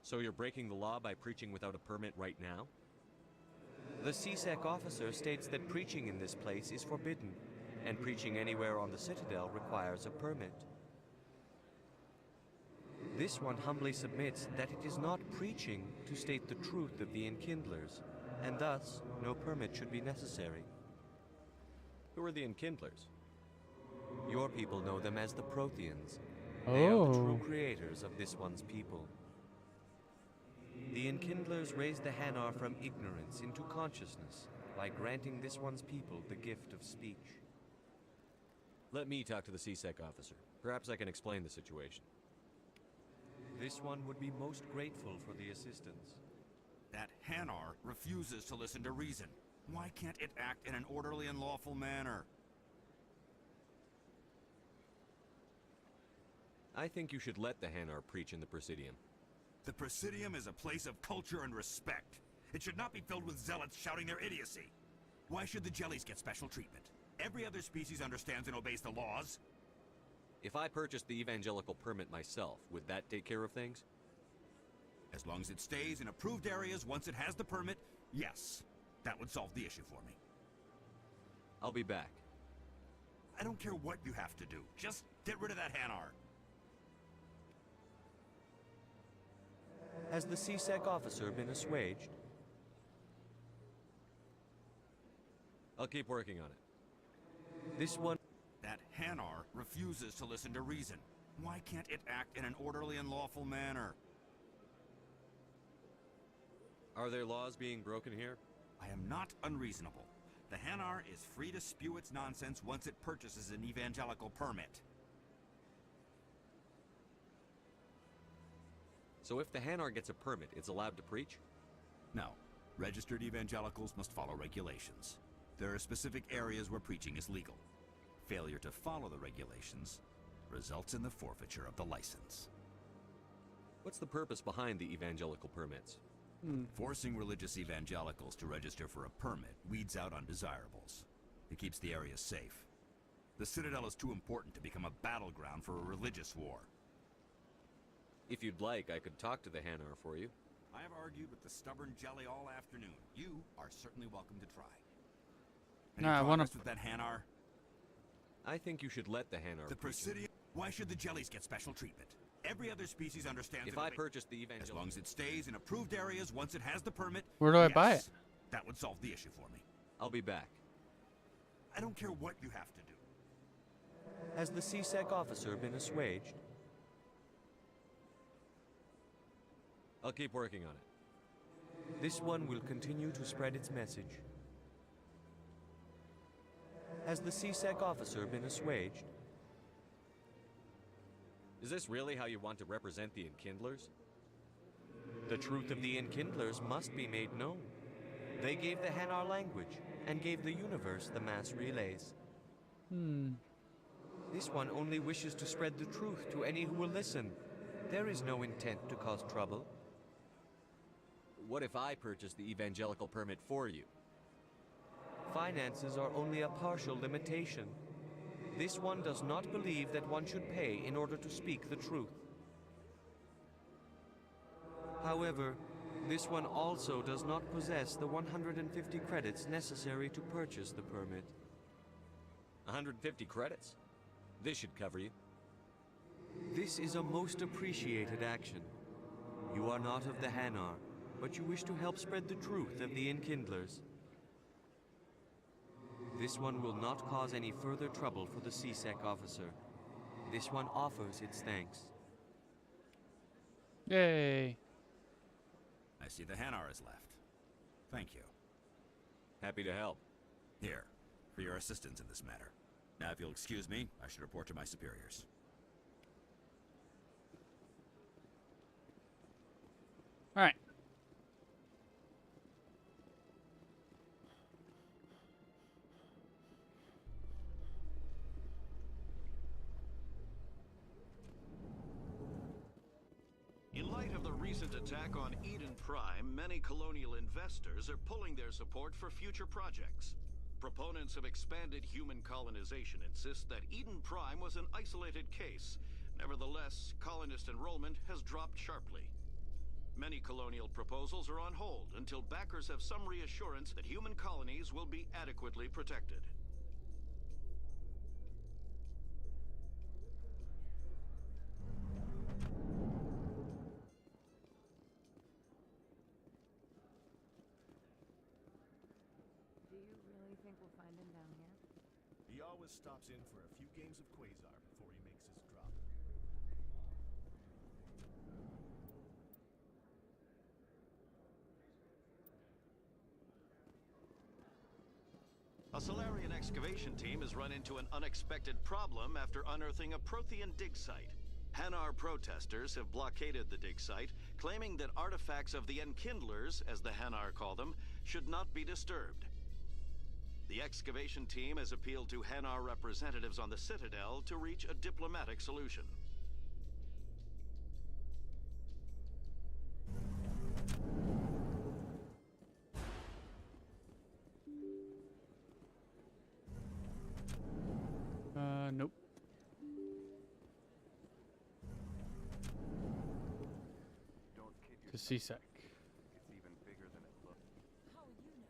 So you're breaking the law by preaching without a permit right now? The CSEC officer states that preaching in this place is forbidden, and preaching anywhere on the Citadel requires a permit. This one humbly submits that it is not preaching to state the truth of the Enkindlers, and thus no permit should be necessary. Who are the Enkindlers? Your people know them as the Protheans. They are the true creators of this one's people. The Enkindlers raised the Hanar from ignorance into consciousness by granting this one's people the gift of speech. Let me talk to the CSEC officer. Perhaps I can explain the situation. This one would be most grateful for the assistance. That Hanar refuses to listen to reason. Why can't it act in an orderly and lawful manner? I think you should let the Hanar preach in the Presidium. The Presidium is a place of culture and respect. It should not be filled with zealots shouting their idiocy. Why should the jellies get special treatment? Every other species understands and obeys the laws. If I purchased the evangelical permit myself, would that take care of things? As long as it stays in approved areas once it has the permit, yes. That would solve the issue for me. I'll be back. I don't care what you have to do. Just get rid of that Hanar. Has the CSEC officer been assuaged? I'll keep working on it. This one... That Hanar refuses to listen to reason. Why can't it act in an orderly and lawful manner? Are there laws being broken here? I am not unreasonable. The Hanar is free to spew its nonsense once it purchases an evangelical permit. So if the Hanar gets a permit, it's allowed to preach? No. Registered evangelicals must follow regulations. There are specific areas where preaching is legal. Failure to follow the regulations results in the forfeiture of the license. What's the purpose behind the evangelical permits? Forcing religious evangelicals to register for a permit weeds out undesirables. It keeps the area safe. The Citadel is too important to become a battleground for a religious war. If you'd like, I could talk to the Hanar for you. I have argued with the stubborn jelly all afternoon. You are certainly welcome to try. Any progress with that Hanar? I think you should let the Hanar The Presidium... Why should the jellies get special treatment? Every other species understands... If I purchase the evangelical... As long as it stays in approved areas once it has the permit... Where do I buy it? That would solve the issue for me. I'll be back. I don't care what you have to do. Has the CSEC officer been assuaged? I'll keep working on it. This one will continue to spread its message. Has the CSEC officer been assuaged? Is this really how you want to represent the Enkindlers? The truth of the Enkindlers must be made known. They gave the Hanar language, and gave the universe the mass relays. This one only wishes to spread the truth to any who will listen. There is no intent to cause trouble. What if I purchase the evangelical permit for you? Finances are only a partial limitation. This one does not believe that one should pay in order to speak the truth. However, this one also does not possess the 150 credits necessary to purchase the permit. 150 credits? This should cover you. This is a most appreciated action. You are not of the Hanar, but you wish to help spread the truth of the Enkindlers. This one will not cause any further trouble for the CSEC officer. This one offers its thanks. Yay. I see the Hanar is left. Thank you. Happy to help. Here, for your assistance in this matter. Now, if you'll excuse me, I should report to my superiors. All right. In light of the recent attack on Eden Prime, many colonial investors are pulling their support for future projects. Proponents of expanded human colonization insist that Eden Prime was an isolated case. Nevertheless, colonist enrollment has dropped sharply. Many colonial proposals are on hold until backers have some reassurance that human colonies will be adequately protected. Do you really think we'll find him down here? He always stops in for a few games of Quasar before he makes his drop. A Solarian excavation team has run into an unexpected problem after unearthing a Prothean dig site. Hanar protesters have blockaded the dig site, claiming that artifacts of the Enkindlers, as the Hanar call them, should not be disturbed. The excavation team has appealed to Hanar representatives on the Citadel to reach a diplomatic solution. Nope. To CSEC. It's even bigger than it looks. How would you know?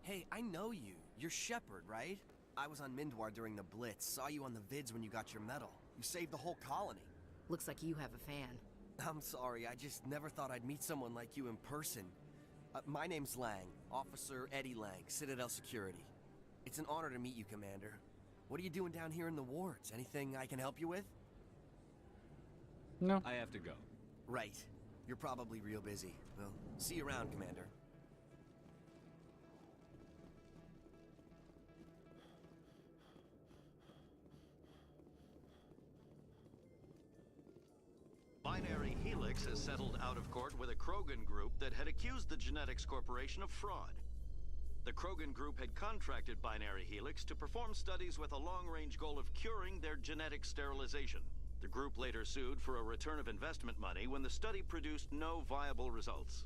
Hey, I know you. You're Shepard, right? I was on Mindwar during the Blitz. Saw you on the vids when you got your medal. You saved the whole colony. Looks like you have a fan. I'm sorry, I just never thought I'd meet someone like you in person. My name's Lang, Officer Eddie Lang, Citadel Security. It's an honor to meet you, Commander. What are you doing down here in the wards? Anything I can help you with? No. I have to go. Right. You're probably real busy. Well, see you around, Commander. Binary Helix has settled out of court with a Krogan group that had accused the Genetics Corporation of fraud. The Krogan group had contracted Binary Helix to perform studies with a long-range goal of curing their genetic sterilization. The group later sued for a return of investment money when the study produced no viable results.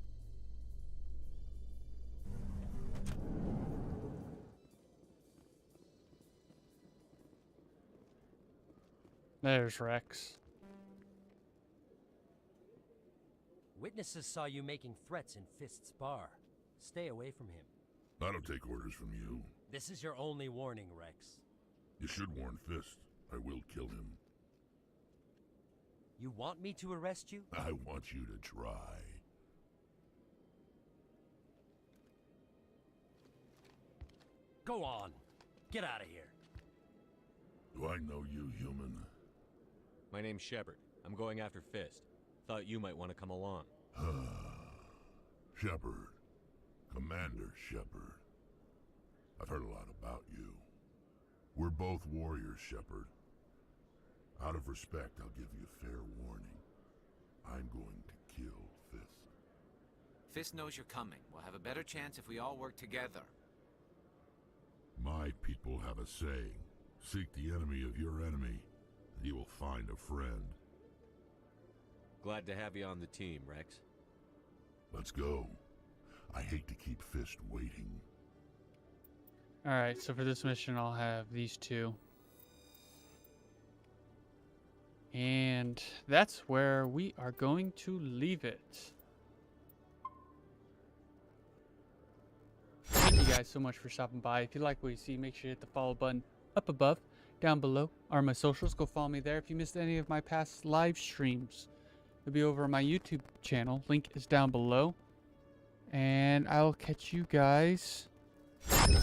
There's Rex. Witnesses saw you making threats in Fist's bar. Stay away from him. I don't take orders from you. This is your only warning, Rex. You should warn Fist. I will kill him. You want me to arrest you? I want you to try. Go on. Get out of here. Do I know you, human? My name's Shepard. I'm going after Fist. Thought you might want to come along. Shepard. Commander Shepard. I've heard a lot about you. We're both warriors, Shepard. Out of respect, I'll give you fair warning. I'm going to kill Fist. Fist knows you're coming. We'll have a better chance if we all work together. My people have a saying. Seek the enemy of your enemy, and you will find a friend. Glad to have you on the team, Rex. Let's go. I hate to keep Fist waiting. Alright, so for this mission, I'll have these two. And that's where we are going to leave it. Thank you guys so much for stopping by. If you like what you see, make sure to hit the follow button up above. Down below are my socials. Go follow me there. If you missed any of my past live streams, it'll be over on my YouTube channel. Link is down below. And I'll catch you guys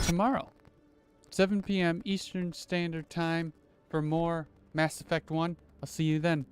tomorrow, 7 p.m. Eastern Standard Time, for more Mass Effect 1. I'll see you then.